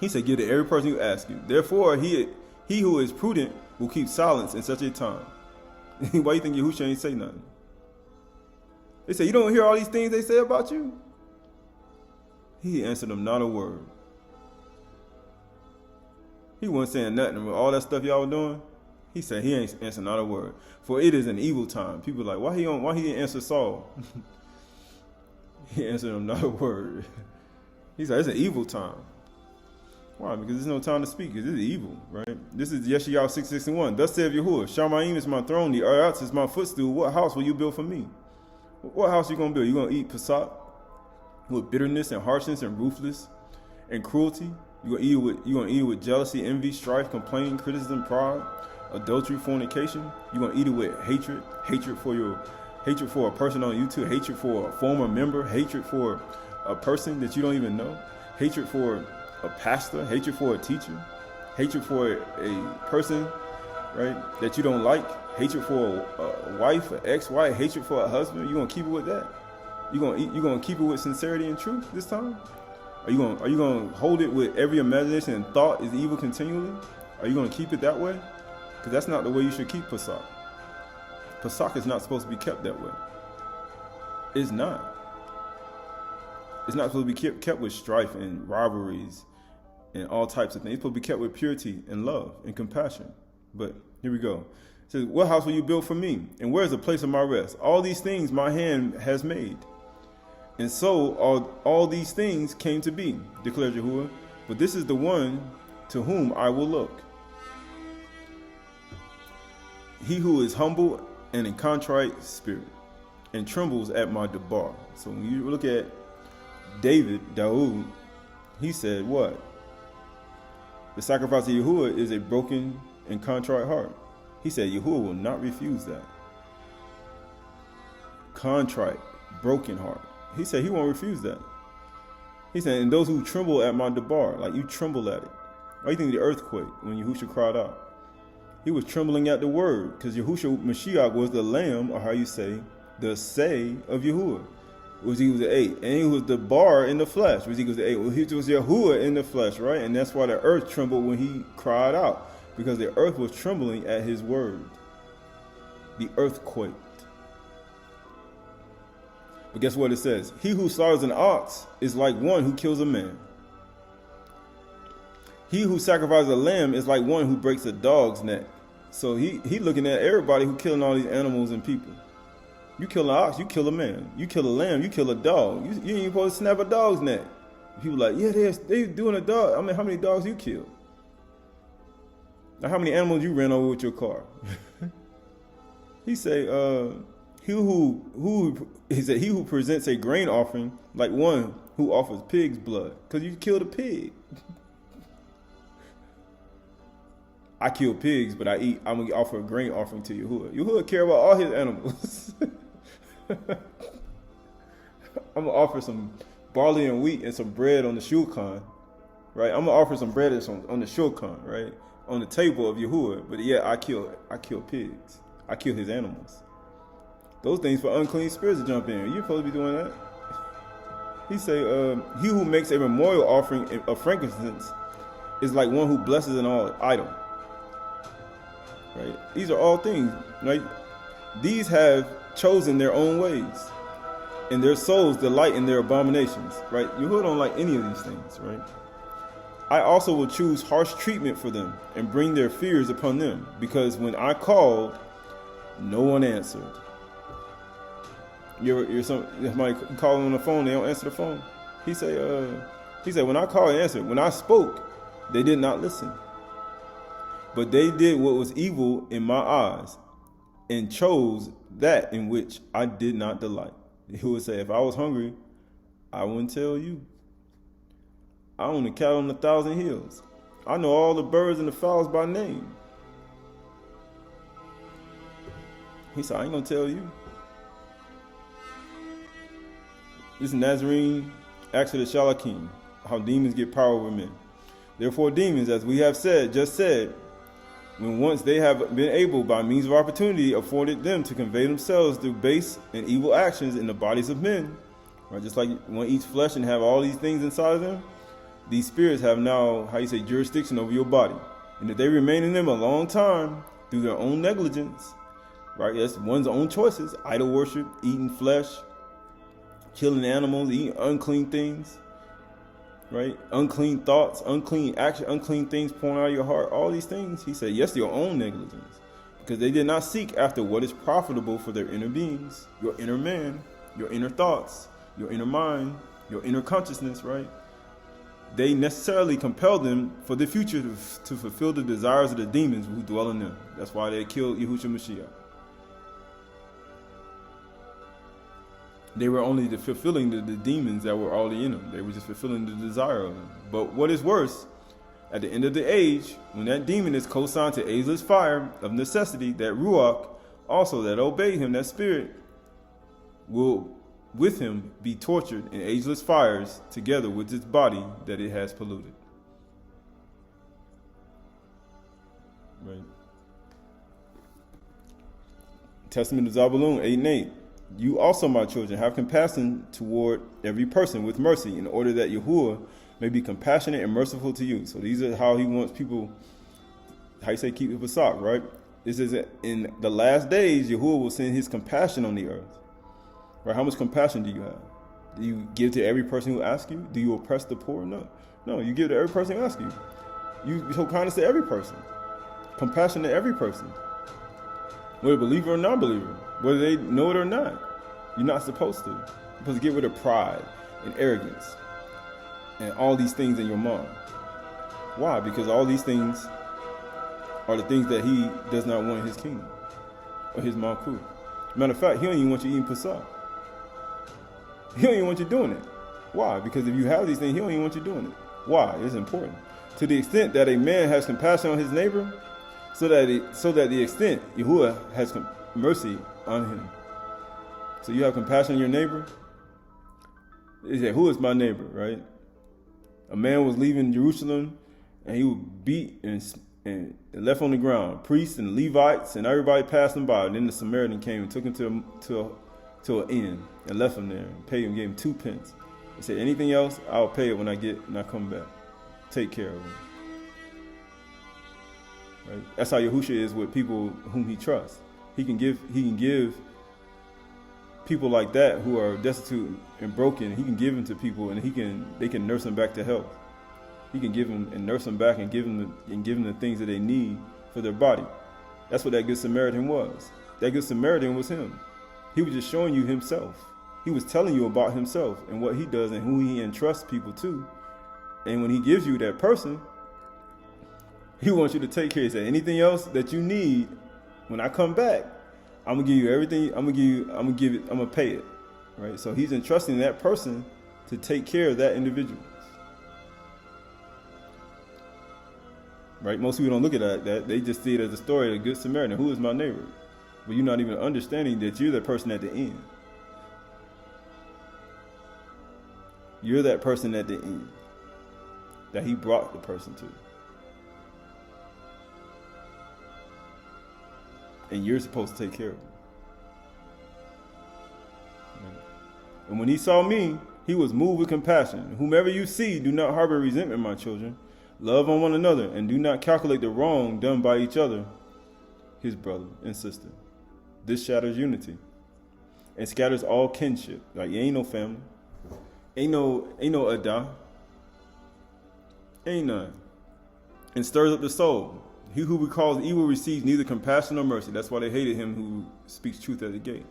He said, give to every person who asks you. Therefore, he who is prudent will keep silence in such a time. Why you think Yahushua ain't say nothing? They say, you don't hear all these things they say about you? He answered them not a word. He wasn't saying nothing with all that stuff y'all were doing. He said he ain't answered not a word. For it is an evil time. People are like, why he didn't answer Saul? He answered them not a word. He said, it's an evil time. Why? Because there's no time to speak. Because this is evil, right? This is Yeshayahu 6:61. Thus saith Yahuwah, Shamayim is my throne, the Eretz is my footstool. What house will you build for me? What house you going to build? You going to eat Parach with bitterness and harshness and ruthless and cruelty? You going to eat it with jealousy, envy, strife, complaining, criticism, pride, adultery, fornication? You going to eat it with hatred for a person on YouTube, hatred for a former member, hatred for a person that you don't even know, hatred for a pastor, hatred for a teacher, hatred for a person, right, that you don't like, hatred for a wife, an ex-wife, hatred for a husband. You gonna keep it with that? You gonna keep it with sincerity and truth this time? Are you gonna hold it with every imagination and thought is evil continually? Are you gonna keep it that way? Because that's not the way you should keep Parach. Parach is not supposed to be kept that way. It's not. It's not supposed to be kept with strife and rivalries and all types of things. It's supposed to be kept with purity and love and compassion. But here we go. It says, what house will you build for me? And where is the place of my rest? All these things my hand has made. And so all these things came to be, declares Yahuwah. But this is the one to whom I will look. He who is humble and in contrite spirit, and trembles at my debar. So when you look at Daud, he said what? The sacrifice of Yahuwah is a broken and contrite heart. He said Yahuwah will not refuse that. Contrite, broken heart. He said he won't refuse that. He said, and those who tremble at my debar, like you tremble at it. Why do you think the earthquake when Yahushua cried out? He was trembling at the word, because Yahushua Mashiach was the lamb, or how you say, the say of Yahuwah, which equals to 8. And he was the bar in the flesh, which equals to 8. Well, he was Yahuwah in the flesh, right? And that's why the earth trembled when he cried out, because the earth was trembling at his word. The earth quaked. But guess what it says? He who slaughters an ox is like one who kills a man. He who sacrifices a lamb is like one who breaks a dog's neck. So he looking at everybody who killing all these animals and people. You kill an ox, you kill a man. You kill a lamb, you kill a dog. You ain't even supposed to snap a dog's neck. People like, yeah, they doing a dog. I mean, how many dogs you killed? Now, how many animals you ran over with your car? He say, he who presents a grain offering like one who offers pig's blood, because you killed a pig. I kill pigs, but I'm gonna offer a grain offering to Yahuwah. Yahuwah care about all his animals. I'm gonna offer some barley and wheat and some bread on the shulchan, right? I'm gonna offer some bread on the shulchan, right, on the table of Yahuwah. But yeah, I kill pigs. I kill his animals. Those things for unclean spirits to jump in. You're supposed to be doing that. He say, he who makes a memorial offering of frankincense is like one who blesses an idol. Right? These are all things, right? These have chosen their own ways, and their souls delight in their abominations, right? Yahuwah don't like any of these things, right? I also will choose harsh treatment for them and bring their fears upon them, because when I called, no one answered. You're somebody calling on the phone, they don't answer the phone. He said, when I called and answered, when I spoke, they did not listen. But they did what was evil in my eyes, and chose that in which I did not delight. He would say, if I was hungry, I wouldn't tell you. I own the cattle on 1,000 hills. I know all the birds and the fowls by name. He said, I ain't gonna tell you. This is Nazarene, Acts of the Shalakim, how demons get power over men. Therefore demons, as we have just said, when once they have been able by means of opportunity afforded them to convey themselves through base and evil actions in the bodies of men, right? Just like one eats flesh and have all these things inside of them, these spirits have now, jurisdiction over your body. And if they remain in them a long time through their own negligence, right? That's one's own choices, idol worship, eating flesh, killing animals, eating unclean things, right? Unclean thoughts, unclean action, unclean things pouring out of your heart, all these things. He said, yes, your own negligence, because they did not seek after what is profitable for their inner beings, your inner man, your inner thoughts, your inner mind, your inner consciousness, right? They necessarily compel them for the future to fulfill the desires of the demons who dwell in them. That's why they killed Yahushua Mashiach. They were only fulfilling the demons that were already in them. They were just fulfilling the desire of them. But what is worse, at the end of the age, when that demon is co-signed to ageless fire of necessity, that Ruach also that obey him, that spirit, will with him be tortured in ageless fires together with its body that it has polluted. Right. Testament of Zabulon 8:8. You also, my children, have compassion toward every person with mercy, in order that Yahuwah may be compassionate and merciful to you. So these are how he wants people, keep the Parach, right? This is in the last days, Yahuwah will send his compassion on the earth. Right? How much compassion do you have? Do you give to every person who asks you? Do you oppress the poor? No. No, you give to every person who asks you. You show kindness to every person. Compassion to every person. Whether believer or non-believer. Whether they know it or not. You're not supposed to. You're supposed to get rid of pride and arrogance and all these things in your mind. Why? Because all these things are the things that he does not want in his kingdom or his Malkut. Matter of fact, he don't even want you eating Parach. He don't even want you doing it. Why? Because if you have these things, he don't even want you doing it. Why? It's important. To the extent that a man has compassion on his neighbor, so that the extent Yahuwah has mercy on him. So you have compassion on your neighbor. He said, who is my neighbor, right? A man was leaving Jerusalem, and he was beat and left on the ground. Priests and Levites and everybody passed him by. And then the Samaritan came and took him to an inn and left him there and paid him, gave him 2 pence. He said, anything else, I'll pay it when I come back. Take care of him. Right? That's how Yahushua is with people whom he trusts. He can give people like that who are destitute and broken. He can give them to people, and they can nurse them back to health. He can give them and nurse them back and give them the things that they need for their body. That's what that Good Samaritan was. That Good Samaritan was him. He was just showing you himself. He was telling you about himself and what he does and who he entrusts people to. And when he gives you that person, he wants you to take care. He said, anything else that you need, when I come back, I'm gonna give you everything. I'm gonna pay it. Right? So he's entrusting that person to take care of that individual. Right? Most people don't look at that. They just see it as a story of the Good Samaritan. Who is my neighbor? But you're not even understanding that you're that person at the end. You're that person at the end that he brought the person to. And you're supposed to take care of him. Right? And when he saw me, he was moved with compassion. Whomever you see, do not harbor resentment, my children. Love on one another, and do not calculate the wrong done by each other, his brother and sister. This shatters unity and scatters all kinship. Like, ain't no family, ain't no Aydah, ain't none, and stirs up the soul. He who recalls evil receives neither compassion nor mercy. That's why they hated him who speaks truth at the gate.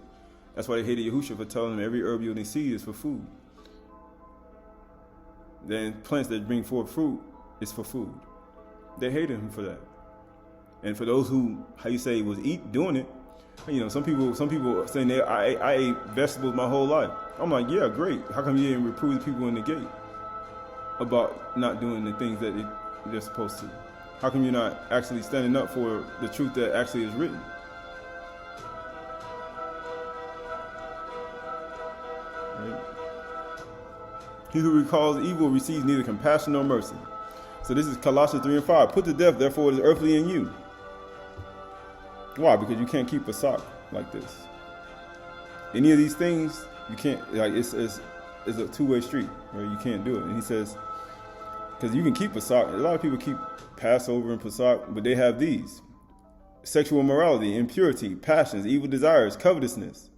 That's why they hated Yahushua for telling them every herb yielding seed is for food. Then plants that bring forth fruit is for food. They hated him for that. And for those who, was doing it, Some people saying I ate vegetables my whole life. I'm like, yeah, great. How come you didn't reprove the people in the gate about not doing the things that they're supposed to? How come you're not actually standing up for the truth that actually is written? Right? He who recalls evil receives neither compassion nor mercy. So this is Colossians 3 and 5. Put to death, therefore, what is earthly in you. Why? Because you can't keep a sock like this. Any of these things, you can't, like, it's a two-way street, right? You can't do it. And he says, because you can keep a sock. A lot of people keep Passover and Pesach, but they have these: sexual immorality, impurity, passions, evil desires, covetousness,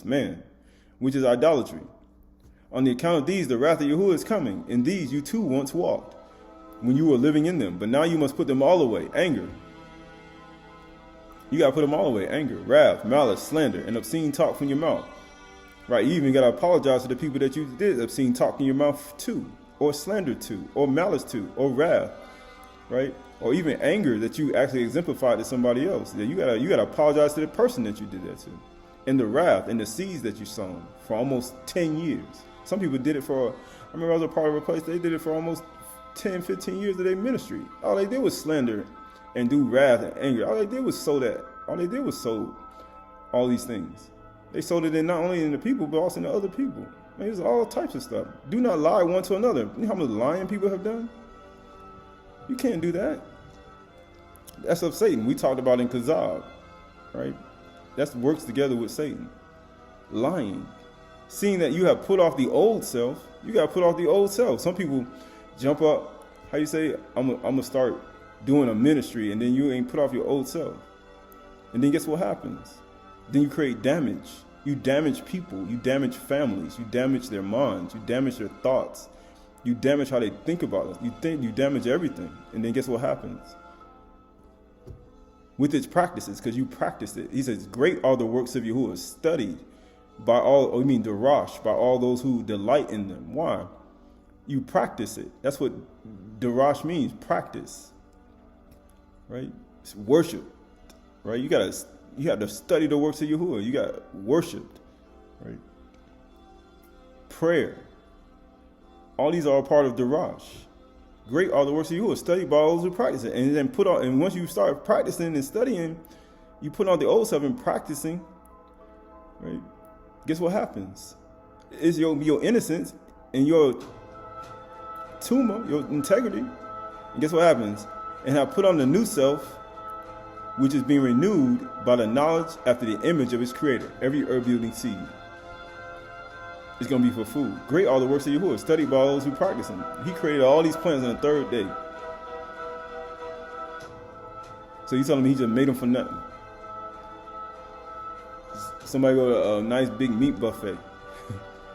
man, which is idolatry. On the account of these, the wrath of Yahuwah is coming. In these you too once walked, when you were living in them. But now you must put them all away. Anger. You got to put them all away. Anger, wrath, malice, slander, and obscene talk from your mouth. Right? You even got to apologize to the people that you did obscene talk in your mouth to, or slander to, or malice to, or wrath. Right? Or even anger that you actually exemplified to somebody else. You got to apologize to the person that you did that to. And the wrath and the seeds that you sown for almost 10 years. Some people did it for, I remember I was a part of a place, they did it for almost 10, 15 years of their ministry. All they did was slander and do wrath and anger. All they did was sow that. All they did was sow all these things. They sowed it in not only in the people, but also in the other people. Man, it was all types of stuff. Do not lie one to another. You know how much lying people have done? You can't do that. That's of Satan. We talked about in Kazab, right? That works together with Satan. Lying. Seeing that you have put off the old self, you got to put off the old self. Some people jump up, how you say, I'm going to start doing a ministry, and then you ain't put off your old self. And then guess what happens? Then you create damage. You damage people. You damage families. You damage their minds. You damage their thoughts. You damage how they think about us. You damage everything. And then guess what happens? With its practices, because you practiced it. He says, great are the works of Yahuwah, studied by all, Darash, by all those who delight in them. Why? You practice it. That's what Darash means, practice. Right? It's worship. Right? You have to study the works of Yahuwah. You got worshipped. Right? Prayer. All these are a part of Darash. Great are the works of Yahuwah, studied by those who practice it. And then and once you start practicing and studying, you put on the old self and practicing, right? Guess what happens? It's your innocence and your tumor, your integrity. And guess what happens? And I put on the new self, which is being renewed by the knowledge after the image of its creator. Every herb-yielding seed is going to be for food. Great are the works of Yahuwah, studied by those who practice them. He created all these plants on the third day. So you telling me he just made them for nothing? Somebody go to a nice big meat buffet.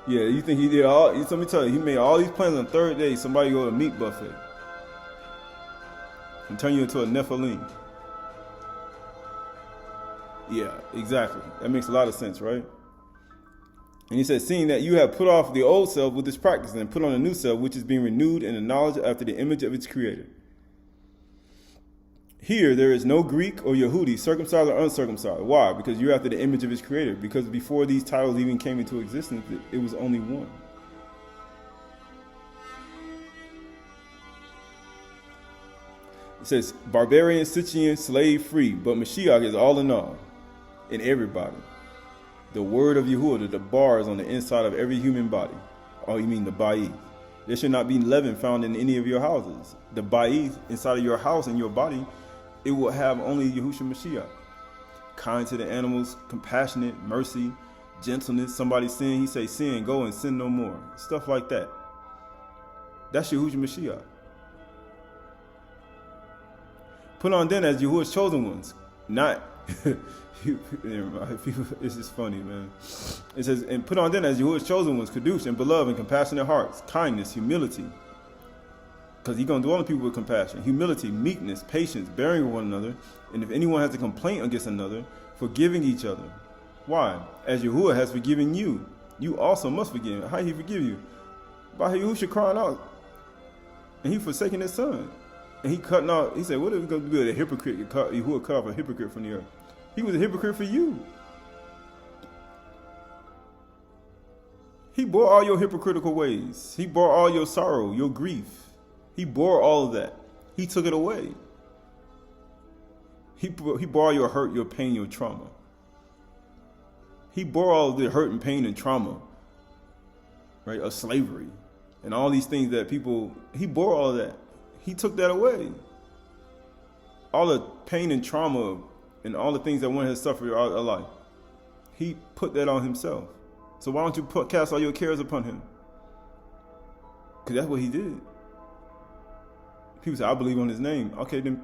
Yeah, you think he did all? Let me tell you, he made all these plants on the third day. Somebody go to a meat buffet and turn you into a Nephilim. Yeah, exactly. That makes a lot of sense, right? And he says, seeing that you have put off the old self with its practice and put on a new self, which is being renewed in the knowledge after the image of its creator. Here, there is no Greek or Yehudi, circumcised or uncircumcised. Why? Because you're after the image of his creator. Because before these titles even came into existence, it was only one. It says, barbarian, Scythian, slave free, but Mashiach is all in all, in everybody. The word of Yahuwah, the bars on the inside of every human body. Oh, you mean the Ba'ith. There should not be leaven found in any of your houses. The Ba'ith inside of your house and your body, it will have only Yahushua Mashiach. Kind to the animals, compassionate, mercy, gentleness. Somebody sin, he say sin, go and sin no more. Stuff like that. That's Yahushua Mashiach. Put on then as Yahuwah's chosen ones, not... It's just funny, man. It says, and put on then as Yahuwah's chosen ones, Kadush and beloved and compassionate hearts, kindness, humility. Because he's going to dwell on people with compassion. Humility, meekness, patience, bearing with one another. And if anyone has a complaint against another, forgiving each other. Why? As Yahuwah has forgiven you, you also must forgive. How he forgive you? By Yahushua crying out. And he forsaking his son. And he cutting out, he said, what are we going to do with a hypocrite? Yahuwah cut off a hypocrite from the earth. He was a hypocrite for you. He bore all your hypocritical ways. He bore all your sorrow, your grief. He bore all of that. He took it away. He bore all your hurt, your pain, your trauma. He bore all of the hurt and pain and trauma, right, of slavery and all these things that people, he bore all of that. He took that away. All the pain and trauma and all the things that one has suffered all their life. He put that on himself. So why don't you cast all your cares upon him? Because that's what he did. People say, I believe on his name. Okay, then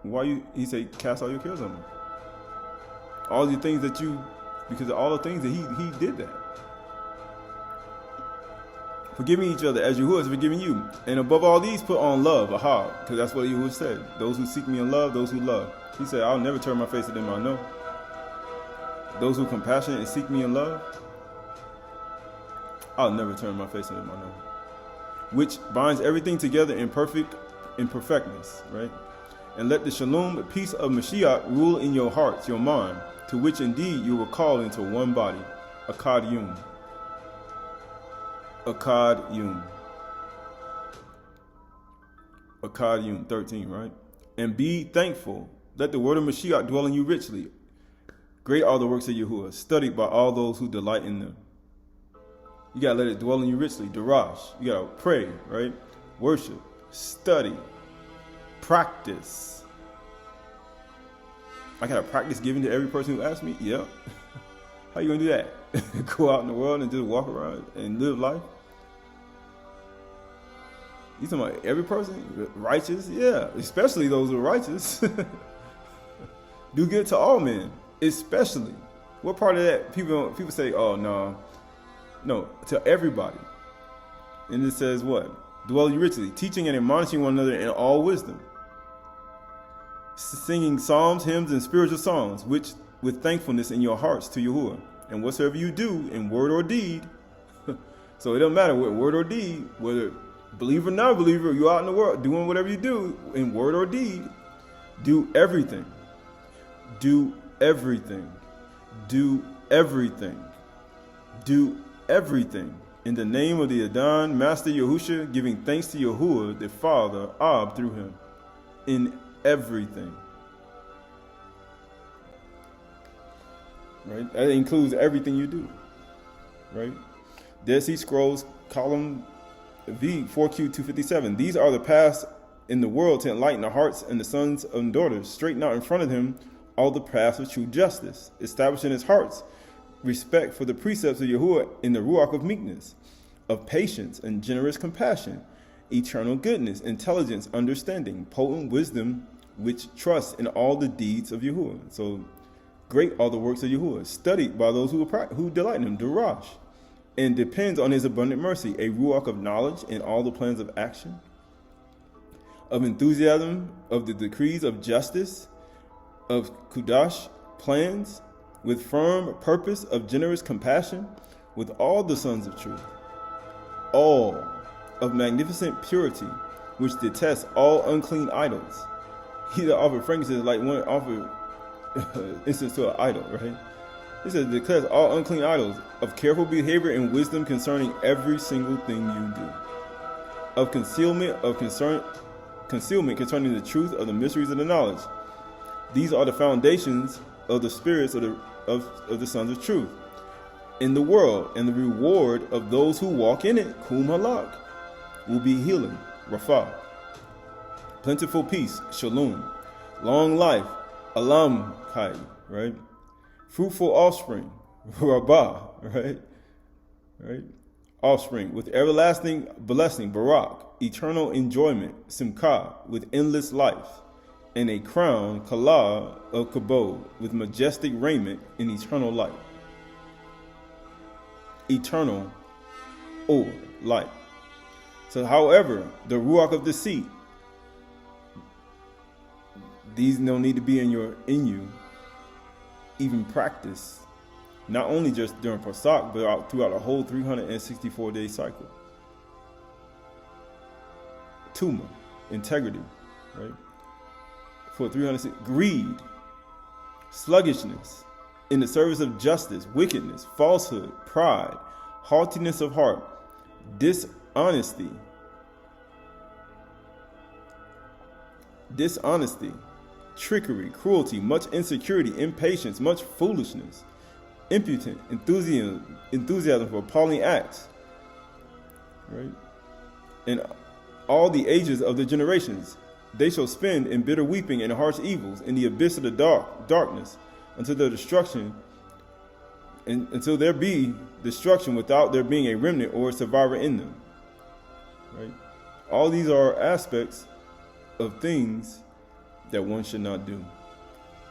why he say, cast all your cares on him? All the things that because of all the things that he did that. Forgiving each other as Yahuwah is forgiving you. And above all these, put on love, because that's what Yahuwah said. Those who seek me in love, those who love. He said, I'll never turn my face to them I know. Those who compassionate and seek me in love, I'll never turn my face to them I know. Which binds everything together in perfectness, right? And let the shalom, peace of Mashiach, rule in your hearts, your mind, to which indeed you were called into one body, Akkad Yum. Akkad Yum. Akkad Yum, 13, right? And be thankful. Let the word of Mashiach dwell in you richly. Great are the works of Yahuwah, studied by all those who delight in them. You got to let it dwell in you richly. Darash. You got to pray, right? Worship. Study. Practice. I got to practice giving to every person who asks me? Yeah. How you going to do that? Go out in the world and just walk around and live life? You talking about every person? Righteous? Yeah. Especially those who are righteous. Do good to all men. Especially. What part of that? People say, oh, no. No, to everybody. And it says what? Dwell you richly, teaching and admonishing one another in all wisdom. Singing psalms, hymns, and spiritual songs, which with thankfulness in your hearts to Yahuwah. And whatsoever you do in word or deed, so it doesn't matter what word or deed, whether believer or non-believer, you out in the world doing whatever you do in word or deed, do everything. Do everything. Do everything. Do everything in the name of the Adon, Master Yahusha, giving thanks to Yahuwah, the Father, Ab, through him, in everything. Right? That includes everything you do. Right? Dead Sea Scrolls, column V, 4Q257. These are the paths in the world to enlighten the hearts and the sons and daughters. Straighten out in front of him all the paths of true justice, establishing his hearts respect for the precepts of Yahuwah in the ruach of meekness, of patience and generous compassion, eternal goodness, intelligence, understanding, potent wisdom, which trusts in all the deeds of Yahuwah. So great are the works of Yahuwah, studied by those who delight in him, Darash, and depends on his abundant mercy, a ruach of knowledge in all the plans of action, of enthusiasm, of the decrees of justice, of Kudash plans, with firm purpose of generous compassion, with all the sons of truth, all of magnificent purity, which detests all unclean idols. He that offered frankincense like one offered incense to an idol, right? He says, declares all unclean idols, of careful behavior and wisdom concerning every single thing you do, of concealment concerning the truth of the mysteries of the knowledge. These are the foundations of the spirits of the sons of truth in the world, and the reward of those who walk in it, Qahalath, will be healing, Rapha, plentiful peace, Shalom, long life, Aydahchay, right? Fruitful offspring, Rabbah, right? Offspring with everlasting blessing, Parach, eternal enjoyment, Simcha, with endless life, and a crown, Kala, of Kabod, with majestic raiment in eternal light. Eternal or light. So, however, the ruach of deceit, these don't need to be in you, even practice, not only just during Parach, but throughout a whole 364-day cycle. Tuma, integrity, right? For 360, greed, sluggishness in the service of justice, wickedness, falsehood, pride, haughtiness of heart, dishonesty, trickery, cruelty, much insecurity, impatience, much foolishness, impotent, enthusiasm for appalling acts, right? In all the ages of the generations, they shall spend in bitter weeping and harsh evils, in the abyss of the darkness, until their destruction, and until there be destruction without there being a remnant or a survivor in them. Right? All these are aspects of things that one should not do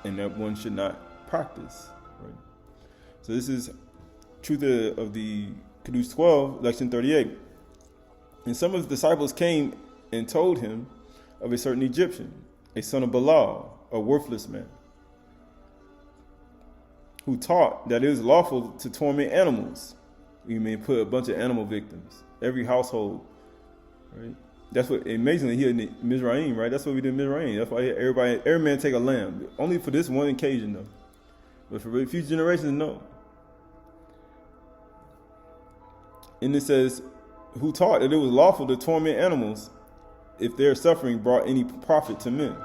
and that one should not practice. Right? So this is truth of the Qahalath 12, Lection 38. And some of the disciples came and told him of a certain Egyptian, a son of Balaam, a worthless man, who taught that it was lawful to torment animals. You may put a bunch of animal victims, every household, right? That's what, amazingly, here in Mizraim, right? That's what we did in Mizraim. That's why every man take a lamb. Only for this one occasion, though. But for a few generations, no. And it says, who taught that it was lawful to torment animals if their suffering brought any profit to men.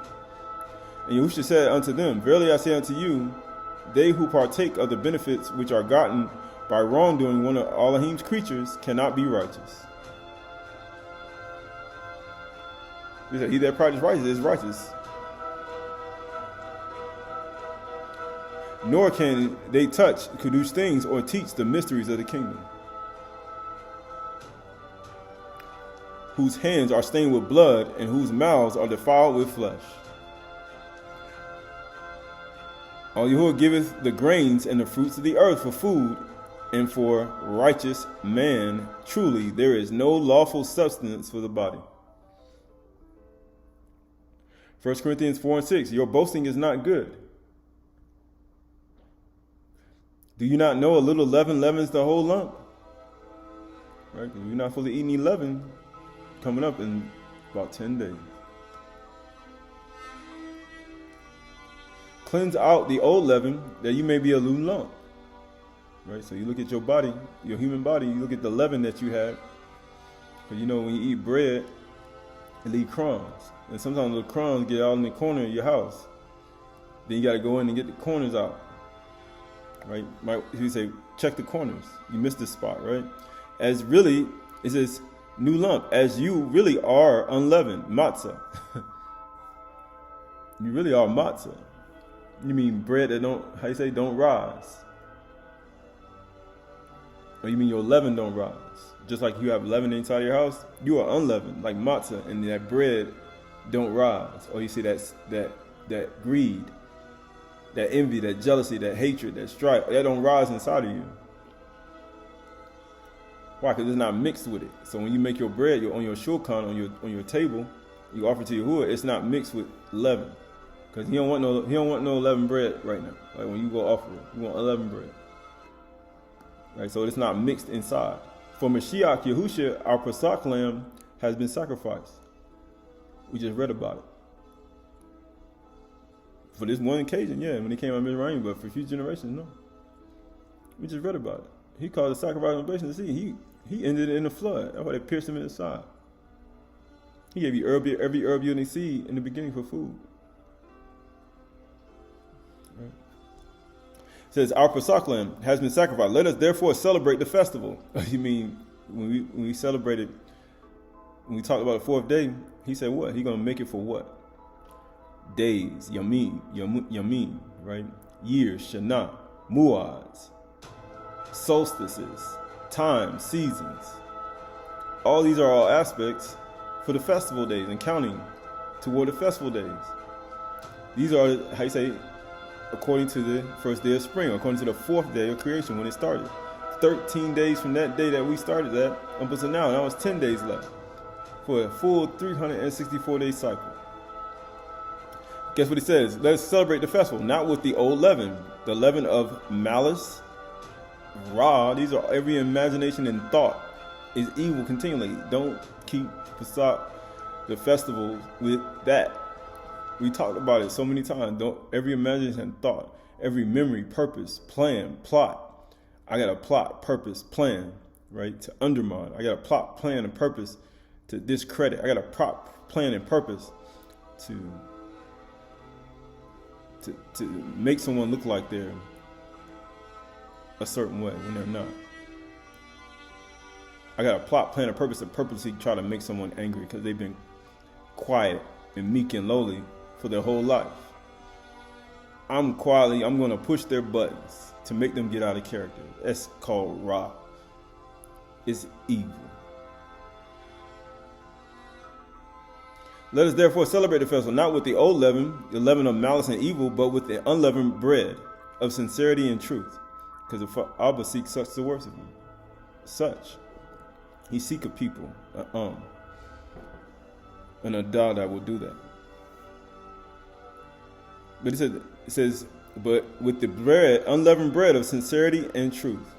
And Yahushua said unto them, verily I say unto you, they who partake of the benefits which are gotten by wrongdoing one of Elohim's creatures cannot be righteous. He said, he that practices righteousness is righteous. Nor can they touch Kadosh things or teach the mysteries of the kingdom, whose hands are stained with blood and whose mouths are defiled with flesh. All Yahuwah giveth the grains and the fruits of the earth for food and for righteous man. Truly, there is no lawful substance for the body. 1 Corinthians 4 and 6, your boasting is not good. Do you not know a little leaven leavens the whole lump? Right? You're not fully eating leaven coming up in about 10 days. Cleanse out the old leaven that you may be a new lump. Right? So you look at your body, your human body, you look at the leaven that you have. Because you know when you eat bread, it leaves crumbs. And sometimes the crumbs get out in the corner of your house. Then you got to go in and get the corners out. Right? You say, check the corners. You missed this spot, right? As really, it says, new lump, as you really are unleavened, matzah. You really are matzah. You mean bread that don't rise. Or you mean your leaven don't rise. Just like you have leaven inside your house, you are unleavened, like matzah, and that bread don't rise. Or you see that greed, that envy, that jealousy, that hatred, that strife, that don't rise inside of you. Why? Because it's not mixed with it. So when you make your bread, on your shulchan, on your table, you offer to Yahuwah, it's not mixed with leaven. Because he don't want no leavened bread right now. Like when you go offer it, you want unleavened bread. Right? So it's not mixed inside. For Mashiach Yahushua, our Pesach lamb, has been sacrificed. We just read about it. For this one occasion, yeah, when he came out of Mizraim, but for a few generations, no. We just read about it. He called the sacrifice of oblation to see. He ended it in the flood. That's why they pierced him in the side. He gave you every herb yielding seed in the beginning for food. Right. It says, our Pesach lamb has been sacrificed. Let us therefore celebrate the festival. You mean, when we celebrated, when we talked about the fourth day, he said what? He's going to make it for what? Days, yamim, right? Years, shana, muads, solstices, times, seasons. All these are all aspects for the festival days and counting toward the festival days. These are, how you say, according to the first day of spring, according to the fourth day of creation when it started. 13 days from that day that we started that up until now. That was 10 days left for a full 364-day cycle. Guess what he says? Let us celebrate the festival, not with the old leaven, the leaven of malice, ra. These are every imagination and thought is evil continually. Don't keep Pesach, the festival, with that. We talked about it so many times. Every imagination, thought, every memory, purpose, plan, plot. I got a plot, purpose, plan, right? To undermine. I got a plot, plan, and purpose to discredit. I got a plot, plan, and purpose to make someone look like they're a certain way when they're not. I got a plot, plan, and purpose to purposely try to make someone angry because they've been quiet and meek and lowly for their whole life. I'm going to push their buttons to make them get out of character. That's called Ra. It's evil. Let us therefore celebrate the festival, not with the old leaven, the leaven of malice and evil, but with the unleavened bread of sincerity and truth. Because if Abba seeks such to worship him, such, he seeks a people, an Aydah that will do that. But it says, but with the bread, unleavened bread of sincerity and truth.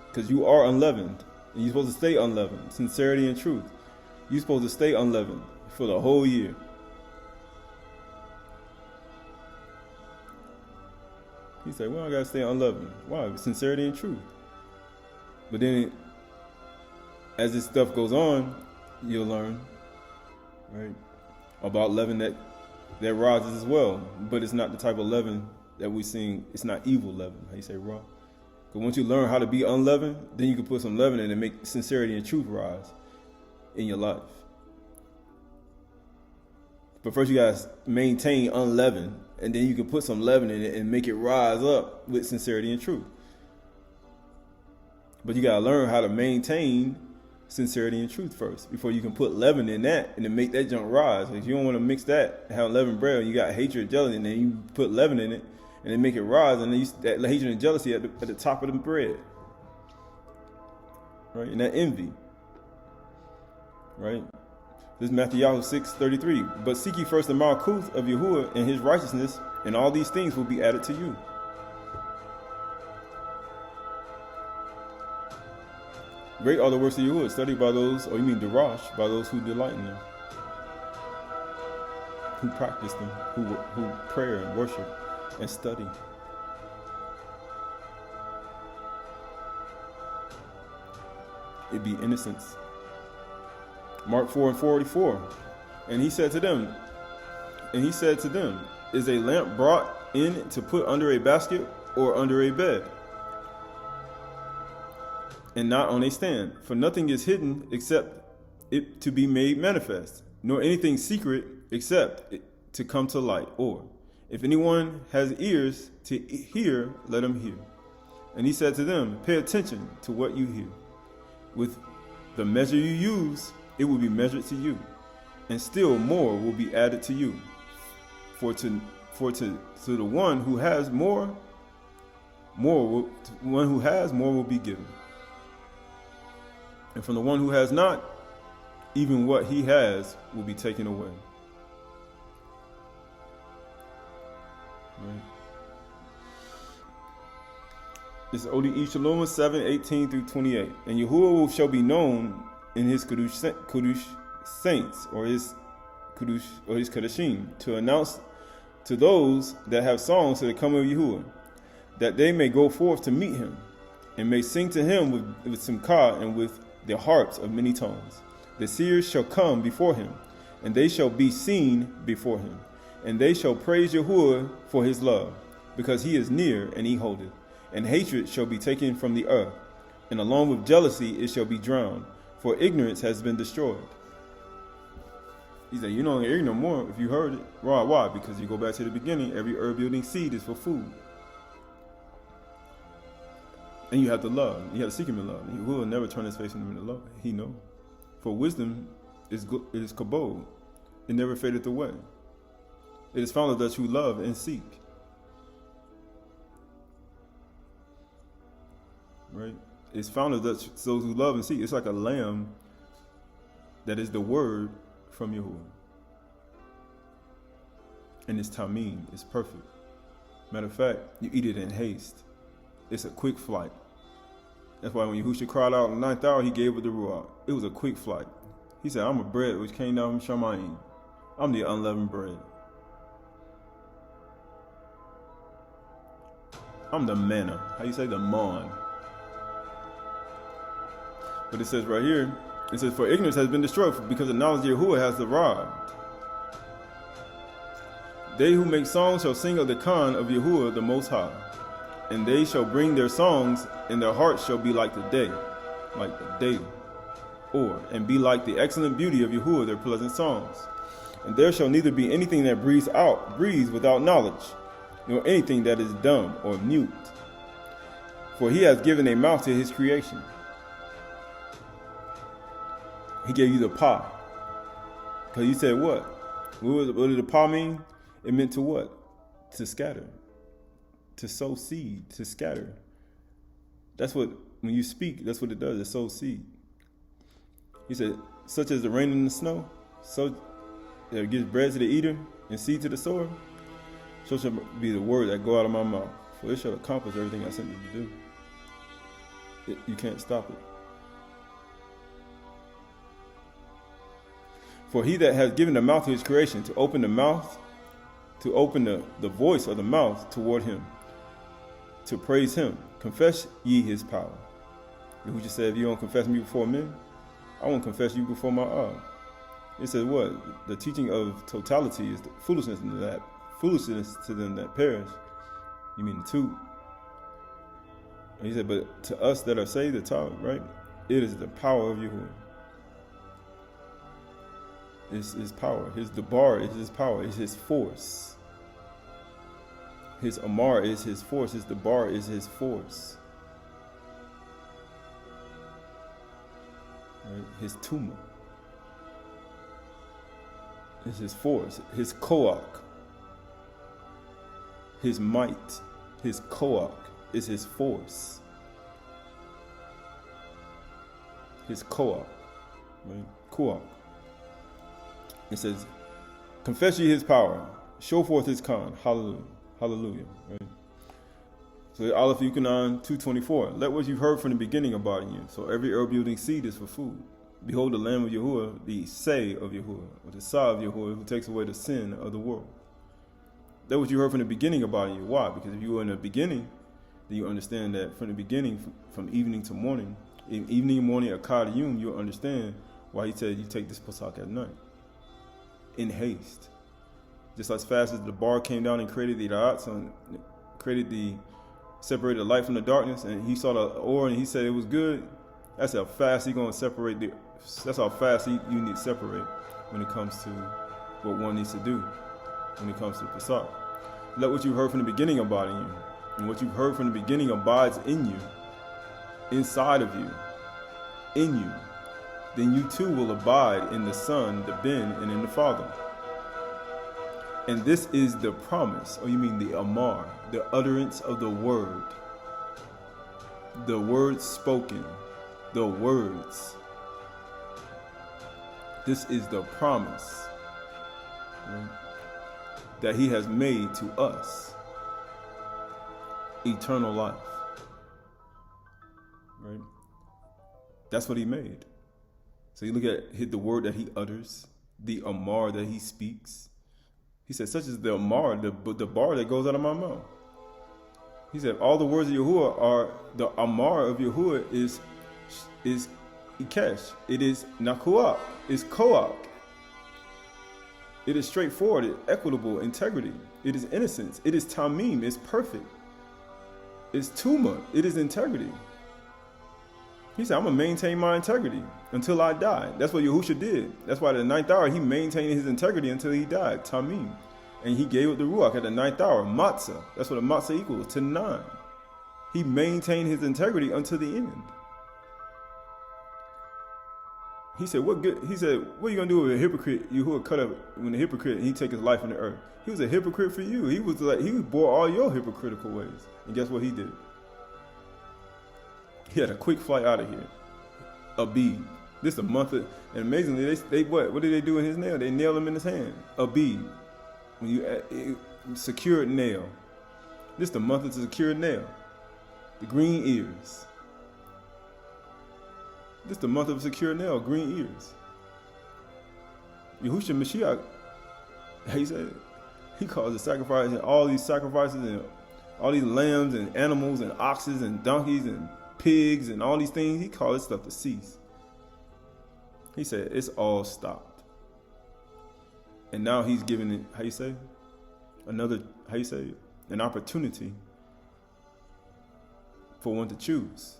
Because you are unleavened. And you're supposed to stay unleavened. Sincerity and truth. You're supposed to stay unleavened for the whole year. He said, well, I got to stay unleavened. Why? Sincerity and truth. But then, as this stuff goes on, you'll learn, right, about leaven that rises as well. But it's not the type of leaven that we sing. It's not evil leaven. How you say raw? Because once you learn how to be unleavened, then you can put some leaven in and make sincerity and truth rise in your life. But first you guys maintain unleavened, and then you can put some leaven in it and make it rise up with sincerity and truth. But you gotta learn how to maintain sincerity and truth first before you can put leaven in that and then make that junk rise. If you don't want to mix that, have leavened bread, and you got hatred, jealousy, and then you put leaven in it and then make it rise, and then that hatred and jealousy at the top of the bread, right? And that envy, right? This is Matthew 6:33. But seek ye first the Malkuth of Yahuwah and his righteousness, and all these things will be added to you. Great are the works of Yahuwah, studied by those, or you mean Darash, by those who delight in them, who practice them, who pray and worship and study. It be innocence. Mark 4:44. And he said to them, is a lamp brought in to put under a basket or under a bed, and not on a stand? For nothing is hidden except it to be made manifest, nor anything secret except it to come to light. Or, if anyone has ears to hear, let him hear. And he said to them, pay attention to what you hear. With the measure you use, it will be measured to you, and still more will be added to you. For to the one who has more will be given. And from the one who has not, even what he has will be taken away. Right. This is Odi Shalom 7:18 through 28. And Yahuwah shall be known in his Kudush saints, or his Kadashim, to announce to those that have songs to the coming of Yahuwah, that they may go forth to meet him, and may sing to him with simcha and with the harps of many tongues. The seers shall come before him, and they shall be seen before him, and they shall praise Yahuwah for his love, because he is near and he holdeth. And hatred shall be taken from the earth, and along with jealousy it shall be drowned, for ignorance has been destroyed. He said, you don't hear no more if you heard it. Why? Because you go back to the beginning, every herb-yielding seed is for food. And you have to love. You have to seek him in love. He will never turn his face from him in love. He knows. For wisdom is kabod. It never fadeth away. It is found of those who love and seek. Right? It's found of those who love and seek. It's like a lamb that is the word from Yahuwah. And it's tamim. It's perfect. Matter of fact, you eat it in haste. It's a quick flight. That's why when Yahushua cried out in the 9th hour, he gave it the Ruach. It was a quick flight. He said, I'm a bread which came down from Shamayim. I'm the unleavened bread. I'm the manna. How you say the man? But it says right here, it says, for ignorance has been destroyed because the knowledge of Yahuwah has arrived. They who make songs shall sing of the Khan of Yahuwah the Most High. And they shall bring their songs, and their hearts shall be like the day. And be like the excellent beauty of Yahuwah, their pleasant songs. And there shall neither be anything that breathes without knowledge, nor anything that is dumb or mute. For he has given a mouth to his creation. He gave you the pa. Because you said what? What did the pa mean? It meant to what? To scatter. To sow seed. To scatter. That's what, when you speak, that's what it does. It sows seed. He said, such as the rain and the snow, so that it gives bread to the eater and seed to the sower, so shall be the word that go out of my mouth. For it shall accomplish everything I sent it to do. You can't stop it. For he that has given the mouth to his creation, to open the mouth, to open the voice of the mouth toward him, to praise him, confess ye his power. Who just said, if you don't confess me before men, I won't confess you before my God. It says what? The teaching of totality is the foolishness to them that perish. You mean the two. And he said, but to us that are saved, the top, right? It is the power of Yahuwah. It's his power. His debar is his power. It's his force. His amar is his force. His debar is his force. Right? His tumor is his force. His koach, his might, his koach is his force. His koach, right? Koach. It says, confess ye his power, show forth his Khan. Hallelujah. Hallelujah. Right? So Aleph Yukanan 2:24. Let what you've heard from the beginning abide in you. So every herb yielding seed is for food. Behold the Lamb of Yahuwah, the Say of Yahuwah, or the Sa of Yahuwah, who takes away the sin of the world. Let what you heard from the beginning abide in you. Why? Because if you were in the beginning, then you understand that from the beginning, from evening to morning, in evening and morning, Akkad, you'll understand why he said you take this Pasak at night. In haste. Just as fast as the bar came down and created the Aydah, separated the light from the darkness, and he saw the ore and he said it was good. That's how fast he's going to separate that's how fast you need to separate when it comes to what one needs to do when it comes to Pasak. Let what you heard from the beginning abide in you. And what you've heard from the beginning abides in you, inside of you, in you. Then you too will abide in the Son, the Ben, and in the Father. And this is the promise, or you mean the Amar, the utterance of the word spoken, the words. This is the promise, right, that he has made to us, eternal life. Right? That's what he made. So you look at the word that he utters, the Amar that he speaks. He said, such as the Amar, the bar that goes out of my mouth. He said, all the words of Yahuwah are, the Amar of Yahuwah is Ikesh. It is Nakuak. It's Koach. It is straightforward, it's equitable, integrity. It is innocence. It is Tamim. It's perfect. It's Tuma. It is integrity. He said, I'm going to maintain my integrity until I die. That's what Yahusha did. That's why at the 9th hour, he maintained his integrity until he died. Tamim. And he gave it the Ruach at the 9th hour. Matzah. That's what a matzah equals, to 9. He maintained his integrity until the end. He said, what are you going to do with a hypocrite? Yahuwah cut up when the hypocrite, he take his life from the earth. He was a hypocrite for you. He bore all your hypocritical ways. And guess what he did? He had a quick flight out of here. Abyd. This a month of, and amazingly, they what did they do in his nail? They nailed him in his hand. Abyd. When you secured nail. This the month of the secured nail. The green ears. This the month of secured nail, green ears. Yahushua Mashiach, he said, he calls the sacrifice and all these sacrifices and all these lambs and animals and oxes and donkeys and pigs and all these things, he called this stuff to cease. He said, it's all stopped. And now he's giving it, an opportunity for one to choose.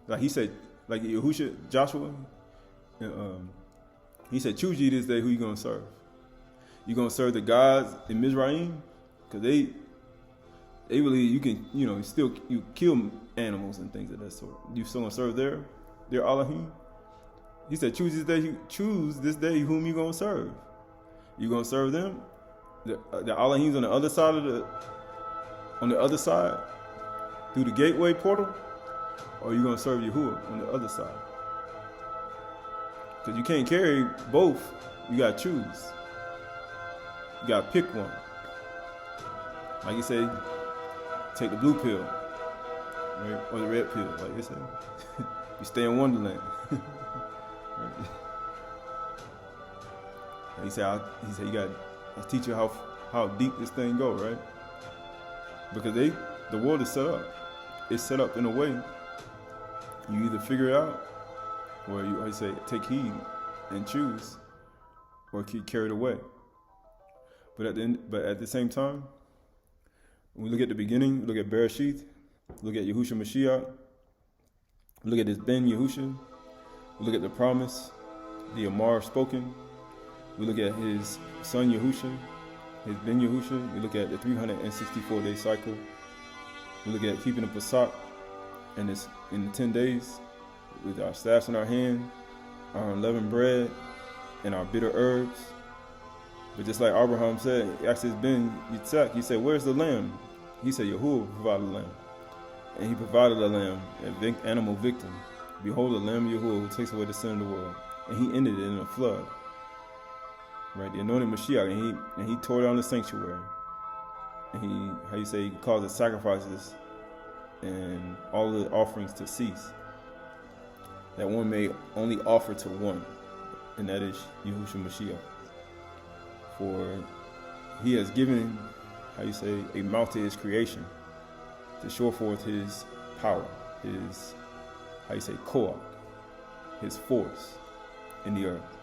Like he said, like Yahushua, Joshua, he said, choose ye this day who you going to serve. You going to serve the gods in Mizraim? Because they believe you can, you kill animals and things of that sort. You still going to serve their Elohim? He said, choose this day whom you going to serve. You going to serve them? The Elohims on the other side, through the gateway portal? Or you going to serve Yahuwah on the other side? Because you can't carry both. You got to choose. You got to pick one. Like you say, take the blue pill, right? Or the red pill, like you say. You stay in Wonderland. Right? He said, you got to teach you how deep this thing go, right? Because the world is set up. It's set up in a way you either figure it out, or you take heed and choose, or keep carried away. But at the same time, when we look at the beginning, we look at Bereshith, look at Yahushua Mashiach, look at this Ben Yahushua, we look at the promise, the Amar spoken, we look at his son Yahushua, his Ben Yahushua, we look at the 364-day cycle, we look at keeping the Parach in the 10 days with our staffs in our hand, our unleavened bread, and our bitter herbs. But just like Abraham said, he asked his Ben Yitzhak, he said, where's the lamb? He said, Yahuwah provided the lamb. And he provided the lamb, an animal victim. Behold, the Lamb of Yahuwah who takes away the sin of the world. And he ended it in a flood. Right, the anointed Mashiach, and he tore down the sanctuary. And he caused the sacrifices and all the offerings to cease. That one may only offer to one, and that is Yahushua Mashiach. For he has given, a mouth to his creation to show forth his power, his, koach, his force in the earth.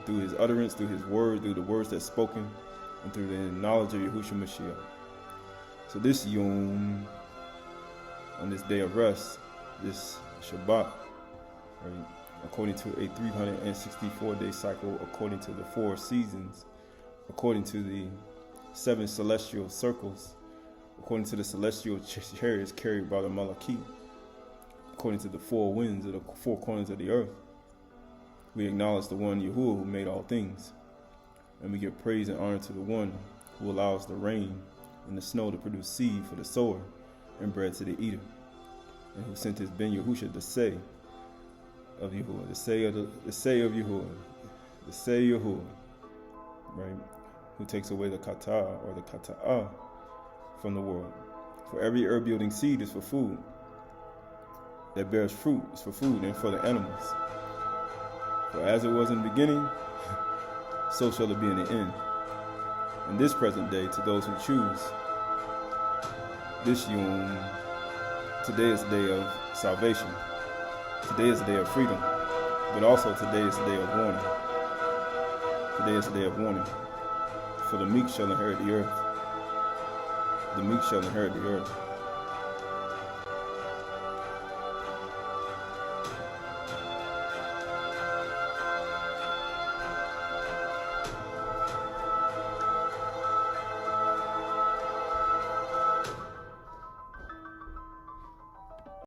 Through his utterance, through his word, through the words that's spoken, and through the knowledge of Yahushua Mashiach. So this Yom, on this day of rest, this Shabbat, right, according to a 364-day cycle, according to the 4 seasons, according to the 7 celestial circles, according to the celestial chariots carried by the Malachim, according to the 4 winds of the 4 corners of the earth, we acknowledge the one Yahuwah who made all things, and we give praise and honor to the one who allows the rain and the snow to produce seed for the sower and bread to the eater, and who sent his Ben Yahushua, the Say of Yahuwah, the Say of Yahuwah, the Say Yahuwah, right, who takes away the Kata or the Kata'ah from the world. For every herb-yielding seed is for food, that bears fruit is for food and for the animals. For as it was in the beginning, so shall it be in the end. In this present day, to those who choose, this Yom, today is the day of salvation. Today is the day of freedom. But also today is the day of warning. Today is the day of warning. For the meek shall inherit the earth. The meek shall inherit the earth.